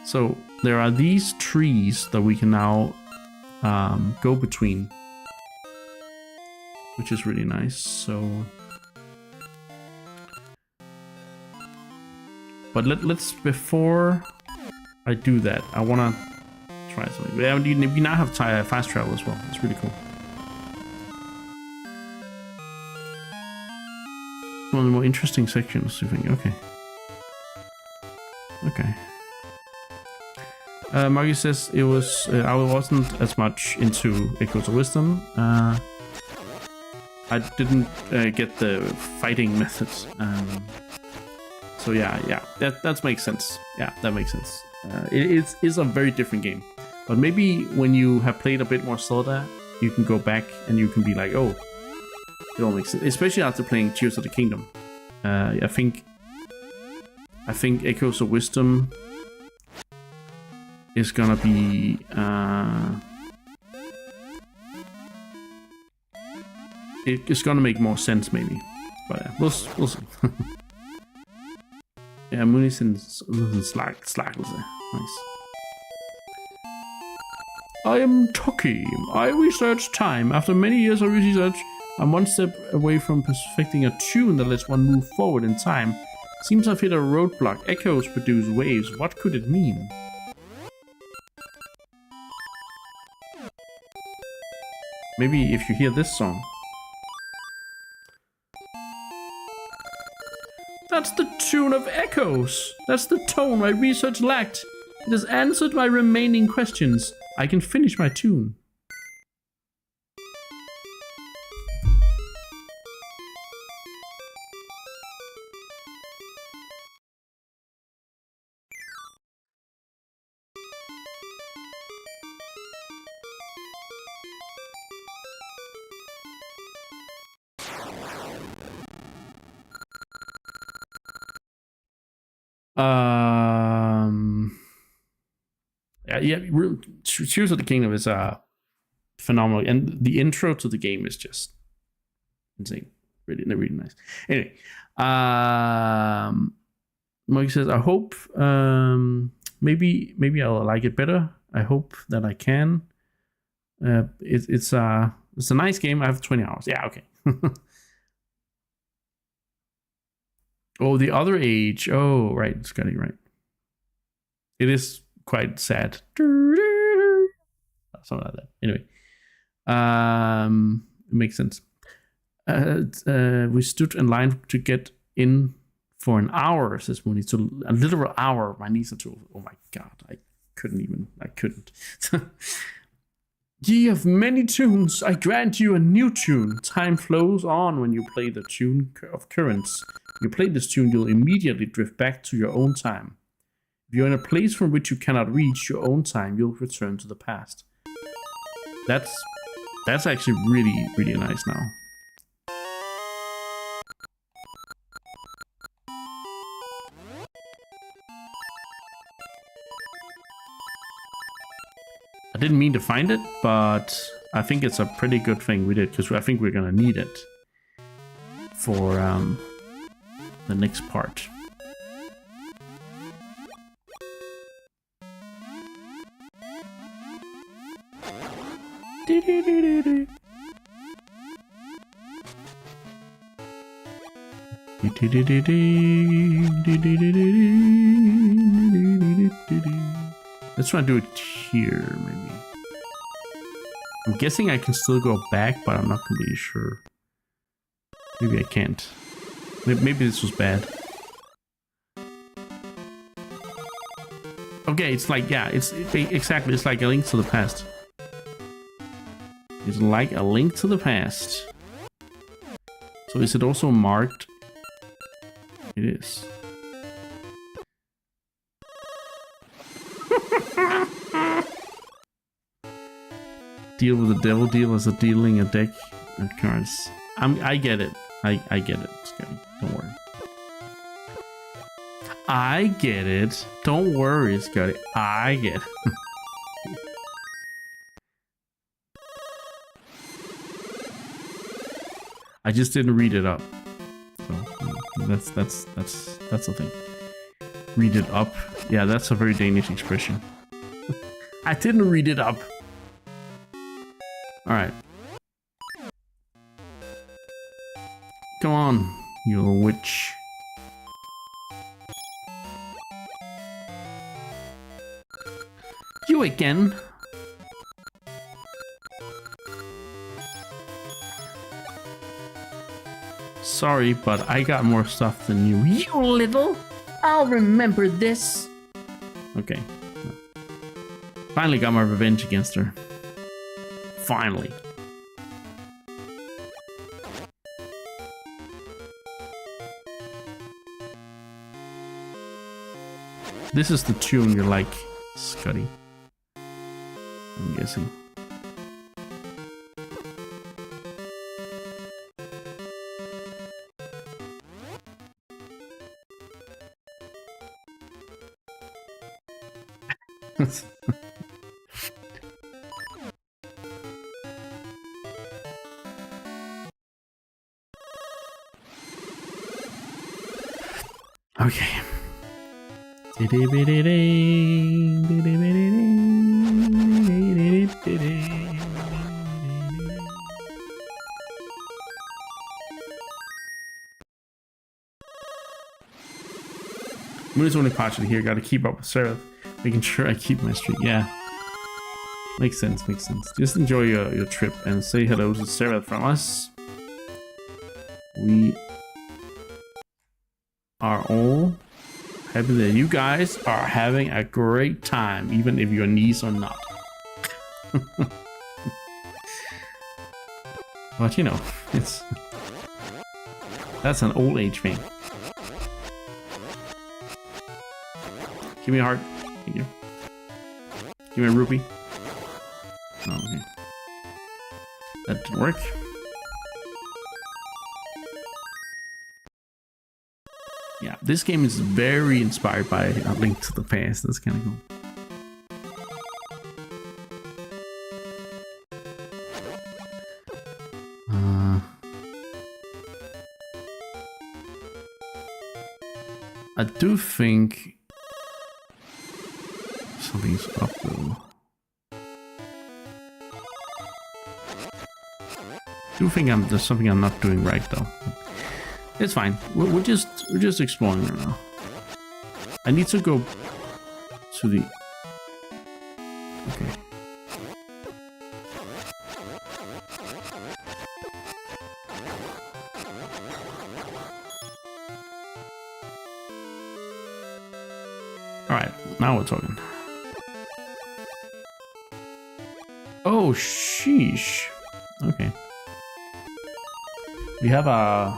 So there are these trees that we can now go between, which is really nice. So, but let's before I do that, I wanna try something. We now have fast travel as well. It's really cool. One of the more interesting sections, you think? Okay. Okay. Marcus says it was. I wasn't as much into Echoes of Wisdom. I didn't get the fighting methods. So yeah, that makes sense. Yeah, that makes sense. It is a very different game. But maybe when you have played a bit more Zelda, you can go back and you can be like, oh, it all makes sense. Especially after playing Tears of the Kingdom. I think Echoes of Wisdom is gonna be it's gonna make more sense maybe, but yeah, we'll see. Yeah, Mooney's in Slack nice. I am Toki. I research time. After many years of research, I'm one step away from perfecting a tune that lets one move forward in time. Seems I've hit a roadblock. Echoes produce waves. What could it mean? Maybe if you hear this song. That's the tune of Echoes. That's the tone my research lacked. It has answered my remaining questions. I can finish my tune. Yeah, Tears of the Kingdom is phenomenal, and the intro to the game is just insane. Really nice. Anyway, Mike says, I hope maybe I'll like it better. I hope that I can. It's a nice game. I have 20 hours. Yeah, okay. Oh, the other age. Oh, right, it's got it right. It is quite sad. Something like that. Anyway, it makes sense. We stood in line to get in for an hour, says Mooney. So a literal hour. My knees are too. Oh my god, I couldn't. Ye of many tunes, I grant you a new tune. Time flows on when you play the tune of currents. You play this tune, you'll immediately drift back to your own time. If you're in a place from which you cannot reach your own time, you'll return to the past. That's actually really nice now. I didn't mean to find it, but I think it's a pretty good thing we did, because I think we're gonna need it for the next part. Let's try to do it here, maybe. I'm guessing I can still go back, but I'm not completely sure. Maybe I can't. Maybe this was bad. Okay, it's like, yeah, exactly, it's like A Link to the Past. It's like A Link to the Past. So is it also marked? It is. Deal with the devil, deal as a dealing a deck of cards. I get it. I get it, Scotty. Don't worry. I get it. Don't worry, Scotty. I get it. I just didn't read it up. So that's the thing. Read it up. Yeah, that's a very Danish expression. I didn't read it up. All right. Come on, you little witch. You again. Sorry, but I got more stuff than you. You little! I'll remember this. Okay. Finally got my revenge against her. Finally. This is the tune you like, Scotty. I'm guessing. Okay. Moon is only partially here. Gotta keep up with Seraph, making sure I keep my streak. Yeah. Makes sense, makes sense. Just enjoy your trip and say hello to Seraph from us. We are all happy that you guys are having a great time, even if your knees are not. But you know, that's an old age thing. Give me a heart. Thank you. Give me a rupee. Oh, okay. That didn't work. Yeah, this game is very inspired by A Link to the Past. That's kind of cool. I do think something's up though. I do think there's something I'm not doing right though. It's fine. We're just exploring right now. I need to go to the. Okay. All right, now we're talking. Oh, sheesh. Okay. We have a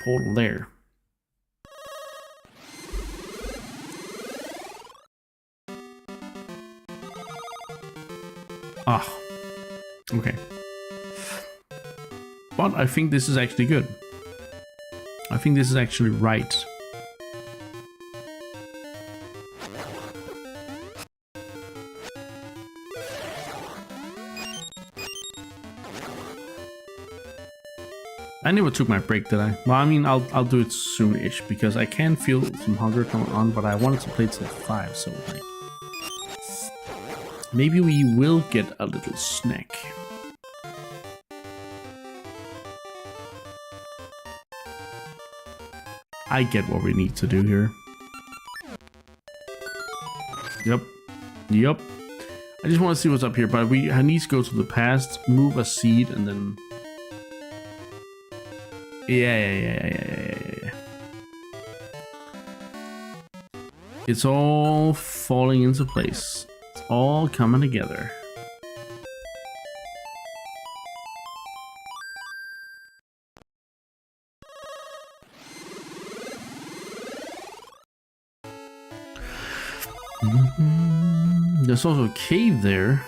portal there. Ah. Okay. But I think this is actually good. I think this is actually right. I never took my break, did I? Well, I mean, I'll do it soon-ish because I can feel some hunger coming on, but I wanted to play till 5, so like maybe we will get a little snack. I get what we need to do here. Yep. Yep. I just want to see what's up here, but I need to go to the past, move a seed, and then. Yeah. It's all falling into place. It's all coming together. There's also a cave there.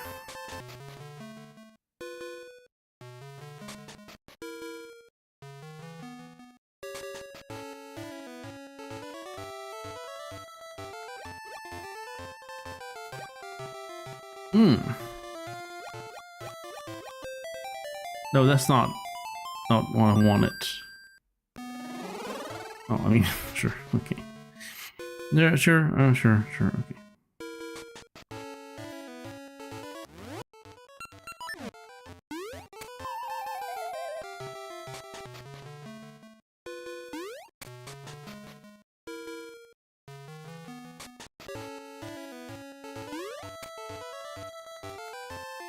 No, that's not. not what I wanted. Oh, I mean, sure, okay. Yeah, sure, sure, okay.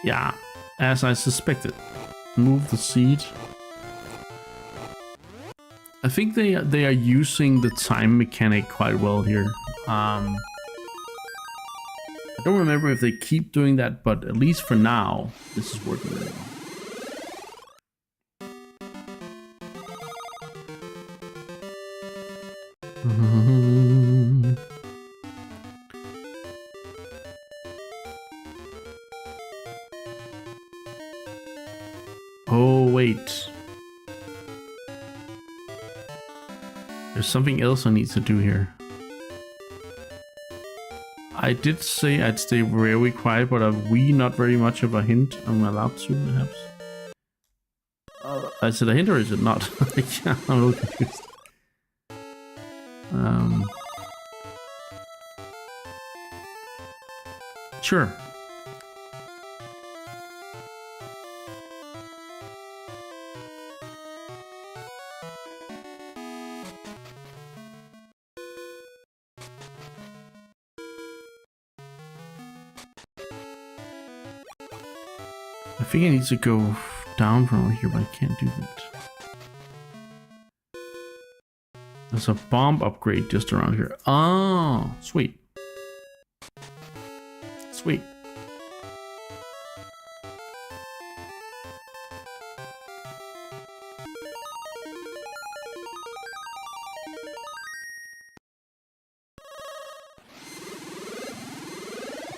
Yeah, as I suspected. Move the seed. I think they are using the time mechanic quite well here. I don't remember if they keep doing that, but at least for now, this is working really well. Oh, wait. There's something else I need to do here. I did say I'd stay very quiet, but are we not very much of a hint? I'm allowed to, perhaps? Is it a hint or is it not? Yeah, I'm a little confused. Sure. I think I need to go down from over here, but I can't do that. There's a bomb upgrade just around here. Oh, sweet. Sweet.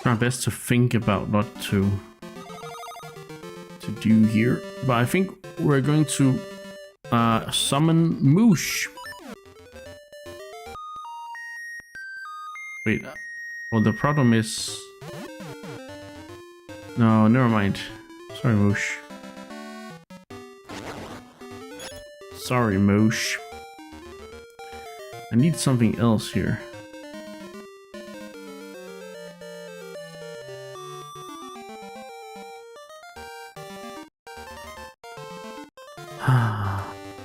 Try my best to think about what to do here, but I think we're going to summon Moosh. Wait, well, the problem is... No, never mind. Sorry, Moosh. Sorry, Moosh. I need something else here.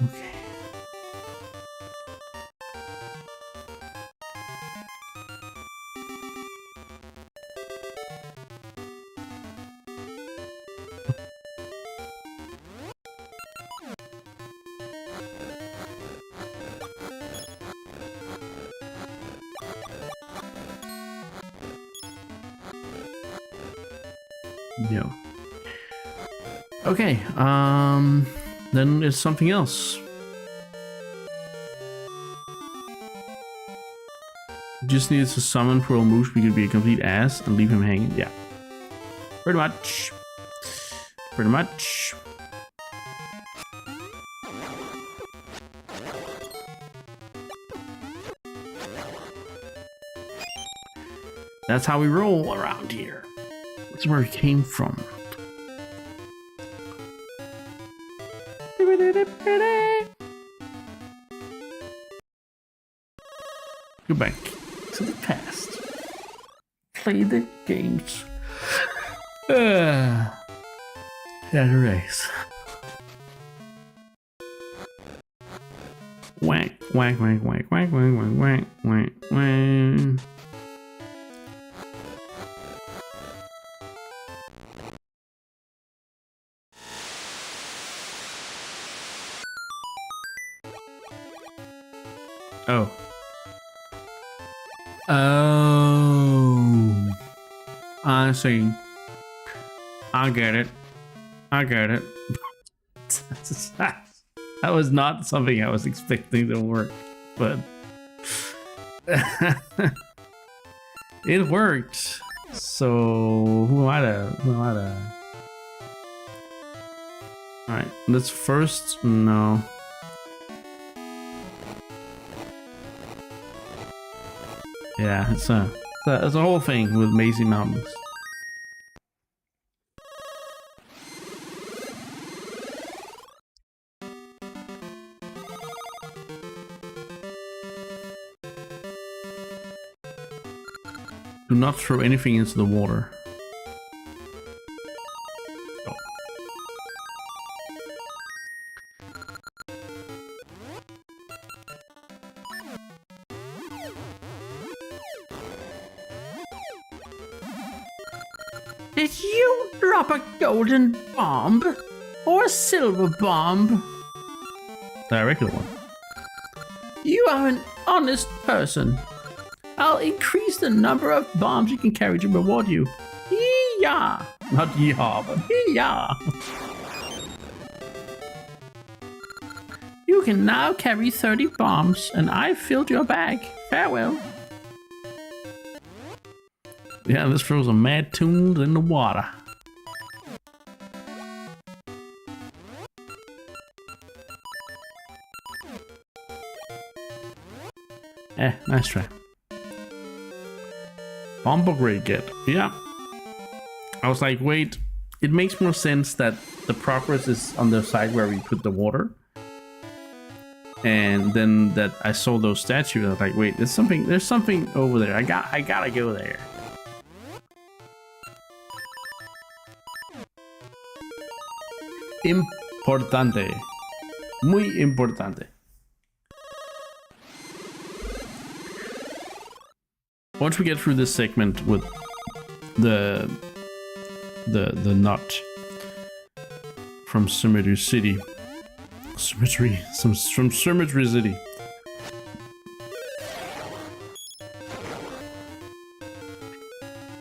Okay. Yeah. Okay, then it's something else. Just needed to summon Pearl Moosh. We could be a complete ass and leave him hanging. Yeah. Pretty much. Pretty much. That's how we roll around here. That's where it came from. Go back to the past. Play the games. That race. Whack, whack, whack, whack, whack, whack, whack, whack, whack. Oh. Oh. I see. I get it. I get it. That was not something I was expecting to work, but it worked. So who am I to? Alright, let's first no. Yeah, it's a whole thing with Mazy Mountains. Do not throw anything into the water. Oh. Did you drop a golden bomb? Or a silver bomb? The regular one. You are an honest person. I'll increase the number of bombs you can carry to reward you. Yee-yah! Not yeehaw, but Yee-yah! You can now carry 30 bombs, and I've filled your bag. Farewell. yeah, let's throw some mad tunes in the water. Nice try. Bomb upgrade get. Yeah. I was like, wait, it makes more sense that the progress is on the side where we put the water. And then that I saw those statues, I was like, wait, there's something over there. I gotta go there. Importante. Muy importante. Once we get through this segment with the nut from Cemetery City, from Cemetery City,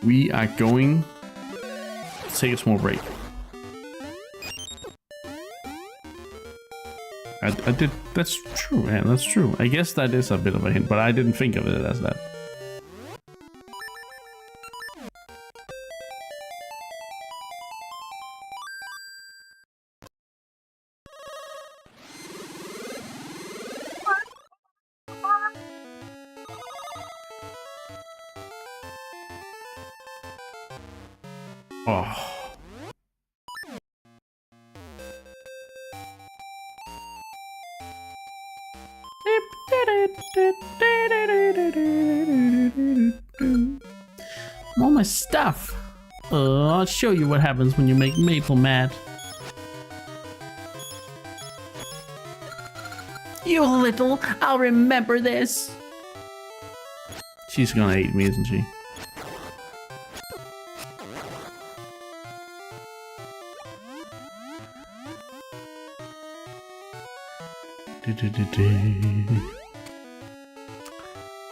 we are going to take a small break. I did. That's true, man. That's true. I guess that is a bit of a hint, but I didn't think of it as that. Oh. All my stuff. I'll show you what happens when you make Maple mad. You little, I'll remember this. She's gonna hate me, isn't she?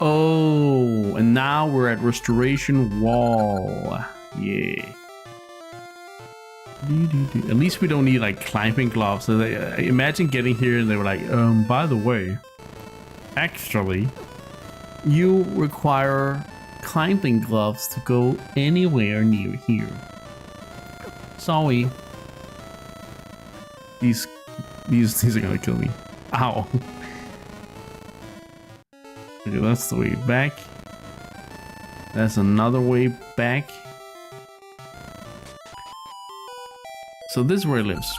Oh, and now we're at Restoration Wall. Yeah. At least we don't need like climbing gloves. So imagine getting here and they were like, by the way, actually, you require climbing gloves to go anywhere near here. Sorry. These are gonna kill me. Ow. Okay, that's the way back. That's another way back. So this is where he lives.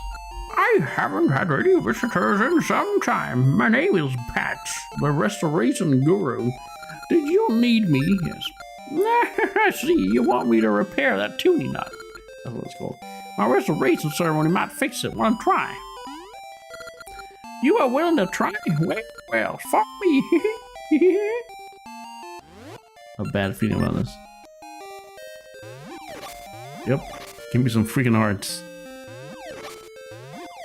I haven't had any visitors in some time. My name is Patch, the restoration guru. Did you need me? Yes. I see, you want me to repair that tuning nut. That's what it's called. My restoration ceremony might fix it. Want to try? You are willing to try? Well, fuck me. A bad feeling about this. Yep. Give me some freaking hearts.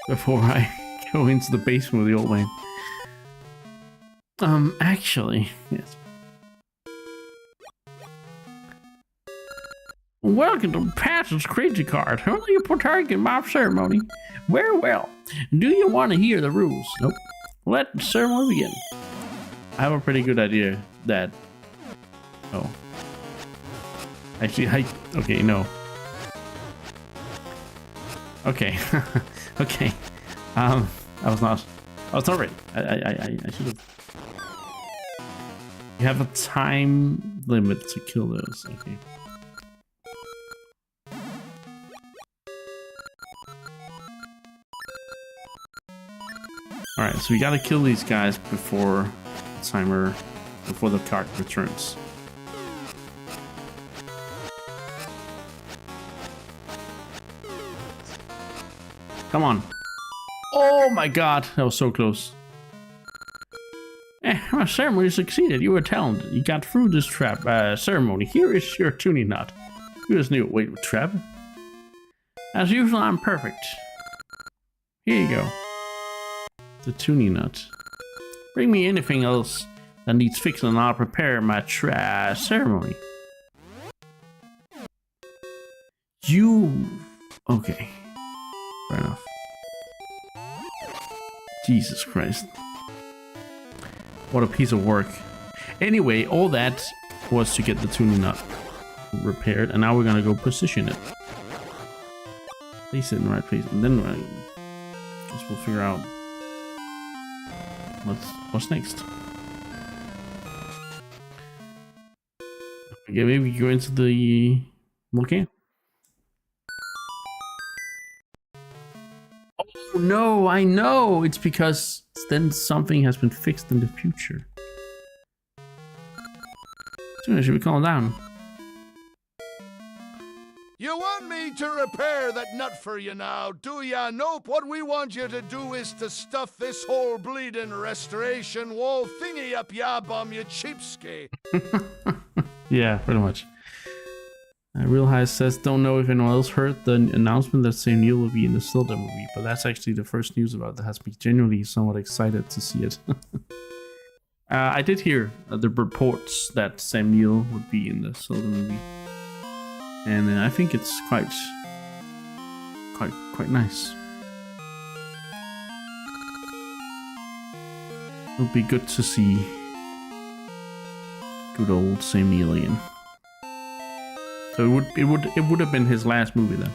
Before I go into the basement with the old man. Actually, yes. Welcome to Patch's Crazy Card. Will you partake in my ceremony? Very well. Do you want to hear the rules? Nope. Let the ceremony begin. I have a pretty good idea that... Oh. Actually, okay, no. Okay. Okay. I was not ready. I should have... You have a time limit to kill those. Okay. Alright, so we gotta kill these guys before the cart returns. Come on. Oh my god, that was so close. Our ceremony succeeded. You were talented. You got through this trap ceremony. Here is your tuning nut. You just knew. Wait, trap? As usual, I'm perfect. Here you go. The tuning nut. Bring me anything else that needs fixing and I'll prepare my ceremony. You... Okay. Fair enough. Jesus Christ. What a piece of work. Anyway, all that was to get the tuning nut repaired, and now we're gonna go position it. Place it in the right place, and then I guess we'll figure out what's next. Okay, maybe go into the volcano. Oh no, I know! It's because then something has been fixed in the future. So should we calm down? You want me to repair that nut for you now, do ya? Nope, what we want you to do is to stuff this whole bleeding restoration wall thingy up ya bum, you cheapskate. Yeah, pretty much. Real High says, don't know if anyone else heard the announcement that Sam Neill will be in the Zelda movie, but that's actually the first news about that has me genuinely somewhat excited to see it. I did hear the reports that Sam Neill would be in the Zelda movie, and I think it's quite nice. It'll be good to see good old Sam Neill again. So it would have been his last movie then.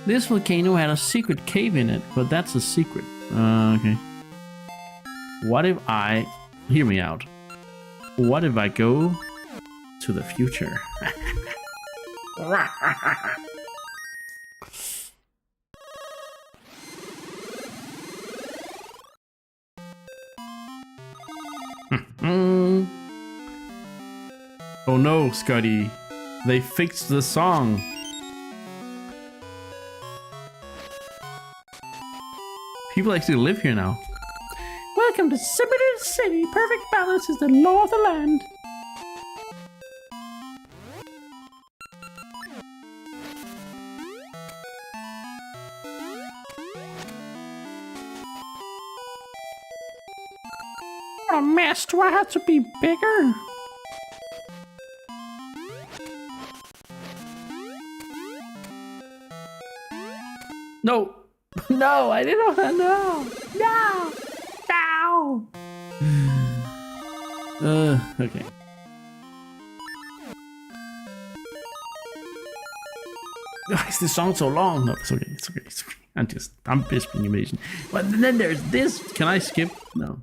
This volcano had a secret cave in it, but that's a secret. Okay. What if I... Hear me out. What if I go to the future? Oh no, Scotty. They fixed the song. People actually live here now. Welcome to Sipperton City. Perfect balance is the law of the land. What a mess. Do I have to be bigger? No. No, I didn't want to know. No. No. Okay. Why is this song so long? No, it's okay. It's okay. It's okay. I'm just being amazing. But then there's this. Can I skip? No.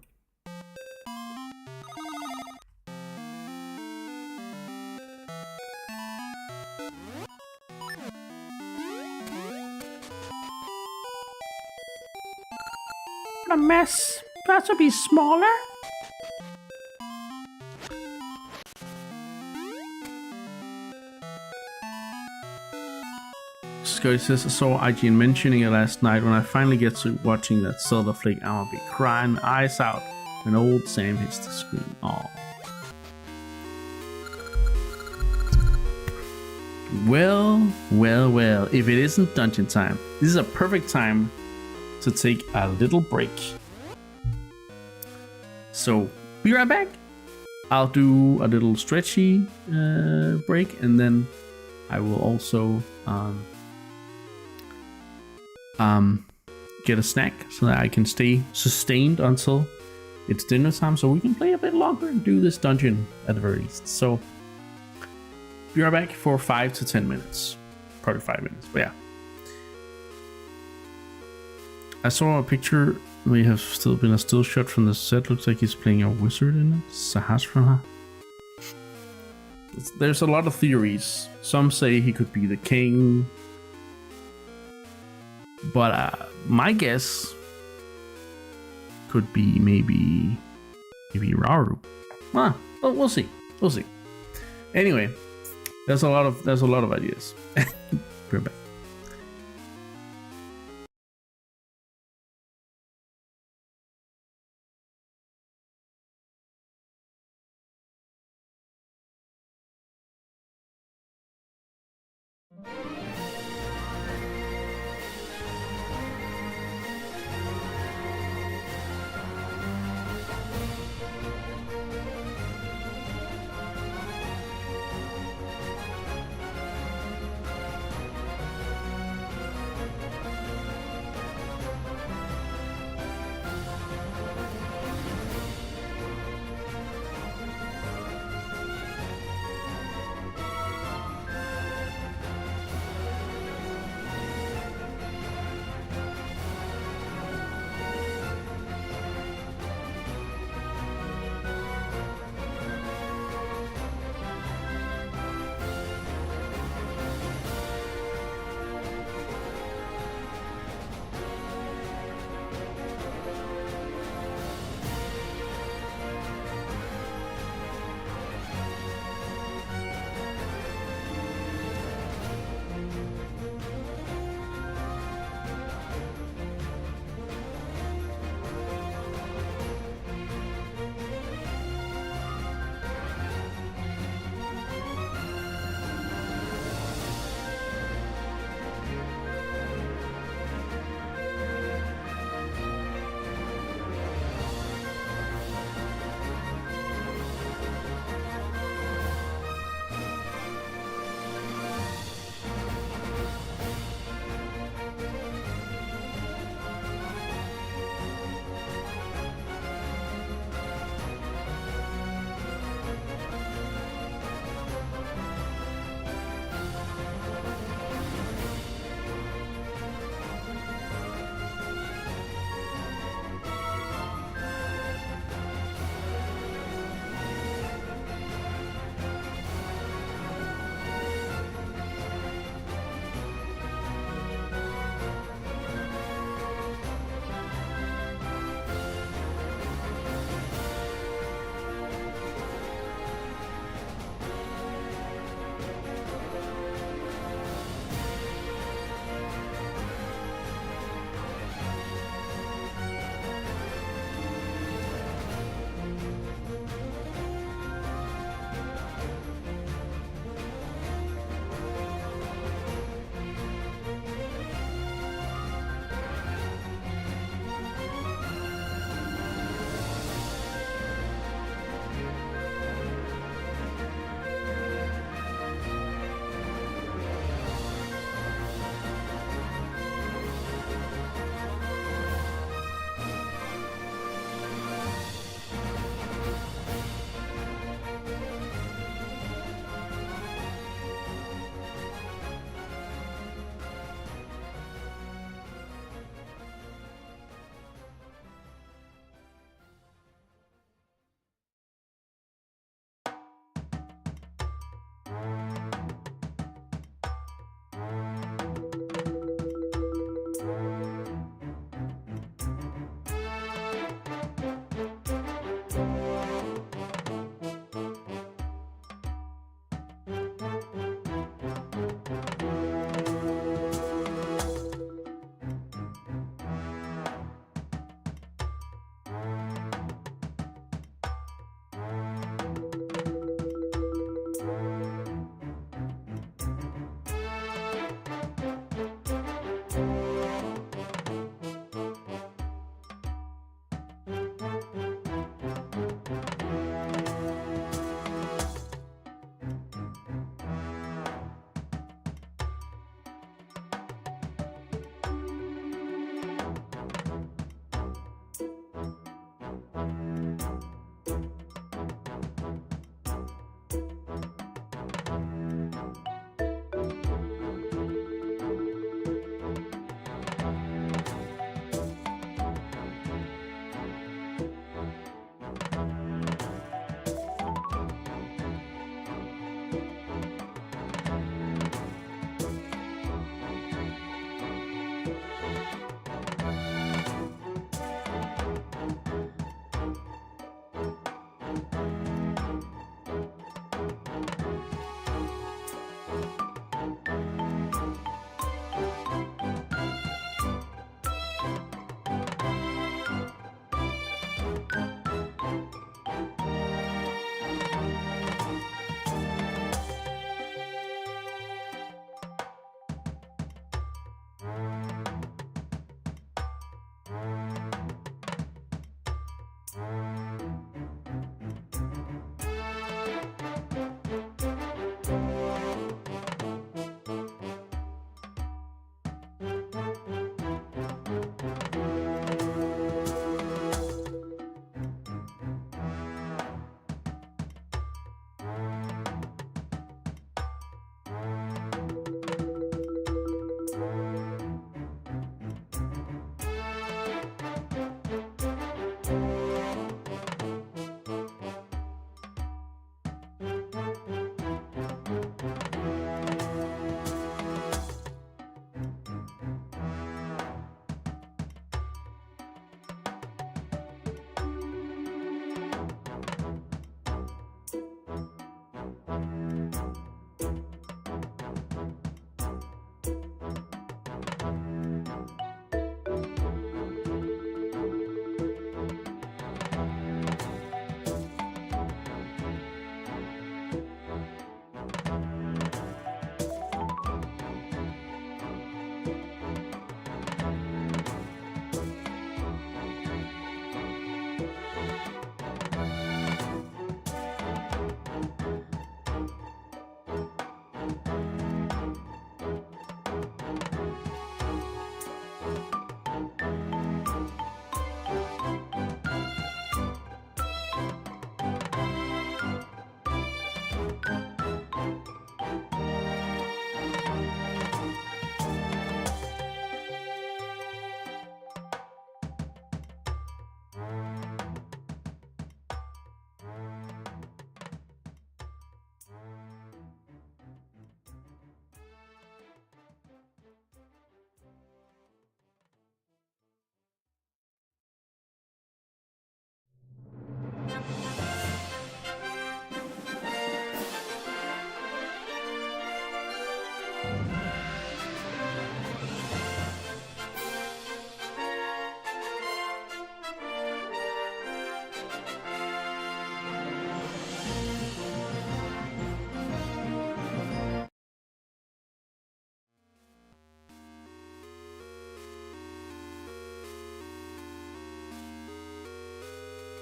What a mess. Do I have to be smaller? Scotty says, I saw IGN mentioning it last night. When I finally get to watching that Zelda flick, I'm gonna be crying my eyes out when old Sam hits the screen. Aww. Well, if it isn't dungeon time, this is a perfect time to take a little break. So, be right back. I'll do a little stretchy break, and then I will also get a snack so that I can stay sustained until it's dinner time, so we can play a bit longer and do this dungeon at the very least. So, be right back for 5 to 10 minutes. Probably 5 minutes, but yeah. I saw a picture. We have still been a still shot from the set. Looks like he's playing a wizard in it. Sahasrara. There's a lot of theories. Some say he could be the king, but my guess could be maybe Rauru. Well, we'll see. We'll see. Anyway, there's a lot of ideas. We're back.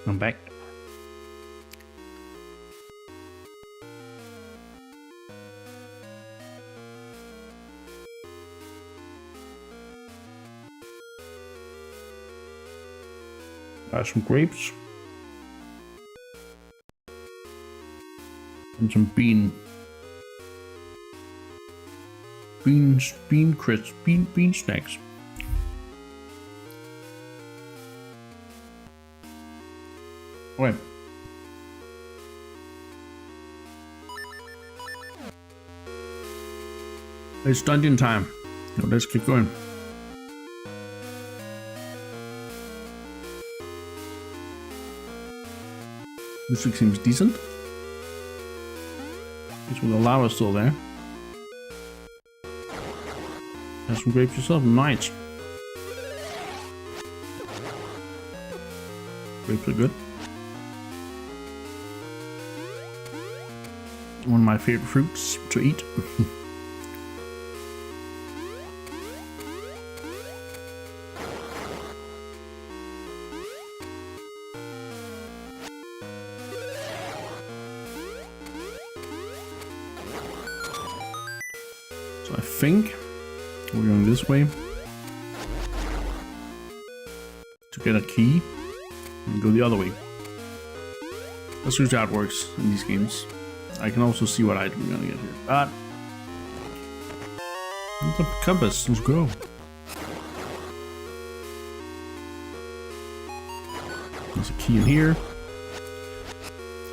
I'm back. Some grapes. And some bean crisps, bean snacks. Okay. It's dungeon time. So let's keep going. Music seems decent. So the lava's still there. Have some grapes yourself. Nice. Grapes are good. One of my favorite fruits to eat. So I think we're going this way to get a key and go the other way. That's usually how it works in these games. I can also see what item we're gonna get here. But the compass, let's go. There's a key in here.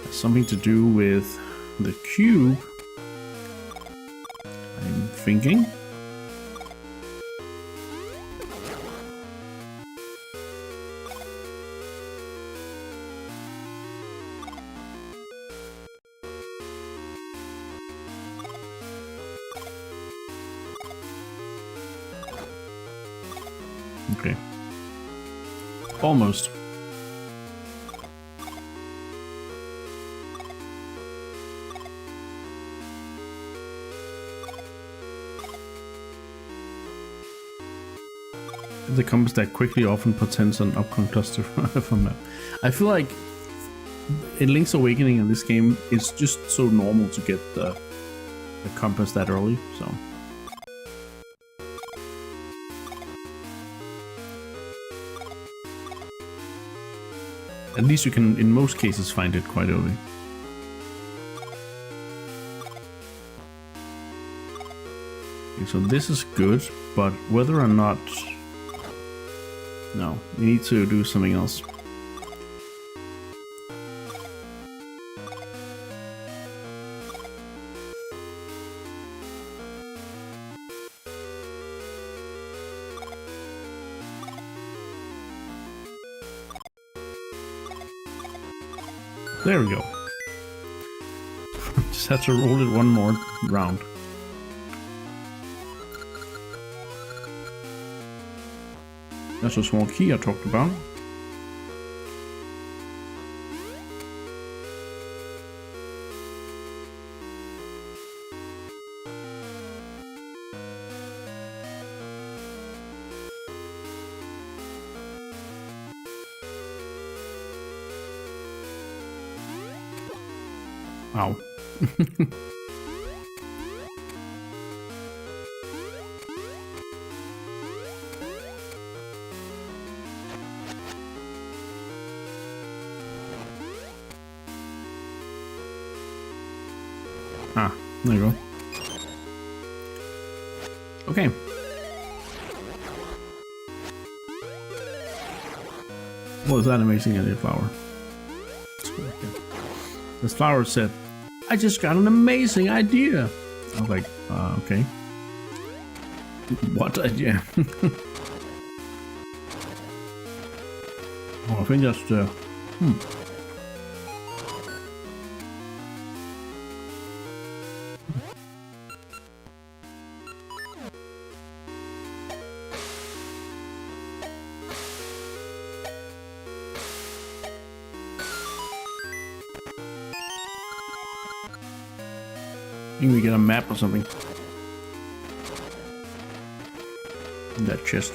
Has something to do with the cube, I'm thinking. Okay. Almost. The compass that quickly often portends an upcoming cluster from that. I feel like in Link's Awakening in this game, it's just so normal to get the compass that early, so. At least you can, in most cases, find it quite early. Okay, so this is good, but whether or not... No, we need to do something else. There we go. Just have to roll it one more round. That's a small key I talked about. Wow. Ah, there you go. Okay. What was that amazing idea, flower? This flower said, I just got an amazing idea. I was like, okay. What idea? Oh, I think that's the... I think we get a map or something. In that chest.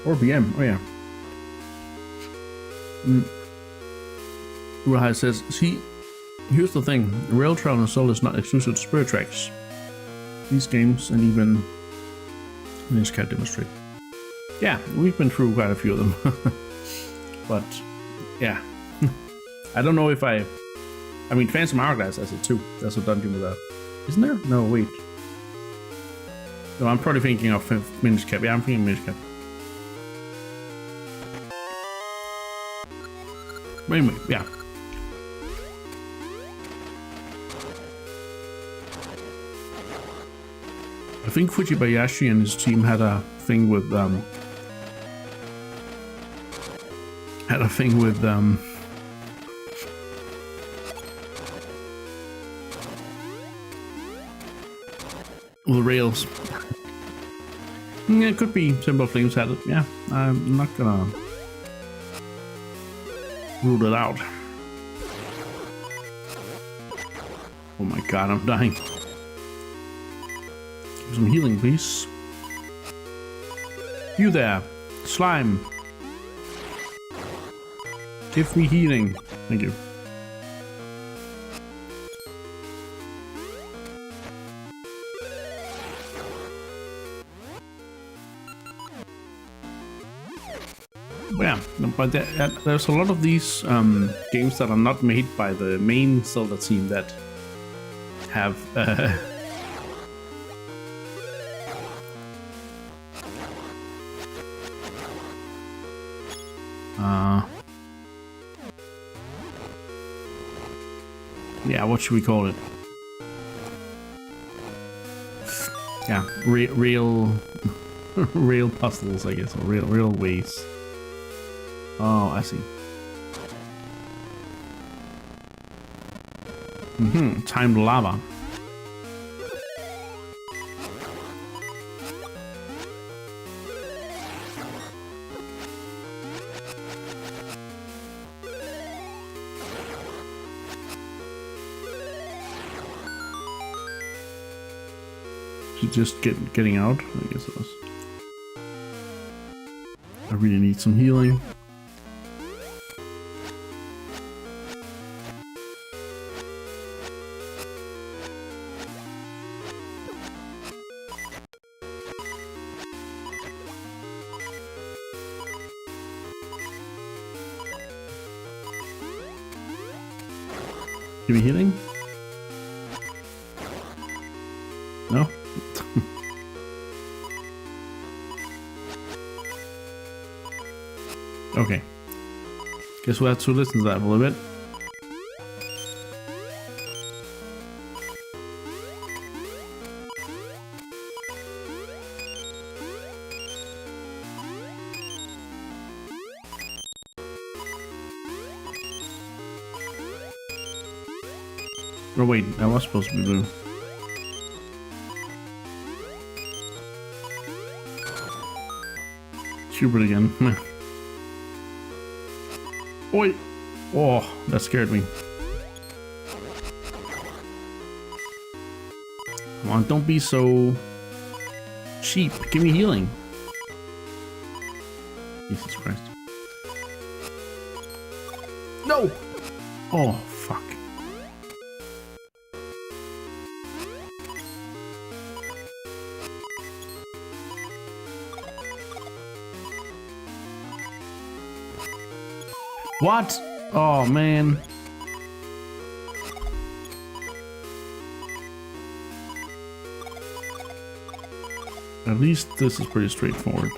Or BM, oh yeah. Rahai says, see, here's the thing, rail travel in Zelda is not exclusive to Spirit Tracks. These games and even this can demonstrate. Yeah, we've been through quite a few of them. But, yeah. I don't know if I mean, Phantom Hourglass has it too. That's a dungeon with that. Isn't there? No, wait. No, I'm probably thinking of Minish Cap. Yeah, I'm thinking Minish Cap. But anyway, yeah. I think Fujibayashi and his team had a thing with rails. Yeah, it could be Simple Flames had it. Yeah, I'm not gonna rule it out. Oh my god, I'm dying. Give me some healing, please. You there, slime. Give me healing. Thank you. Yeah, but there's a lot of these games that are not made by the main Zelda team that have yeah, what should we call it? Yeah, real real puzzles, I guess, or real ways. Oh, I see. Timed lava. Just getting out, I guess it was. I really need some healing. Give me healing? No? Okay. Guess we'll have to listen to that a little bit. Oh wait, that was supposed to be blue. Shoot it again. Oi! Oh, that scared me. Come on, don't be so cheap. Give me healing. Jesus Christ. No! Oh, fuck. What? Oh, man. At least this is pretty straightforward.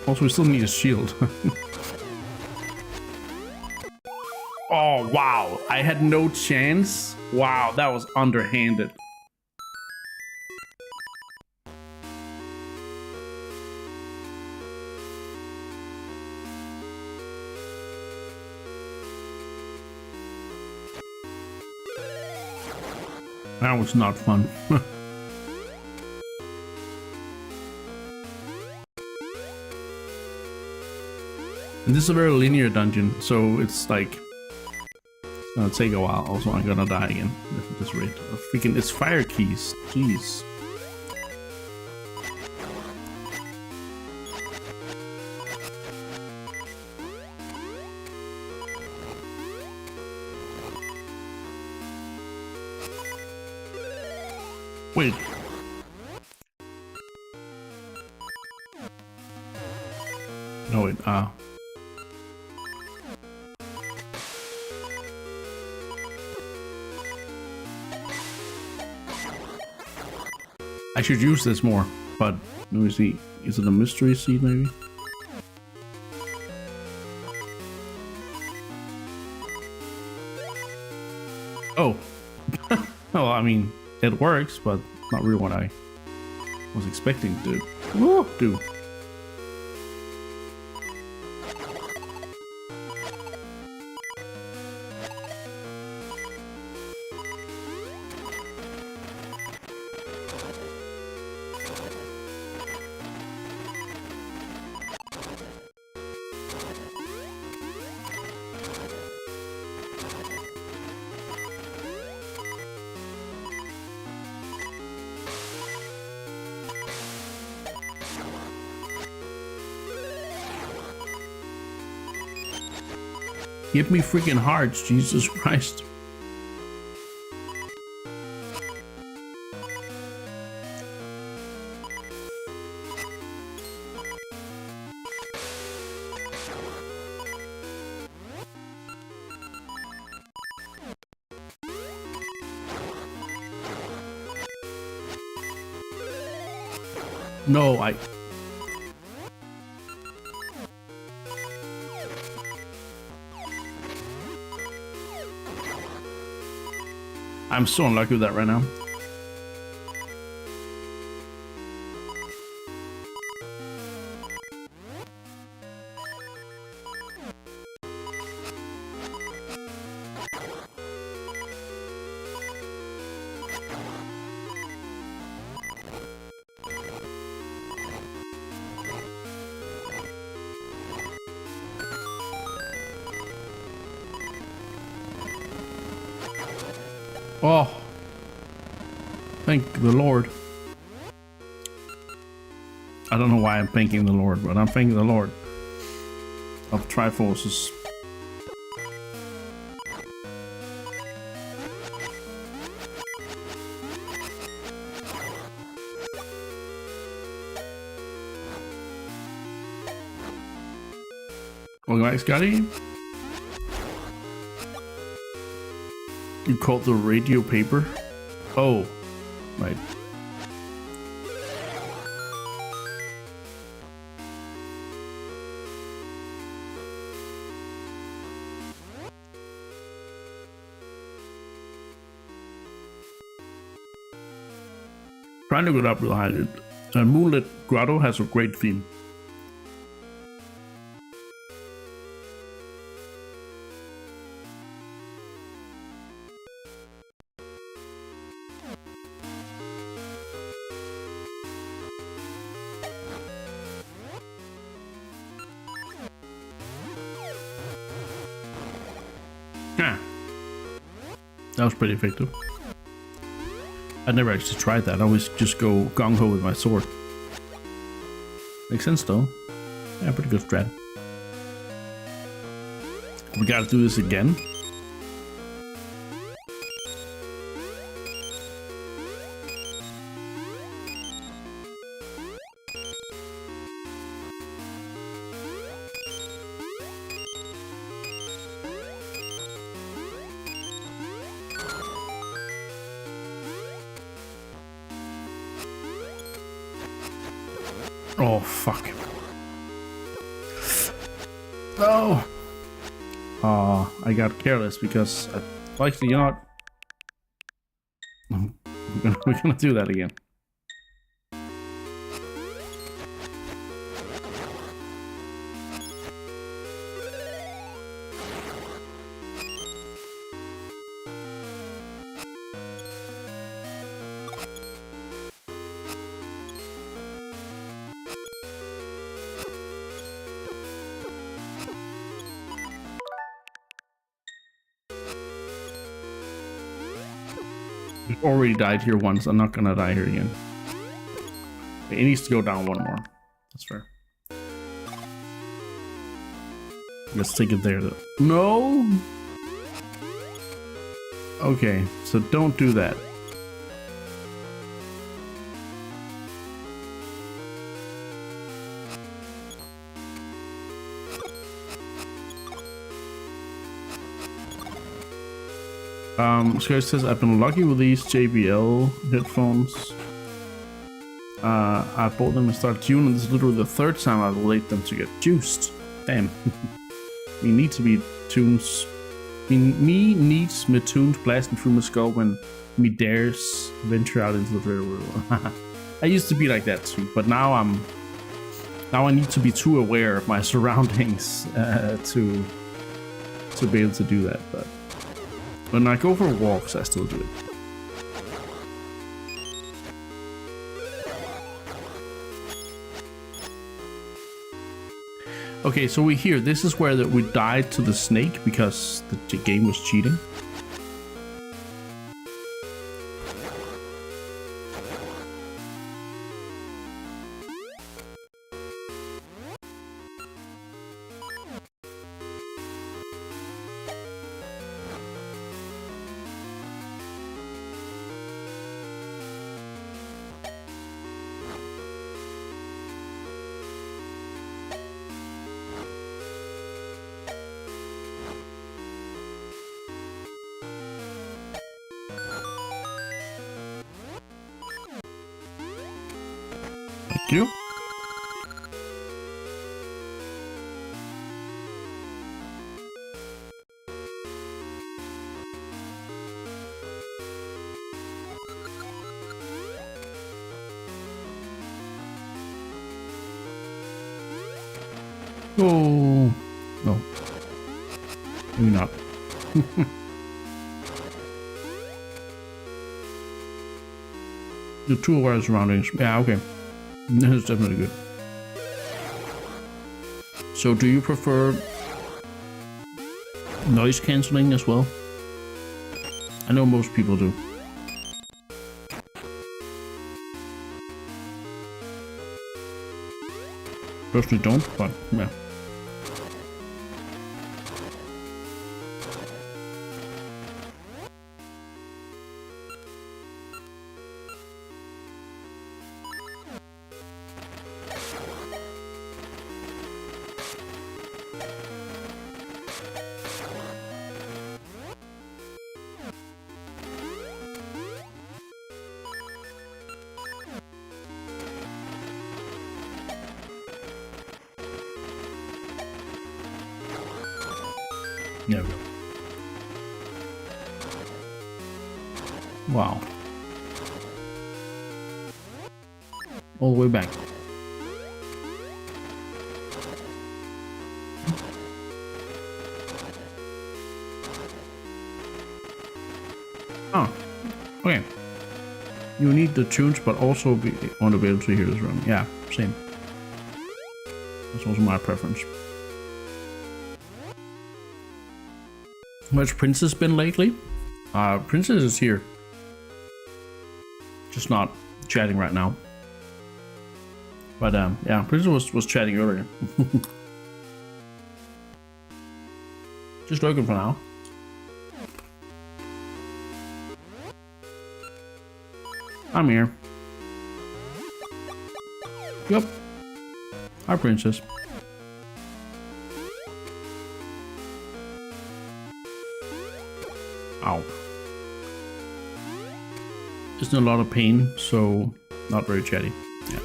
Also, we still need a shield. Oh, wow. I had no chance. Wow, that was underhanded. That was not fun. And this is a very linear dungeon, so it's like it's gonna take a while. Also, I'm gonna die again at this rate. Freaking, it's fire keys. Jeez. Wait. No, wait. I should use this more, but let me see. Is it a mystery seed, maybe? Oh. Well, I mean, it works, but not really what I was expecting to do. Give me freaking hearts, Jesus Christ. No, I'm so unlucky with that right now. Oh, thank the Lord. I don't know why I'm thanking the Lord, but I'm thanking the Lord of Triforces. Welcome back, Scotty. You called the radio paper? Oh, right. Trying to get up real high. Moonlit Grotto has a great theme. Yeah, that was pretty effective. I never actually tried that. I always just go gung-ho with my sword. Makes sense though. Yeah, pretty good strat. We gotta do this again. Oh, fuck. No! I got careless because actually, you know what? We're gonna do that again. We've already died here once. I'm not gonna die here again. It needs to go down one more. That's fair. Let's take it there though. No! Okay, so don't do that. Sky says, I've been lucky with these JBL headphones. I bought them and started tuning. This is literally the third time I've laid them to get juiced. Damn. We need to be tunes Me needs me tunes blasting through my skull when me dares venture out into the real world. I used to be like that too, but now I need to be too aware of my surroundings to be able to do that. But when I go for walks, I still do it. Okay, so we here. This is where we died to the snake because the game was cheating. Thank you. Oh, no. Maybe not. The two aware surroundings. Yeah, okay. That's definitely good. So do you prefer noise cancelling as well? I know most people do. Personally don't, but yeah. There we go. Wow. All the way back. Oh, okay. You need the tunes, but also want to be able to hear this run. Yeah, same. That's also my preference. Where's Princess been lately? Princess is here. Just not chatting right now. But yeah, Princess was chatting earlier. Just looking for now. I'm here. Yep. Hi, Princess. Ow. It's in a lot of pain, so not very chatty. Yeah.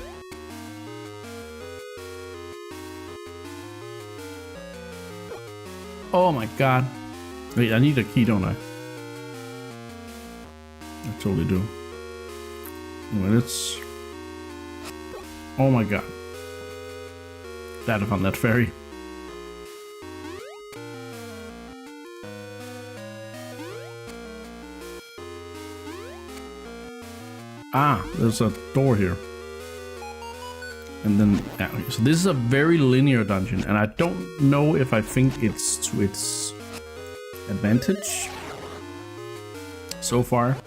Oh my god. Wait, I need a key, don't I? I totally do. Anyway, let's... Oh my god. Glad I found that fairy. Ah, there's a door here. And then, yeah, okay. So this is a very linear dungeon, and I don't know if I think it's to its advantage so far.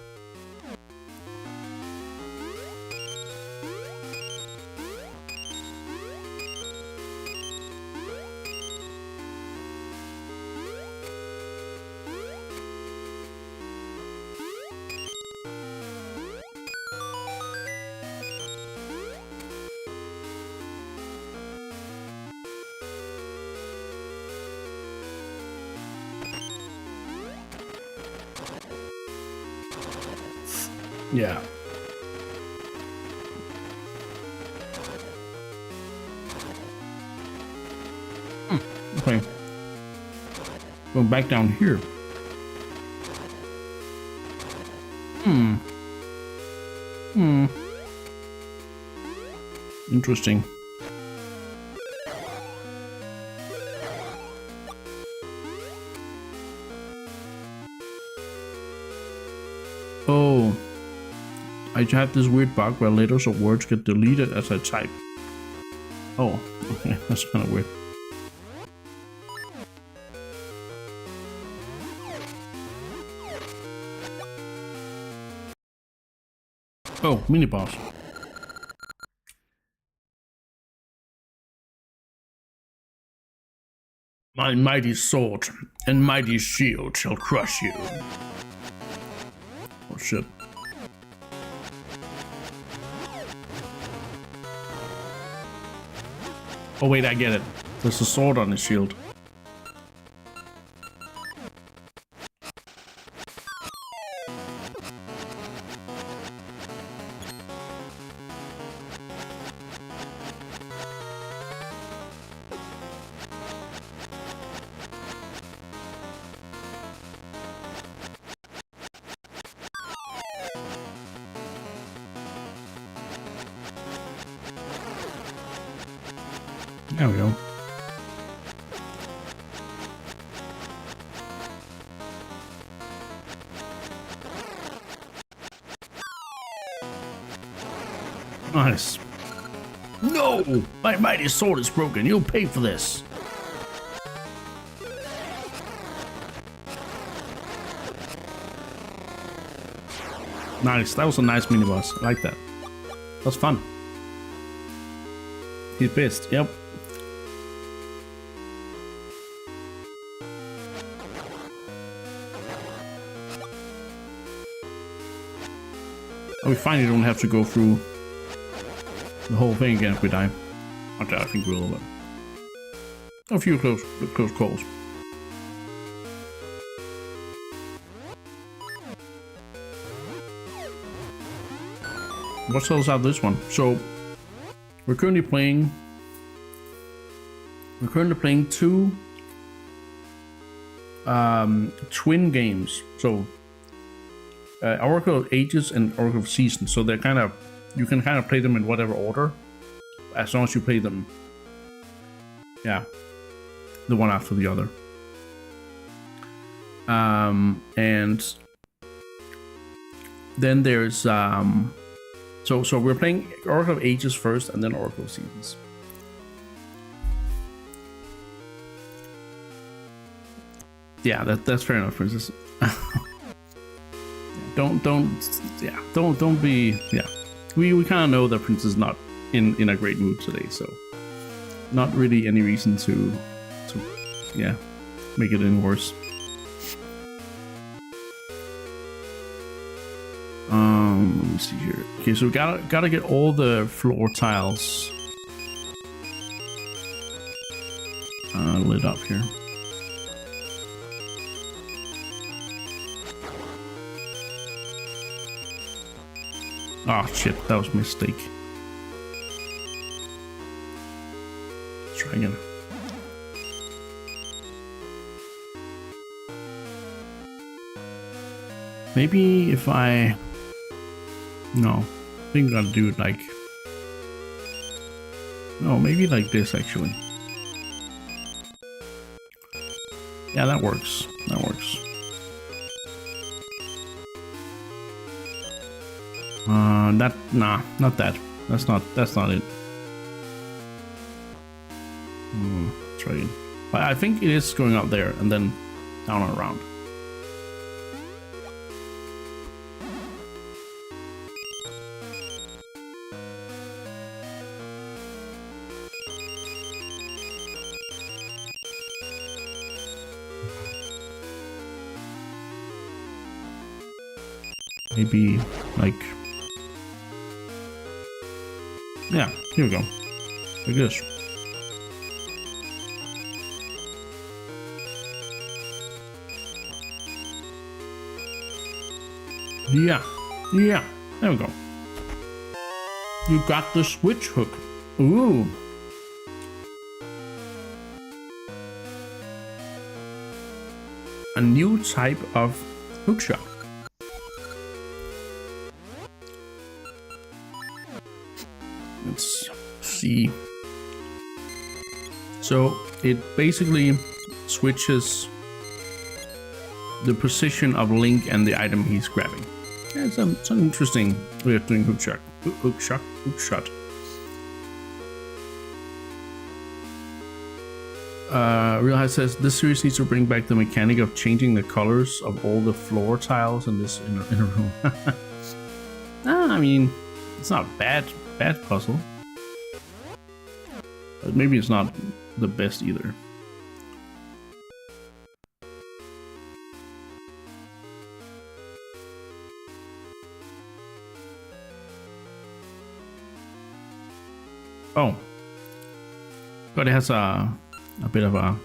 Yeah. Okay. Going back down here. Interesting. Oh, I have this weird bug where letters or words get deleted as I type. Oh, okay, that's kind of weird. Oh, mini boss. My mighty sword and mighty shield shall crush you. Oh shit. Oh wait, I get it. There's a sword on his shield. There we go. Nice. No! My mighty sword is broken. You'll pay for this. Nice. That was a nice mini boss. I like that. That was fun. He's pissed. Yep. Oh, we finally don't have to go through the whole thing again if we die. Okay, I think we'll. A few close calls. What sells out this one? So we're currently playing. We're currently playing two twin games. So Oracle of Ages and Oracle of Seasons. So they're kind of, you can kind of play them in whatever order, as long as you play them. Yeah, the one after the other. And then there's so we're playing Oracle of Ages first, and then Oracle of Seasons. Yeah, that's fair enough, Princess. Don't be. Yeah, we kind of know that Prince is not in a great mood today, so not really any reason to yeah, make it any worse. Let me see here. Okay, so we gotta get all the floor tiles lit up here. Oh shit, that was a mistake. Let's try again. Maybe if I... No, I think I gotta do it like... No, maybe like this actually. Yeah, that works. That works. Nah, not that. That's not it. Let's try it. But I think it is going up there and then down and around. Maybe like... Yeah, here we go. Like this. Yeah, there we go. You got the switch hook. Ooh. A new type of hookshot. see. So it basically switches the position of Link and the item he's grabbing. Yeah, it's an interesting way of doing hookshot. Hookshot. Real High says this series needs to bring back the mechanic of changing the colors of all the floor tiles in this in a room. I mean, it's not bad puzzle, but maybe it's not the best either. Oh, but it has a bit of a.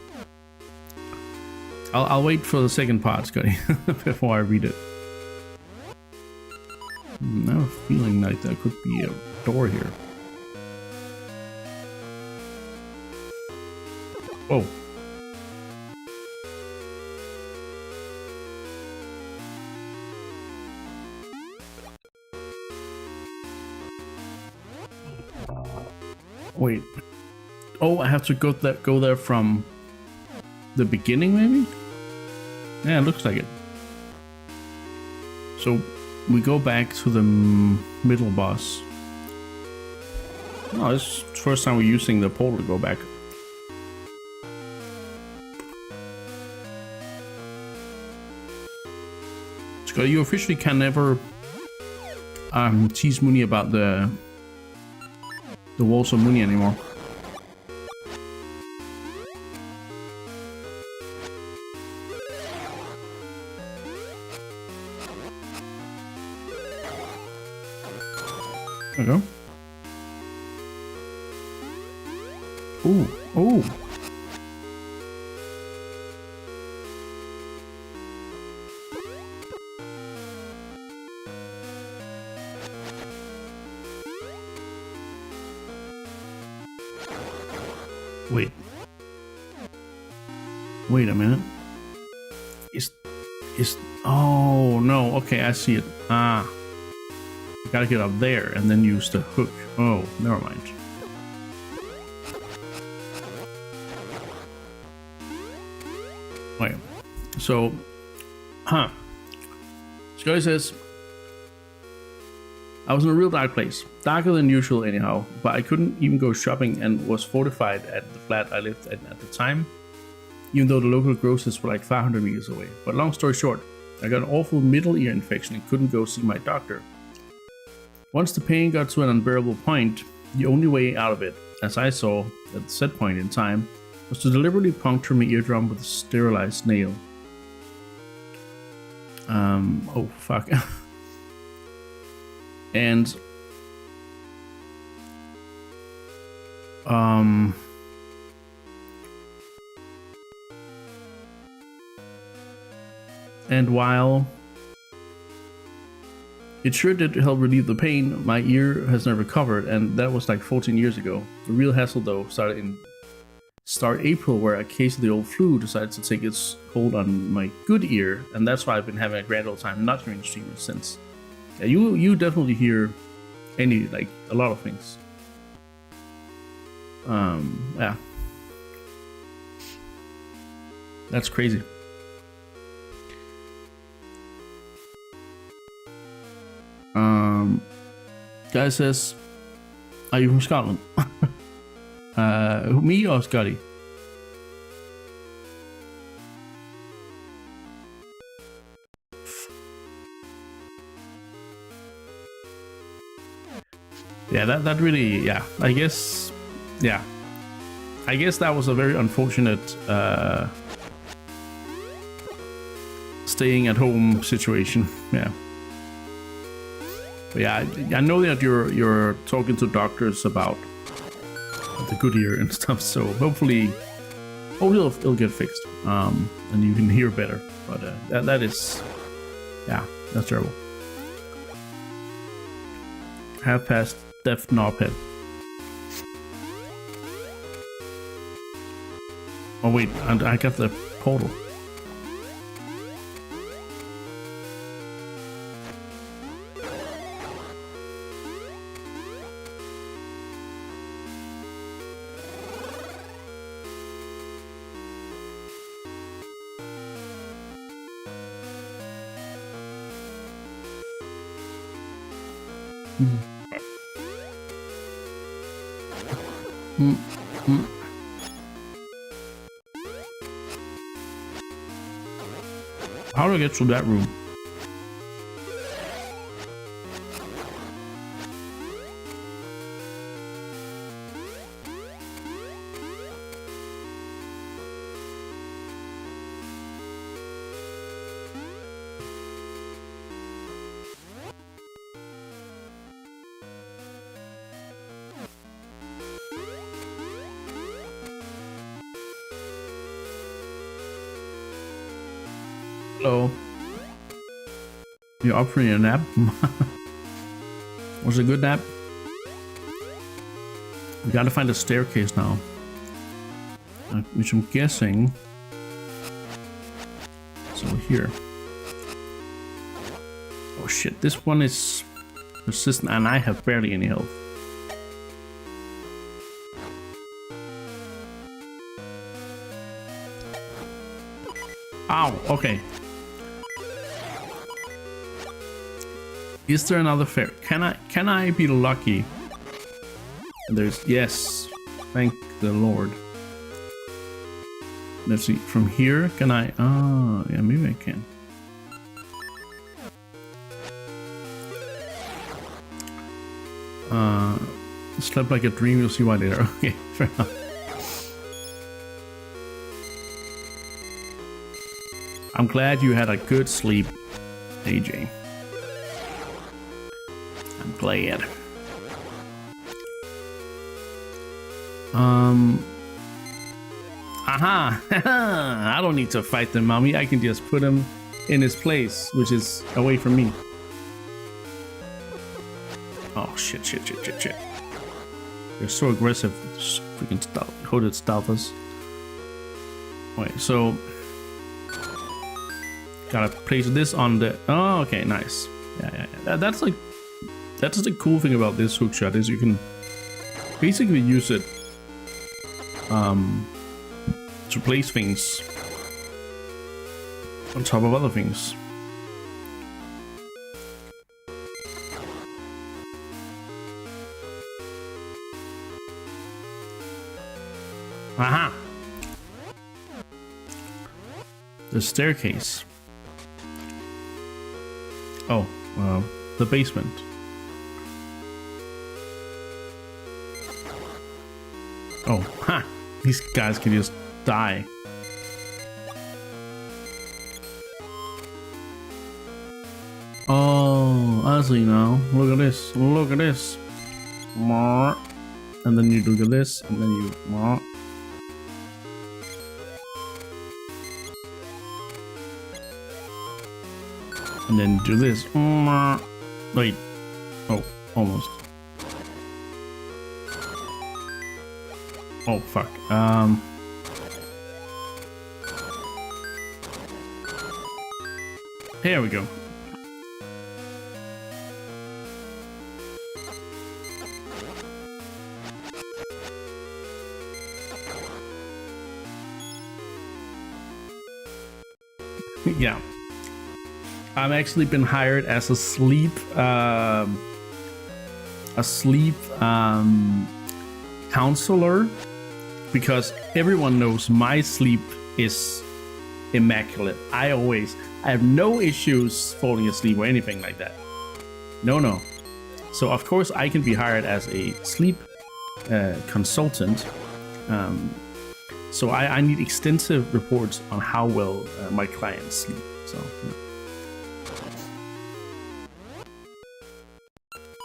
I'll wait for the second part, Scotty, before I read it. I have a feeling like there could be a door here. Oh. Wait. Oh, I have to go there from the beginning, maybe? Yeah, it looks like it. So we go back to the middle boss. No, this is the first time we're using the portal to go back. So you officially can never tease Mooney about the walls of Mooney anymore. There we go. Ooh, ooh. Wait a minute. Oh no, okay, I see it. Ah. You gotta get up there and then use the hook. Oh, never mind. Wait. So, Scotty says, I was in a real dark place. Darker than usual anyhow, but I couldn't even go shopping and was fortified at the flat I lived at the time, even though the local grocers were like 500 meters away. But long story short, I got an awful middle ear infection and couldn't go see my doctor. Once the pain got to an unbearable point, the only way out of it, as I saw at the set point in time, was to deliberately puncture my eardrum with a sterilized nail. Oh fuck. And while it sure did help relieve the pain, my ear has never recovered, and that was like 14 years ago. The real hassle though started in April, where a case of the old flu decided to take its hold on my good ear, and that's why I've been having a grand old time not hearing streamers since. Yeah, you definitely hear a lot of things. Yeah. That's crazy. Guy says, are you from Scotland? Me or Scotty? Yeah, that really, yeah, I guess that was a very unfortunate staying at home situation. Yeah. But yeah, I know that you're talking to doctors about the good ear and stuff, so hopefully it'll get fixed, and you can hear better. But that is, yeah, that's terrible. Half past Death Knobhead. Oh wait, and I got the portal. How do I get to that room? Hello. You're offering a nap? Was it a good nap? We gotta find a staircase now. Which I'm guessing is over here. Oh shit, this one is persistent and I have barely any health. Ow, okay. Is there another fair? Can I be lucky? There's yes. Thank the Lord. Let's see. From here, can I? Oh, yeah, maybe I can. Slept like a dream. You'll see why later. Okay, fair enough. I'm glad you had a good sleep, AJ. I'm glad. Aha! I don't need to fight the mummy. I can just put him in his place, which is away from me. Oh shit! They're so aggressive. Just freaking hooded stealthers. Wait, so gotta place this on the. Oh, okay, nice. Yeah. That's the cool thing about this hookshot is you can basically use it to place things on top of other things. Aha! The staircase. Oh, the basement. Oh, ha! These guys can just die. Oh, I see now. Look at this. Look at this. And then you look at this, and then you. And then do this. Wait. Oh, almost. Oh, fuck. Here we go. Yeah. I've actually been hired as a sleep counselor because everyone knows my sleep is immaculate. I have no issues falling asleep or anything like that. No. So of course I can be hired as a sleep consultant. So I need extensive reports on how well my clients sleep. So. Yeah.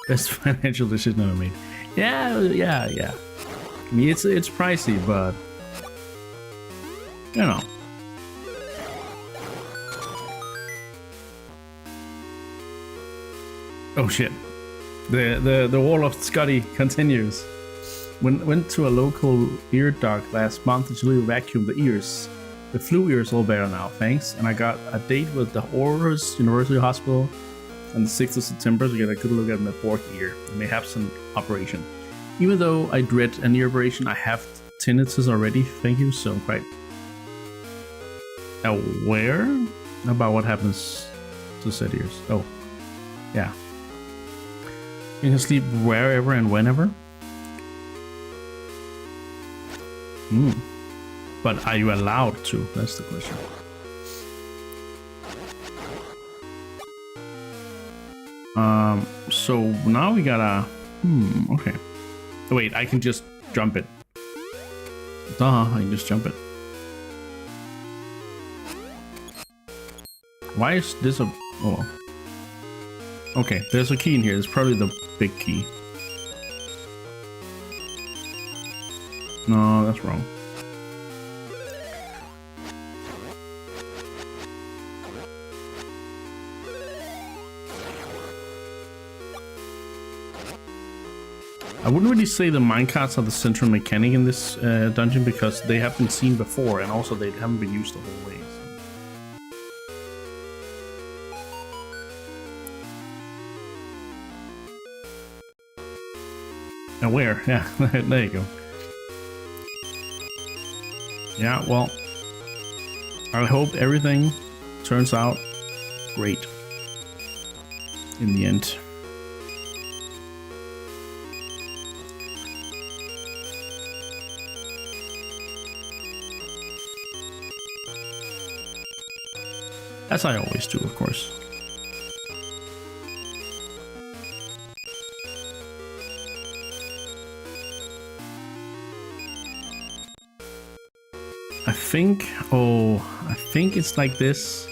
Best financial decision I ever made. Yeah. I mean, it's pricey, but you know. Oh shit! The wall of Scotty continues. Went to a local ear doc last month to really vacuum the ears. The flu ears all better now, thanks. And I got a date with the Aarhus University Hospital on the 6th of September to get a good look at my fourth ear. I may have some operation. Even though I dread an ear operation, I have tinnitus already. Thank you, so I'm quite aware about what happens to said ears. Oh, yeah. You can sleep wherever and whenever. But are you allowed to? That's the question. So now we gotta. Okay. Oh, wait, I can just jump it. Duh, I can just jump it. Why is this a... Oh, well. Okay, there's a key in here. It's probably the big key. No, that's wrong. I wouldn't really say the minecarts are the central mechanic in this dungeon because they have been seen before and also they haven't been used the whole way. So. And where? Yeah, there you go. Yeah, well, I hope everything turns out great in the end. As I always do, of course. I think it's like this.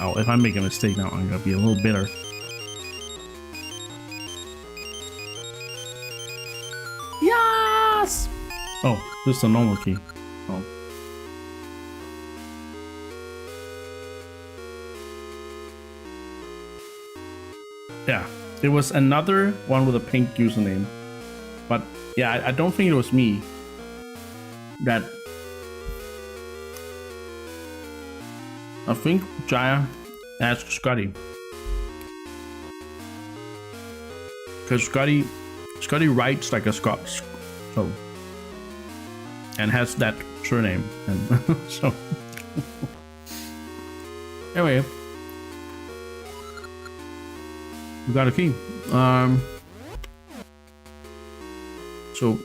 Oh, if I make a mistake now, I'm gonna be a little bitter. Yes! Oh, just a normal key. Oh. Yeah, it was another one with a pink username. But yeah, I don't think it was me that... I think Jaya asked Scotty. Because Scotty writes like a Scot, so... And has that surname. And so... Anyway... We got a key. So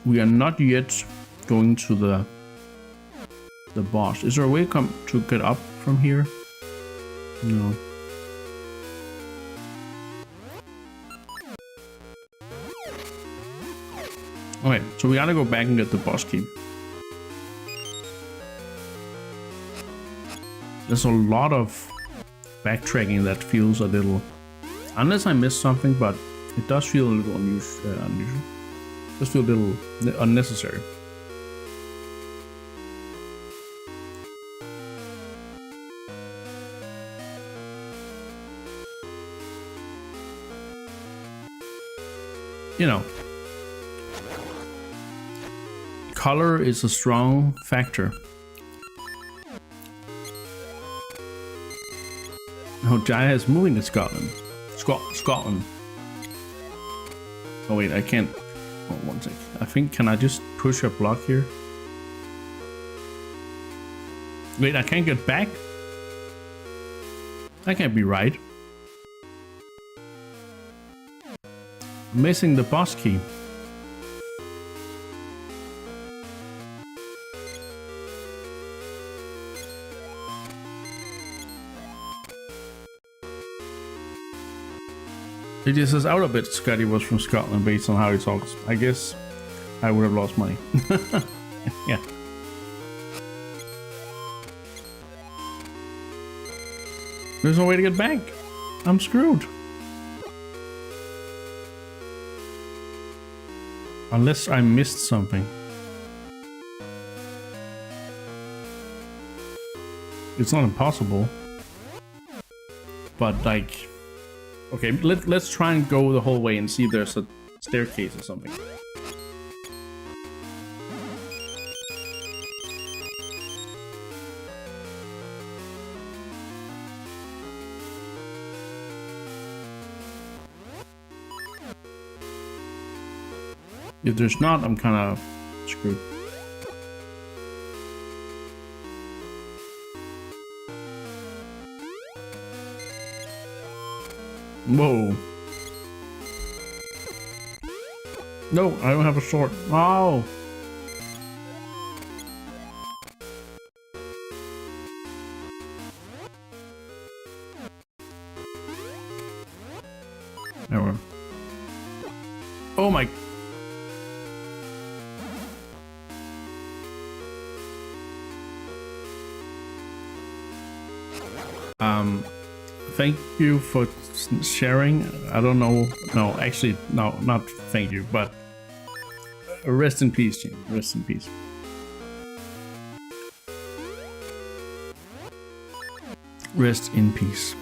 we are not yet going to the boss. Is there a way to get up from here? No. Okay, so we gotta go back and get the boss key. There's a lot of backtracking that feels a little, unless I missed something, but it does feel a little unusual. Just feel a little unnecessary. You know, color is a strong factor. Oh, Jaya is moving to Scotland. Scotland. Oh wait, I can't. Oh, one sec. I think, can I just push a block here? Wait, I can't get back? That can't be right. I'm missing the boss key. It just says out a bit Scotty was from Scotland based on how he talks. I guess I would have lost money. Yeah. There's no way to get back. I'm screwed. Unless I missed something. It's not impossible. But like... Okay, let's try and go the whole way and see if there's a staircase or something. If there's not, I'm kind of screwed. Whoa. No, I don't have a sword. Oh. There we go. Oh my. Thank you for sharing. I don't know. No, actually, no, not thank you, but rest in peace, Jim. Rest in peace. Rest in peace.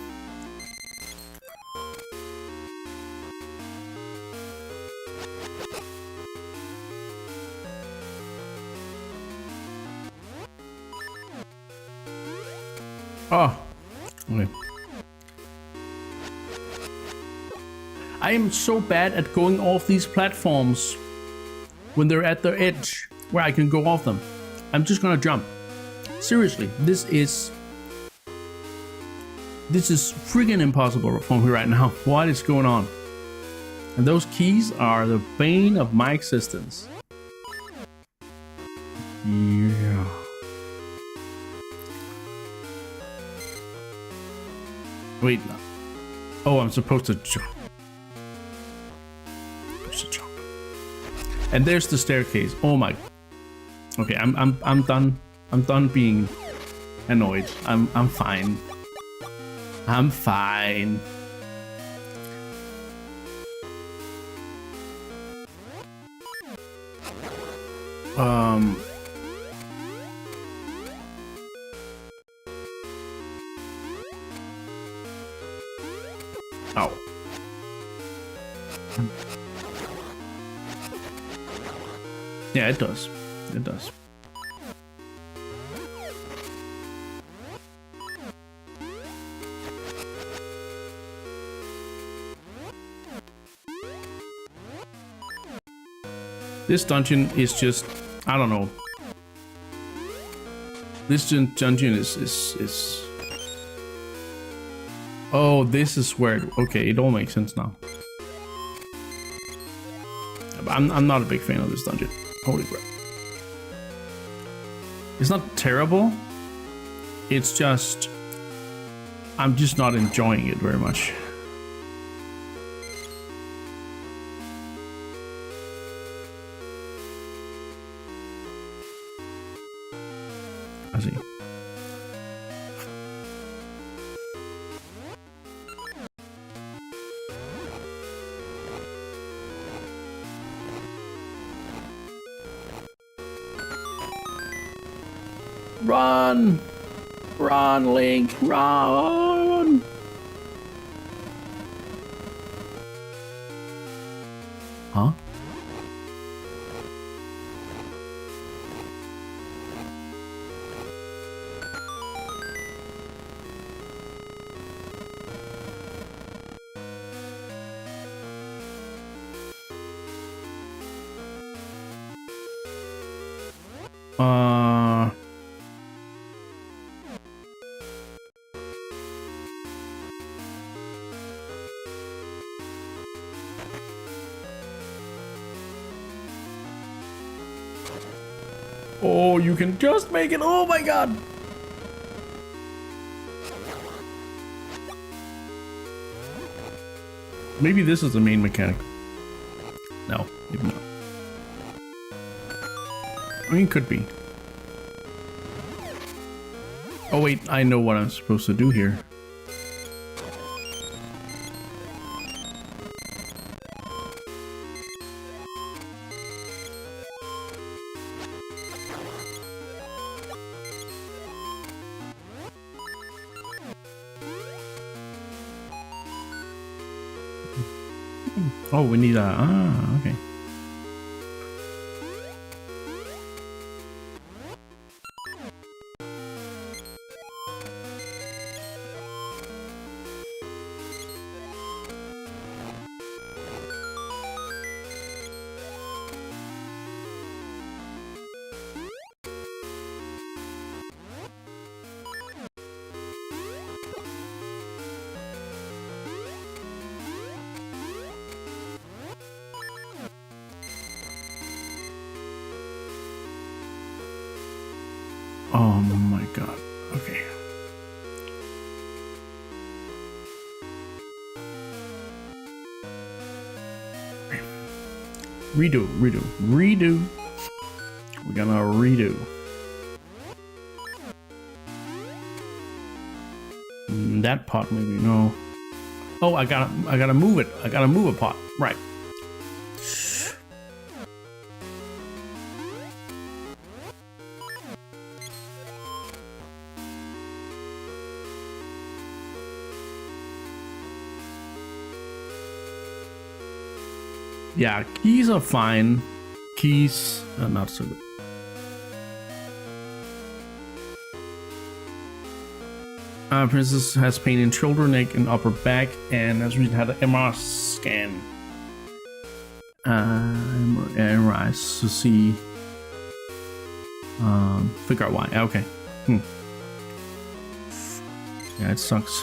Oh, okay. I am so bad at going off these platforms when they're at their edge where I can go off them. I'm just gonna jump. Seriously, this is freaking impossible for me right now. What is going on? And those keys are the bane of my existence. Yeah. Wait, no. Oh, I'm supposed to jump. And there's the staircase. Oh my. Okay, I'm done. I'm done being annoyed. I'm fine. I'm fine. Ow. Yeah, it does. It does. This dungeon is just, I don't know. This dungeon is. Oh, this is where. Okay, it all makes sense now. But I'm not a big fan of this dungeon. Holy crap! It's not terrible. It's just, I'm just not enjoying it very much. I see. Run! Run, Link! Run! Huh? Oh, you can just make it. Oh my god. Maybe this is the main mechanic. No, maybe not. I mean, could be. Oh wait, I know what I'm supposed to do here. Oh, we need a... Ah, okay. Oh my god. Okay. Redo. We're gonna redo. That pot maybe, no. Oh, I gotta move it. I gotta move a pot. Right. Yeah, keys are fine. Keys are not so good. Princess has pain in shoulder, neck, and upper back, and as we had an MRI scan. MRI to see, figure out why. Okay. Yeah, it sucks.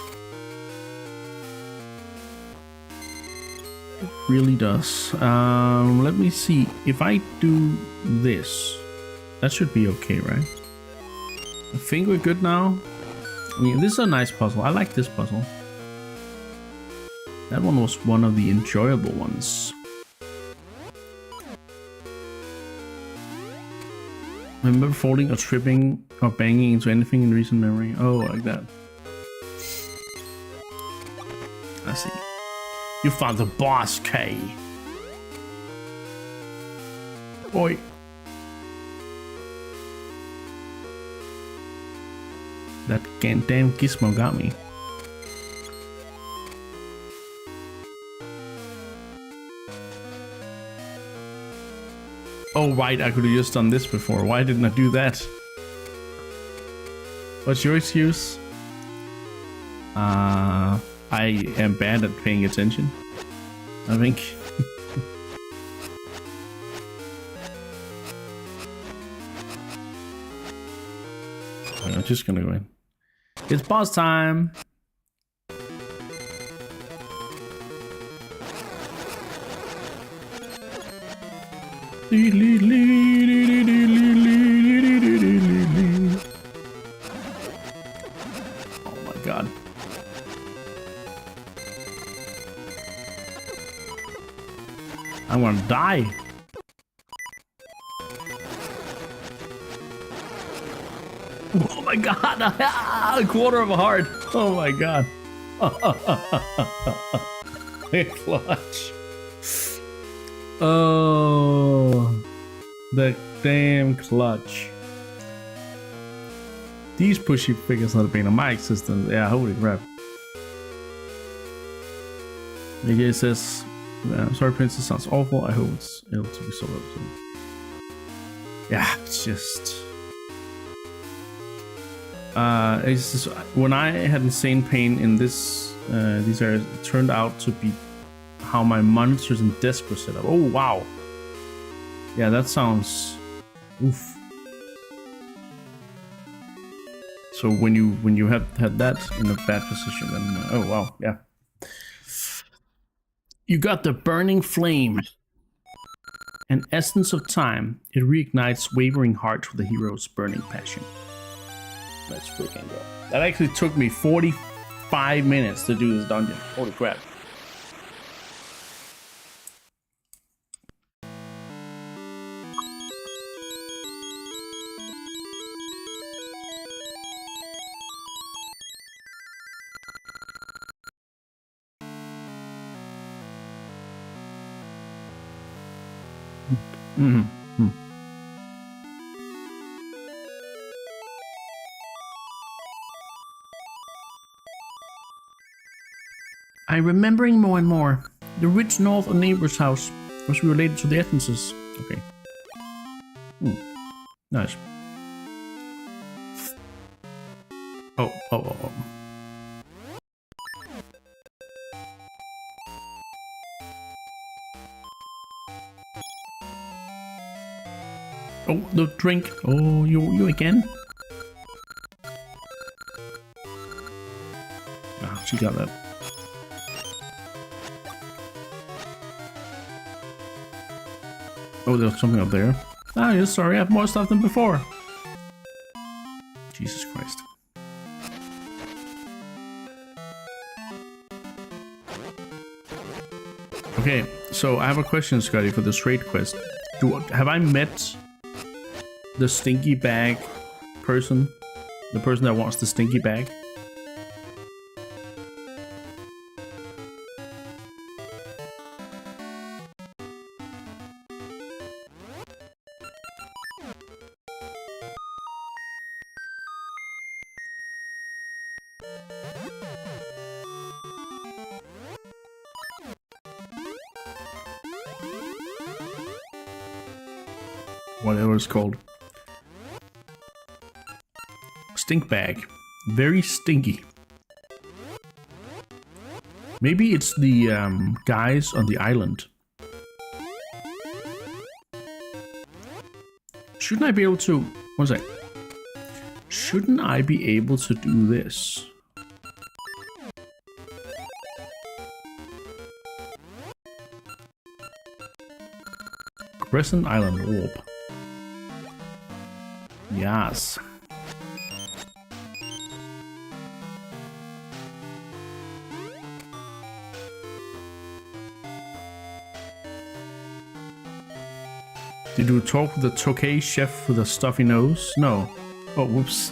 It really does. Let me see. If I do this, that should be okay, right? I think we're good now. I mean, this is a nice puzzle. I like this puzzle. That one was one of the enjoyable ones. Remember falling or tripping or banging into anything in recent memory? Oh, like that. I see. You found the boss, K. Boy. That damn gizmo got me. Oh right, I could have just done this before. Why didn't I do that? What's your excuse? I am bad at paying attention, I think. I'm just gonna go in. It's boss time! Oh my god. I'm gonna die. Oh my god, a quarter of a heart. Oh my god. Clutch. Oh, the damn clutch. These pushy figures are the pain of my existence. Yeah, holy crap. It says, sorry, Princess, sounds awful. I hope it's able to be solved. Yeah, it's just. When I had insane pain in these areas, it turned out to be how my monitors and desk were set up. Oh wow, yeah, that sounds oof. So when you have had that in a bad position, then oh wow, yeah, you got the burning flame, an essence of time. It reignites wavering hearts with the hero's burning passion. Let's freaking go. That actually took me 45 minutes to do this dungeon. Holy crap. I'm remembering more and more. The ridge north of neighbor's house was related to the Essences. Okay. Nice. Oh. Oh, the drink. Oh, you again? Ah, she got that. Oh, there's something up there. Ah, yes, sorry, I have more stuff than before. Jesus Christ. Okay, so I have a question, Scotty, for this raid quest. Have I met the stinky bag person? The person that wants the stinky bag? Whatever it's called. Stink bag. Very stinky. Maybe it's the guys on the island. Shouldn't I be able to... One sec. Shouldn't I be able to do this? Crescent Island Orb. Yes. Did you talk with the Tokay chef with a stuffy nose? No. Oh, whoops.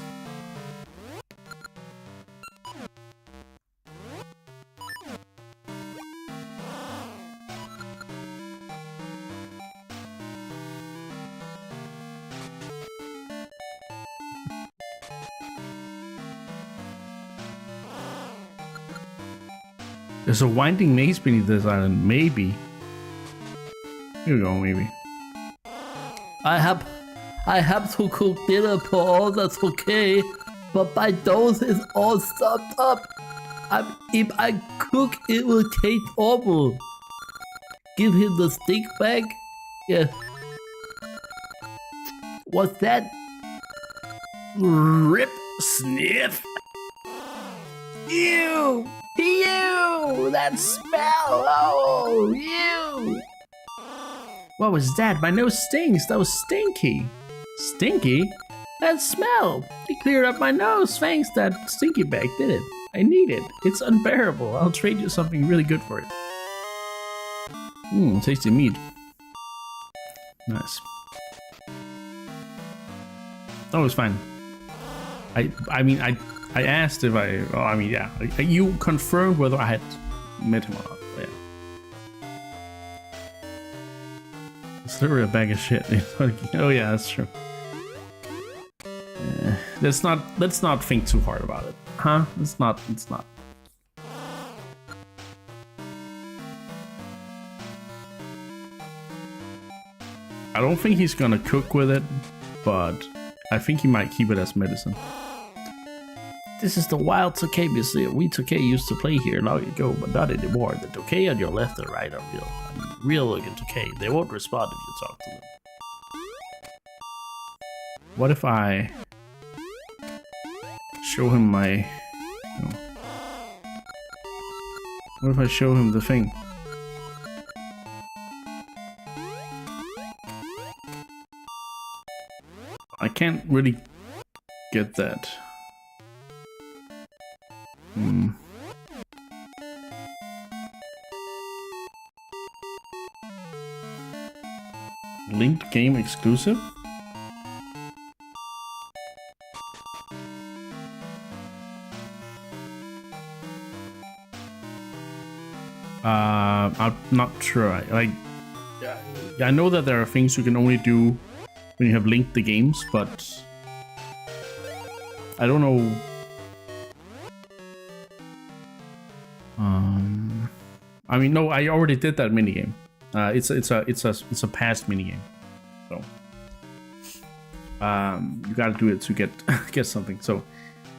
There's a winding maze beneath this island, maybe. Here we go, maybe. I have to cook dinner, Paul. That's okay, but my dose is all stopped up. If I cook, it will taste awful. Give him the stink bag. Yeah. What's that? Rip, sniff. Ew! Ew! That smell! Oh, ew! What was that? My nose stings. That was stinky. Stinky? That smell. It cleared up my nose. Thanks, that stinky bag did it. I need it. It's unbearable. I'll trade you something really good for it. Mmm, tasty meat. Nice. Oh, it's fine. I mean, I asked if I... Oh, I mean, yeah. You confirmed whether I had met him or not. Yeah. It's literally a bag of shit. Oh yeah, that's true. Let's not think too hard about it, huh? It's not. I don't think he's gonna cook with it, but I think he might keep it as medicine. This is the wild Tokay museum. We Tokay used to play here long ago, but not anymore. The Tokay on your left and right are real looking Tokay. They won't respond if you talk to them. What if I show him my... No. What if I show him the thing? I can't really get that. Linked game exclusive? I'm not sure. I know that there are things you can only do when you have linked the games, but I don't know. I mean, no, I already did that minigame. It's a past minigame, so you gotta do it to get something. So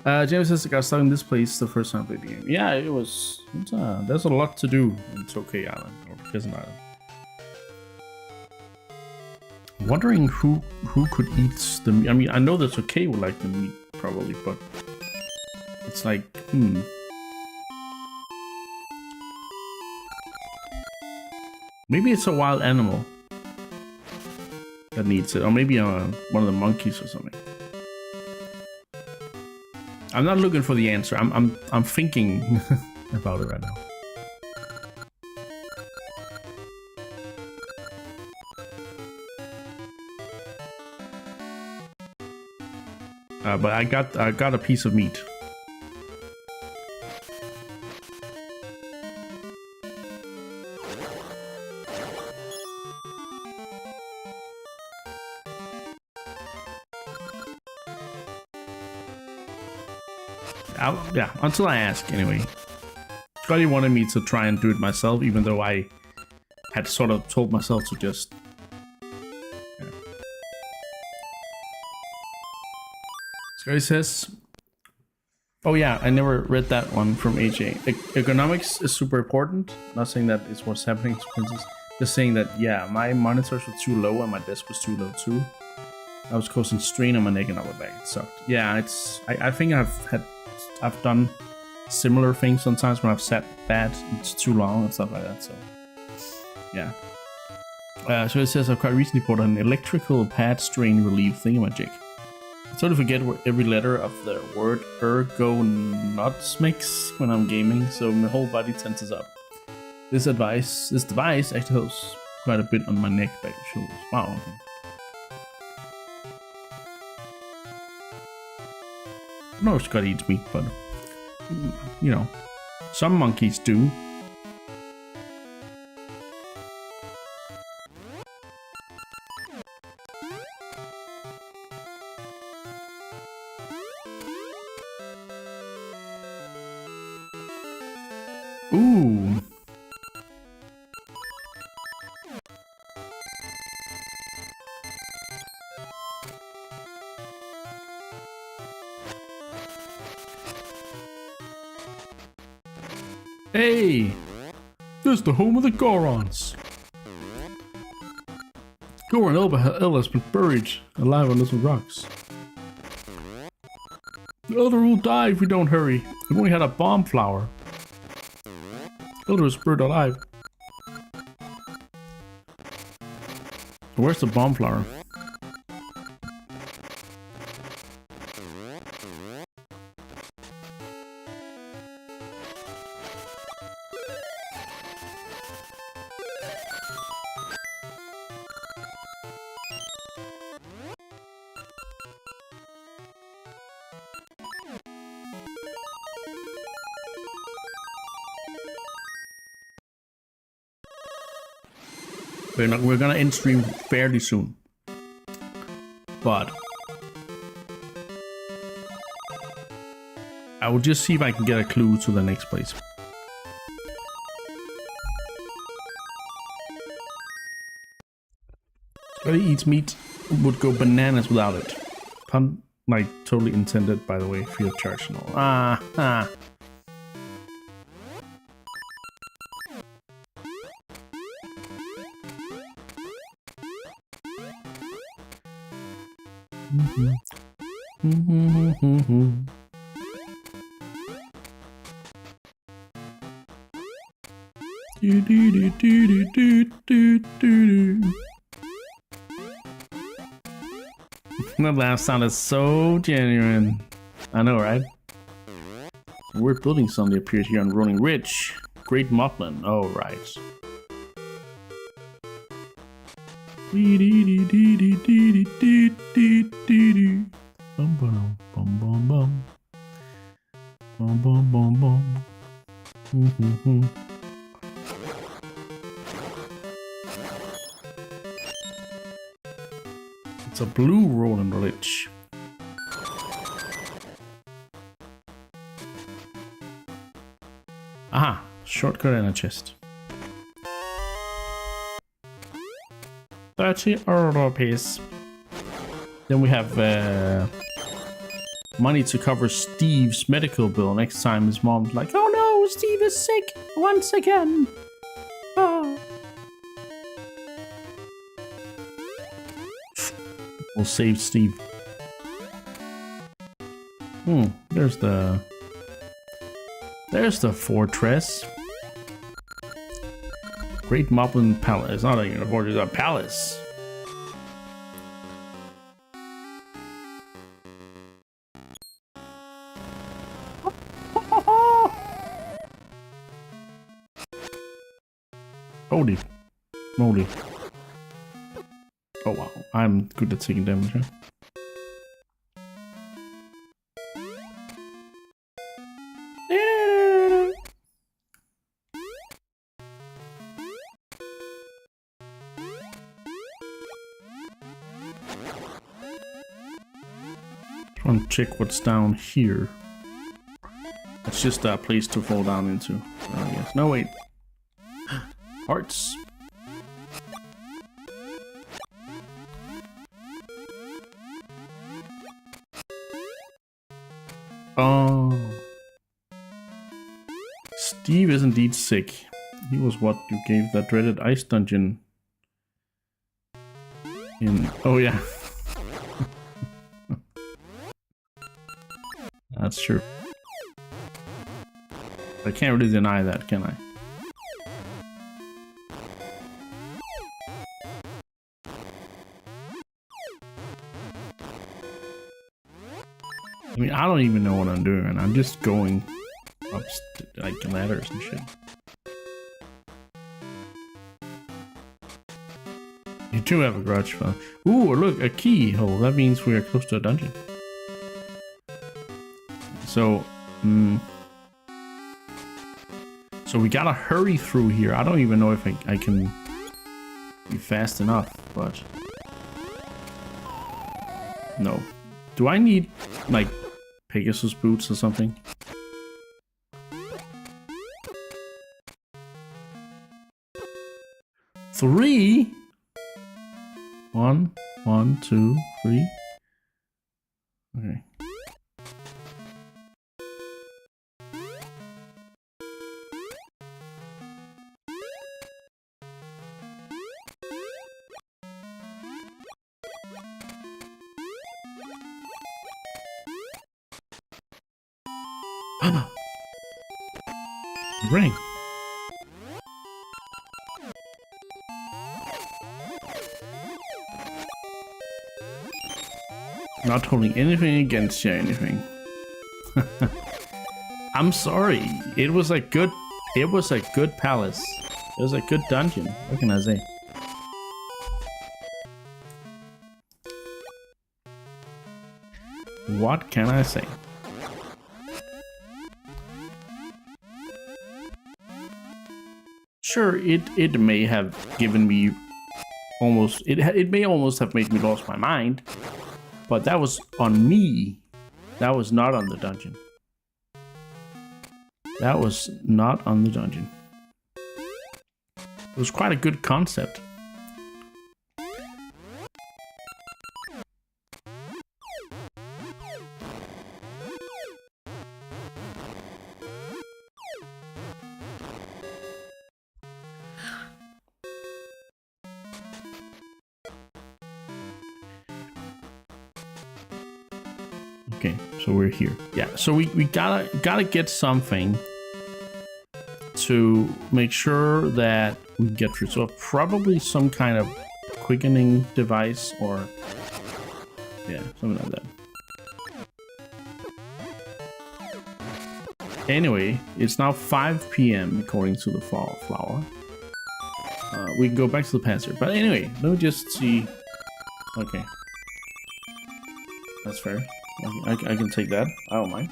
James says I got stuck in this place the first time I played the game. Yeah, it was. There's a lot to do in Tokay Island or Prison Island. I'm wondering who could eat the meat. I mean, I know that Tokay would like the meat probably, but it's like maybe it's a wild animal that needs it, or maybe one of the monkeys or something. I'm not looking for the answer. I'm thinking about it right now. But I got a piece of meat. Yeah, until I ask, anyway. Scotty wanted me to try and do it myself, even though I had sort of told myself to just... Yeah. Scotty says... Oh yeah, I never read that one from AJ. Ergonomics is super important. Not saying that it's what's happening to Princess. Just saying that, yeah, my monitors were too low and my desk was too low too. I was causing strain on my neck and upper back. It sucked. Yeah, I think I've done similar things sometimes when I've sat bad, it's too long and stuff like that, so yeah. So it says I've quite recently bought an electrical pad strain relief thingamajig. I totally forget every letter of the word ergonomics when I'm gaming, so my whole body tenses up. This device actually helps quite a bit on my neck, back, and shoulders. Wow. Okay. No, Scott eats meat, but you know, some monkeys do. Ooh. Hey! This is the home of the Gorons. Goron Elba has been buried alive on little rocks. The Elder will die if we don't hurry. We've only had a bomb flower. Elder is buried alive. Where's the bomb flower? We're gonna end stream fairly soon, but I will just see if I can get a clue to the next place. Scotty eats meat, would go bananas without it. Pun like totally intended, by the way, free of charge and all. That laugh sounded so genuine. I know, right? A weird building suddenly appeared here on Rolling Ridge. Great Moblin. Oh, right. Bum bum bum bum bum. Bum bum bum bum. It's a blue rolling ridge. Aha, shortcut and a chest. 30 euro piece. Then we have money to cover Steve's medical bill next time his mom's like, oh no, Steve is sick once again. Oh. We'll save Steve. There's the fortress. Great Moblin Palace. Not a fortress, it's a palace. Holy moly. Oh wow, I'm good at taking damage, huh? Trying to check what's down here. It's just a place to fall down into, I guess. No, wait. Hearts. Oh. Steve is indeed sick. He was what you gave that dreaded ice dungeon in. Oh, yeah. That's true. I can't really deny that, can I? I mean, I don't even know what I'm doing, and I'm just going up like ladders and shit. You do have a grudge file. Ooh, look, a keyhole. That means we are close to a dungeon. So, so we gotta hurry through here. I don't even know if I can be fast enough, but no. Do I need like Pegasus boots or something? Three? 1, 1, 2, 3. Okay. Ring. Not holding anything against you, anything. I'm sorry. It was a good palace. It was a good dungeon. What can I say? What can I say? Sure, it may have given me almost it may almost have made me lost my mind, but that was on me. That was not on the dungeon. That was not on the dungeon. It was quite a good concept. Okay, so we're here. Yeah, so we gotta get something to make sure that we get through. So probably some kind of quickening device or yeah, something like that. Anyway, it's now 5 p.m. according to the fall flower. We can go back to the past here. But anyway, let me just see. Okay. That's fair. I can take that. I don't mind.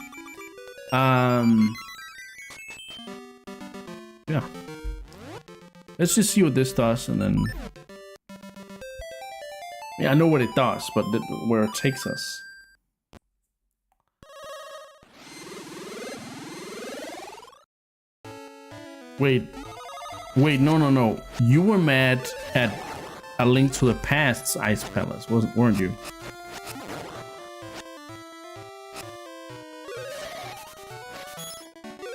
Yeah. Let's just see what this does, and then... Yeah, I know what it does, but where it takes us. Wait, no. You were mad at A Link to the Past's Ice Palace, weren't you?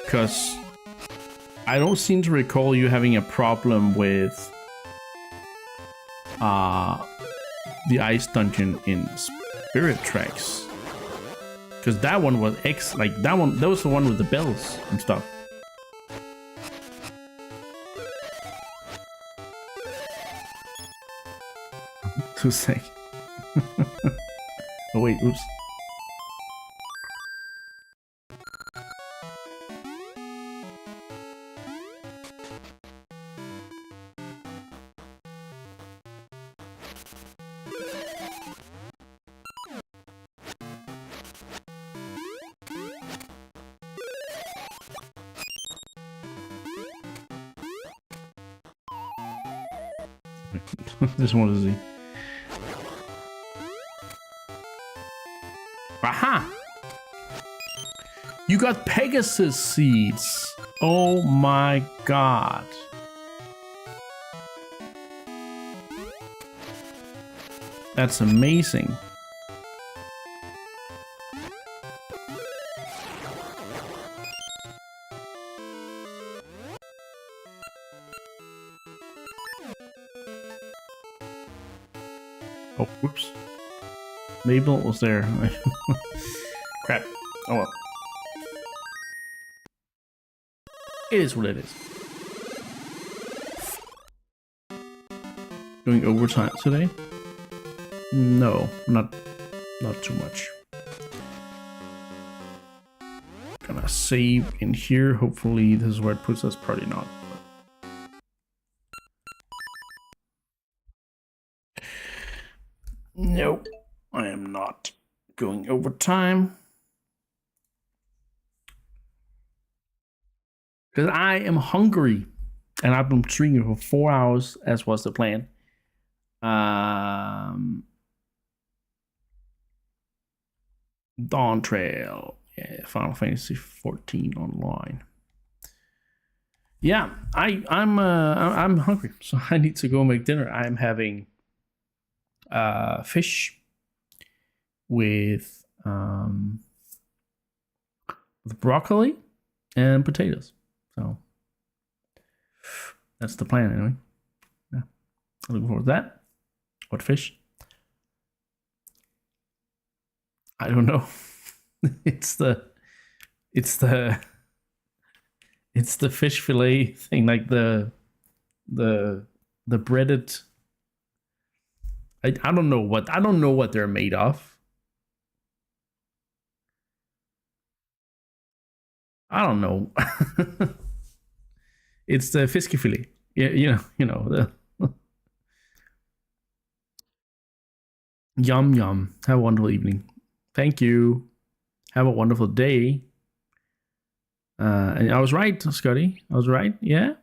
Because I don't seem to recall you having a problem with the ice dungeon in Spirit Tracks. Because that one was that was the one with the bells and stuff. Too sick. Oh wait, oops. Just wanted to see. Aha! You got Pegasus seeds. Oh my god. That's amazing. Oh, whoops. Mabel was there. Crap. Oh well. It is what it is. Doing overtime today? No, not too much. Gonna save in here. Hopefully this is where it puts us. Probably not. Nope, I am not going overtime. Because I am hungry. And I've been streaming for 4 hours, as was the plan. Dawn Trail. Yeah, Final Fantasy 14 online. Yeah, I'm hungry, so I need to go make dinner. I'm having fish with broccoli and potatoes. So that's the plan anyway. Yeah. Looking forward to that. What fish? I don't know. It's the fish fillet thing, like the breaded. I don't know what they're made of. I don't know. It's the fisky fillet. Yeah, you know the. Yum yum. Have a wonderful evening. Thank you. Have a wonderful day. And I was right, Scotty. I was right. Yeah.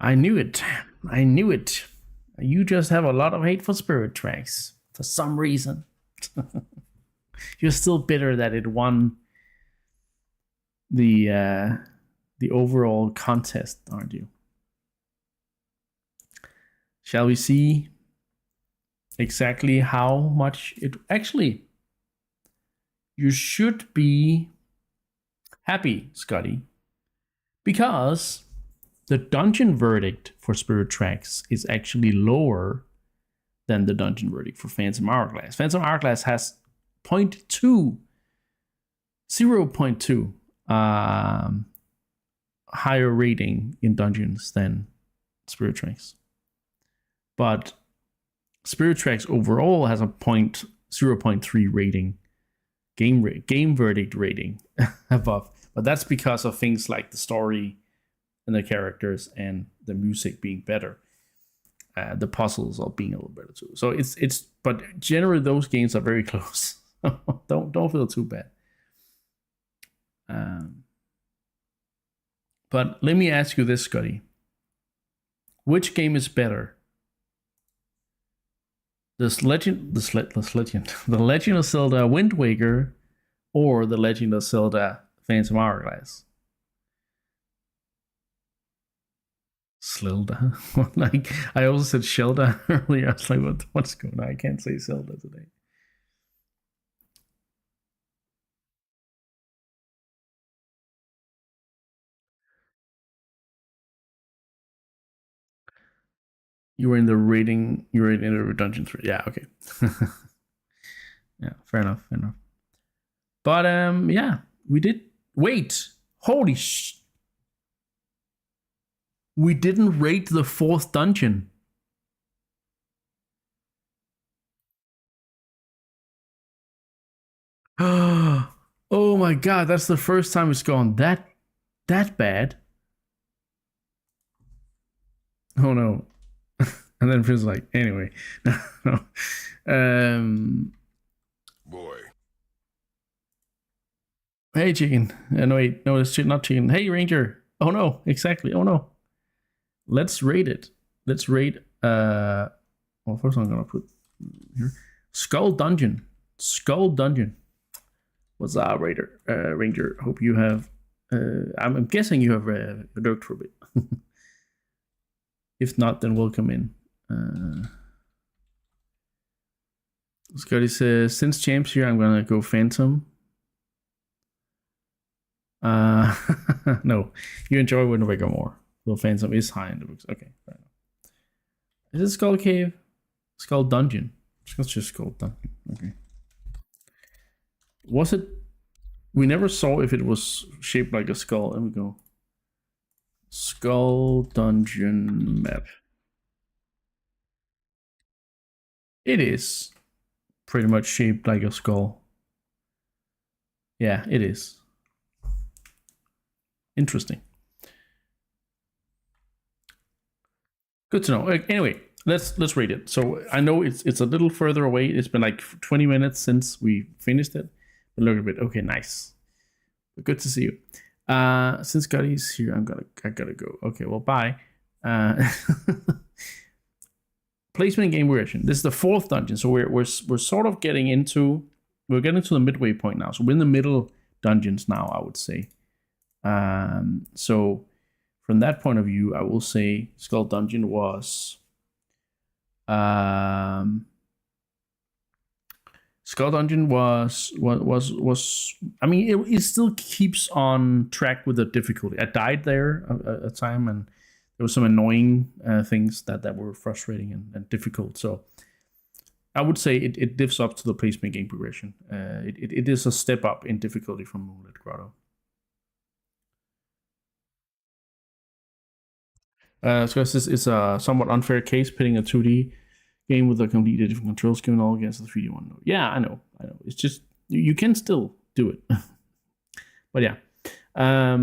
I knew it. You just have a lot of hate for Spirit Tracks for some reason. You're still bitter that it won the overall contest, aren't you? Shall we see exactly how much it actually? You should be happy, Scotty, because the dungeon verdict for Spirit Tracks is actually lower than the dungeon verdict for Phantom Hourglass. Phantom Hourglass has 0.2 higher rating in dungeons than Spirit Tracks. But Spirit Tracks overall has a 0.3 rating, game verdict rating above. But that's because of things like the story and the characters and the music being better. The puzzles are being a little better too. So but generally those games are very close. don't feel too bad. But let me ask you this, Scotty. Which game is better? The Legend of Zelda Wind Waker or The Legend of Zelda Phantom Hourglass? Zelda. Like I also said Zelda earlier. I was like, what's going on? I can't say Zelda today. You were in the rating. You were in the Dungeon 3. Yeah. Okay. Yeah. Fair enough. But yeah, we did. Wait. Holy sh! We didn't rate the 4th dungeon. Oh my god, that's the first time it's gone that bad. Oh no. And then Finn's like, anyway. No. Boy, Hey, chicken. No, wait. No, it's not chicken. Hey, Ranger. Oh, no. Exactly. Oh, no. Let's rate it. Let's rate. Well, first I'm going to put here. Skull Dungeon. Skull Dungeon. What's up, Ranger? Hope you have. I'm guessing you have looked for a bit. If not, then welcome in. Scotty says, since Champ's here, I'm gonna go Phantom. No, you enjoy Wind Waker more. Well, Phantom is high in the books. Okay, fair enough. Is it Skull Cave? Skull Dungeon. It's just Skull Dungeon. Okay. Was it? We never saw if it was shaped like a skull. There we go. Skull Dungeon map. It is pretty much shaped like a skull. Yeah, it is. Interesting. Good to know. Anyway, let's rate it. So I know it's a little further away. It's been like 20 minutes since we finished it. But look at it. Okay, nice. Good to see you. Since Scotty's here, I gotta go. Okay, well, bye. Placement game progression. This is the 4th dungeon, so we're sort of getting to the midway point now. So we're in the middle dungeons now, I would say. So from that point of view, I will say Skull Dungeon was Skull Dungeon was I mean, it still keeps on track with the difficulty. I died there a time, and there were some annoying things that were frustrating and difficult. So I would say it lives up to the placement game progression. It is a step up in difficulty from Moonlit Grotto. So it's a somewhat unfair case pitting a 2D game with a completely different control scheme and all against the 3D one. Yeah, I know. It's just you can still do it. But yeah. I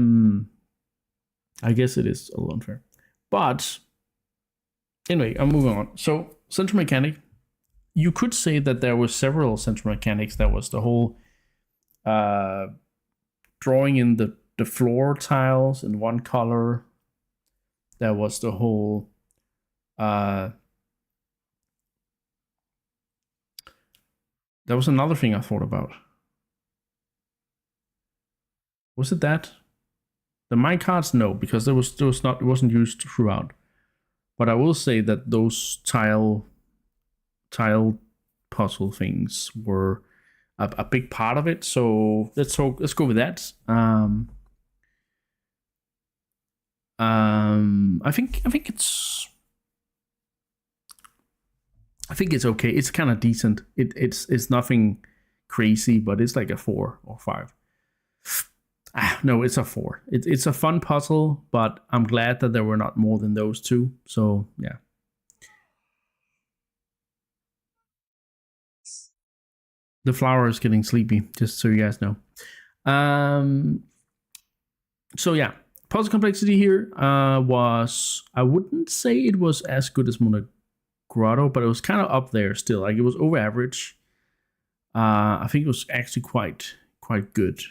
guess it is a little unfair. But anyway, I'm moving on. So central mechanic. You could say that there were several central mechanics. That was the whole drawing in the floor tiles in one color. That was the whole there was another thing I thought about. Was it that? The minecarts? No, because it wasn't used throughout. But I will say that those tile puzzle things were a big part of it. So let's go with that. I think it's okay. It's kind of decent. It's nothing crazy, but it's like a 4 or 5. No, it's a 4. It's a fun puzzle, but I'm glad that there were not more than those two. So yeah. The flower is getting sleepy, just so you guys know. So yeah, puzzle complexity here was, I wouldn't say it was as good as Moonlit Grotto, but it was kind of up there still. Like, it was over average. I think it was actually quite good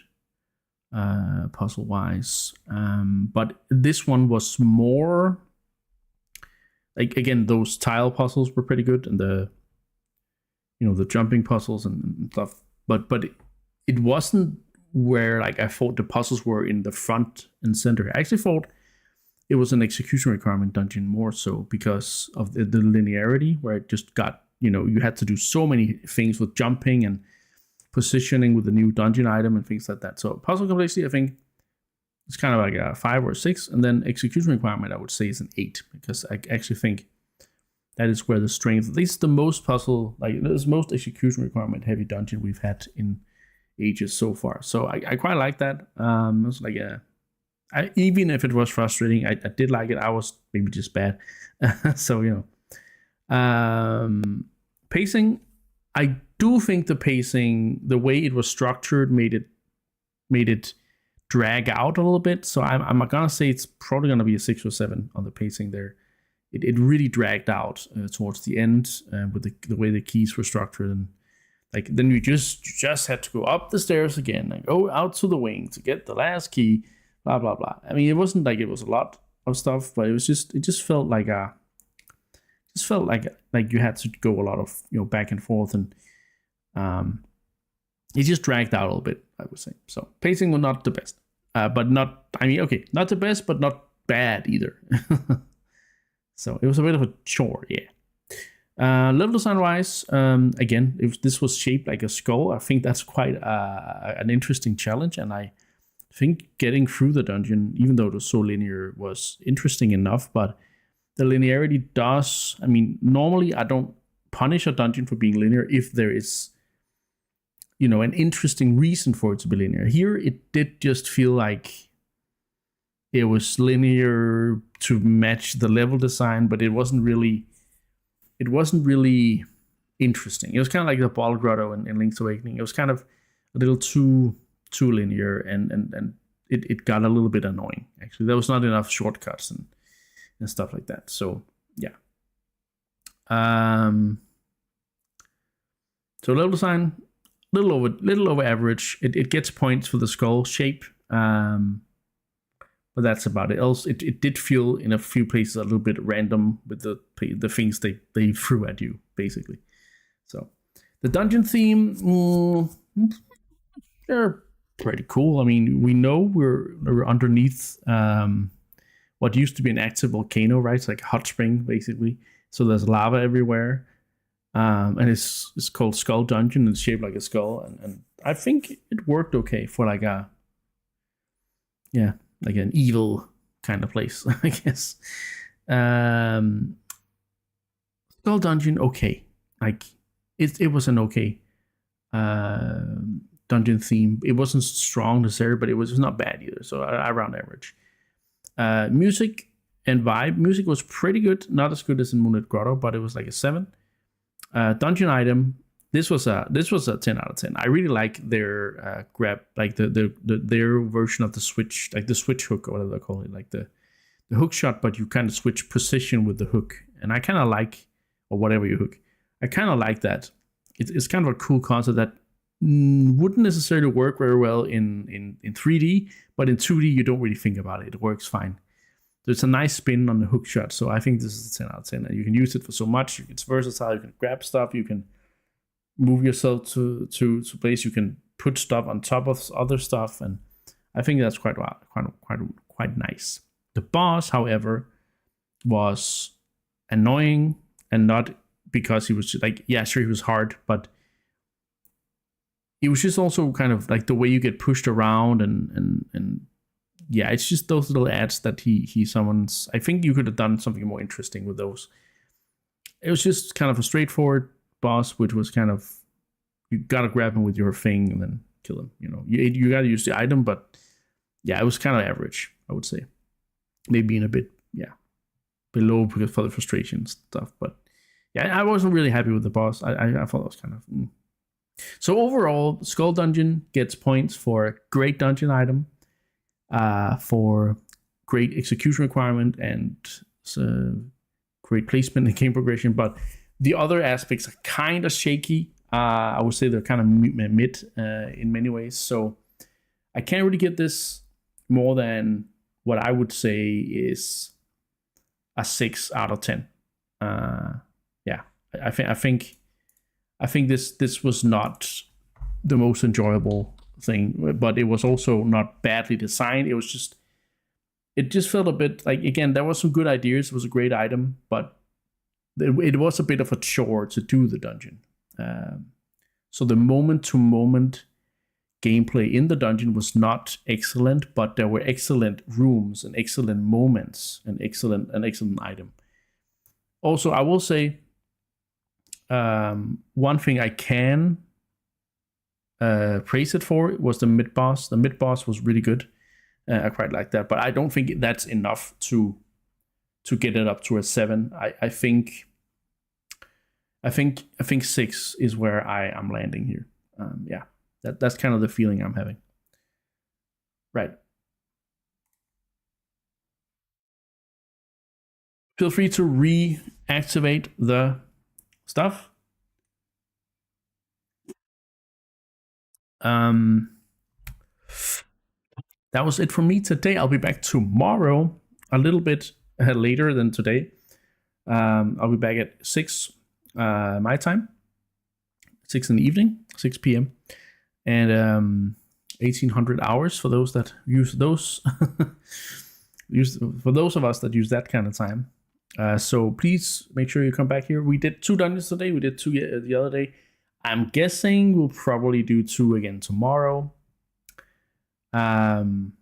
puzzle wise. But this one was more like, again, those tile puzzles were pretty good, and the jumping puzzles and stuff. But it wasn't where, like, I thought the puzzles were in the front and center. I actually thought it was an execution requirement dungeon more so because of the linearity, where it just got, you had to do so many things with jumping and positioning with the new dungeon item and things like that. So puzzle complexity, I think it's kind of like a 5 or 6. And then execution requirement, I would say, is an 8, because I actually think that is where the strength, at least the most puzzle, like the most execution requirement heavy dungeon we've had in ages so far. So I quite like that. It was like even if it was frustrating, I did like it. I was maybe just bad. So pacing, I do think the pacing, the way it was structured, made it drag out a little bit. So I'm gonna say it's probably gonna be a 6 or 7 on the pacing there. It really dragged out towards the end with the way the keys were structured, and Like then you just had to go up the stairs again and go out to the wing to get the last key, blah blah blah. I mean, it wasn't like it was a lot of stuff, but it just felt like you had to go a lot of back and forth, and it just dragged out a little bit, I would say. So pacing was not the best, but not, I mean, okay, not the best, but not bad either. So it was a bit of a chore, yeah. Level design wise, again, if this was shaped like a skull, I think that's quite an interesting challenge, and I think getting through the dungeon, even though it was so linear, was interesting enough. But the linearity does, I mean, normally I don't punish a dungeon for being linear if there is, an interesting reason for it to be linear. Here, it did just feel like it was linear to match the level design, but it wasn't really interesting. It was kind of like the ball grotto in Link's Awakening. It was kind of a little too linear, and it got a little bit annoying. Actually, there was not enough shortcuts and stuff like that. So yeah. So level design, little over average. It gets points for the skull shape. But that's about it. Else, it did feel in a few places a little bit random with the things they threw at you, basically. So the dungeon theme, they're pretty cool. I mean, we know we're underneath what used to be an active volcano, right? It's like a hot spring, basically. So there's lava everywhere, and it's called Skull Dungeon. It's shaped like a skull, and I think it worked okay for like an evil kind of place, I guess. Skull Dungeon, okay. Like it was an okay dungeon theme. It wasn't strong necessarily, but it was not bad either. So around average. Music and vibe. Music was pretty good. Not as good as in Moonlit Grotto, but it was like a 7. Dungeon item. This was a 10 out of 10. I really like their grab, like their version of the switch, like the switch hook or whatever they call it, like the hook shot, but you kind of switch position with the hook. And I kind of like, or whatever you hook, I kind of like that. It's kind of a cool concept that wouldn't necessarily work very well in 3D, but in 2D you don't really think about it. It works fine. So it's a nice spin on the hook shot. So I think this is a 10 out of 10, and you can use it for so much. It's versatile. You can grab stuff. You can move yourself to place. You can put stuff on top of other stuff, and I think that's quite nice. The boss, however, was annoying, and not because he was like, yeah, sure, he was hard, but it was just also kind of like the way you get pushed around, and yeah, it's just those little ads that he summons. I think you could have done something more interesting with those. It was just kind of a straightforward boss, which was kind of, you gotta grab him with your thing and then kill him. You gotta use the item, but yeah, it was kind of average, I would say. Maybe in a bit, below because for the frustration stuff. But yeah, I wasn't really happy with the boss. I thought it was kind of. So overall, Skull Dungeon gets points for great dungeon item, for great execution requirement, and great placement and game progression. But the other aspects are kind of shaky. I would say they're kind of mid in many ways. So I can't really get this more than what I would say is a 6 out of 10. I think this was not the most enjoyable thing, but it was also not badly designed. It just felt a bit like, again, there was some good ideas. It was a great item, but it was a bit of a chore to do the dungeon. So the moment-to-moment gameplay in the dungeon was not excellent, but there were excellent rooms and excellent moments and an excellent item. Also, I will say one thing I can praise it for was the mid-boss. The mid-boss was really good. I quite like that, but I don't think that's enough to get it up to a 7. I think 6 is where I am landing here. That's kind of the feeling I'm having. Right. Feel free to reactivate the stuff. That was it for me today. I'll be back tomorrow, a little bit later than today. I'll be back at 6 my time, 6 in the evening, 6 p.m. And 1800 hours for those that use those. For those of us that use that kind of time. So please make sure you come back here. We did 2 dungeons today. We did 2 the other day. I'm guessing we'll probably do 2 again tomorrow. So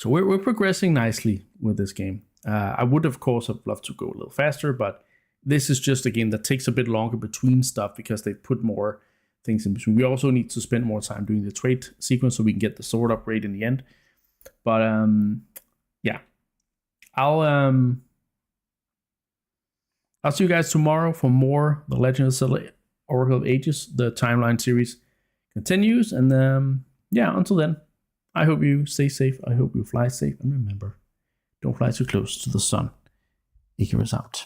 we're progressing nicely with this game. I would, of course, have loved to go a little faster, but this is just a game that takes a bit longer between stuff because they put more things in between. We also need to spend more time doing the trait sequence so we can get the sword upgrade in the end. But yeah, I'll see you guys tomorrow for more The Legend of Zelda Oracle of Ages. The timeline series continues, and yeah, until then, I hope you stay safe. I hope you fly safe, and remember, don't fly too close to the sun. Icarus out.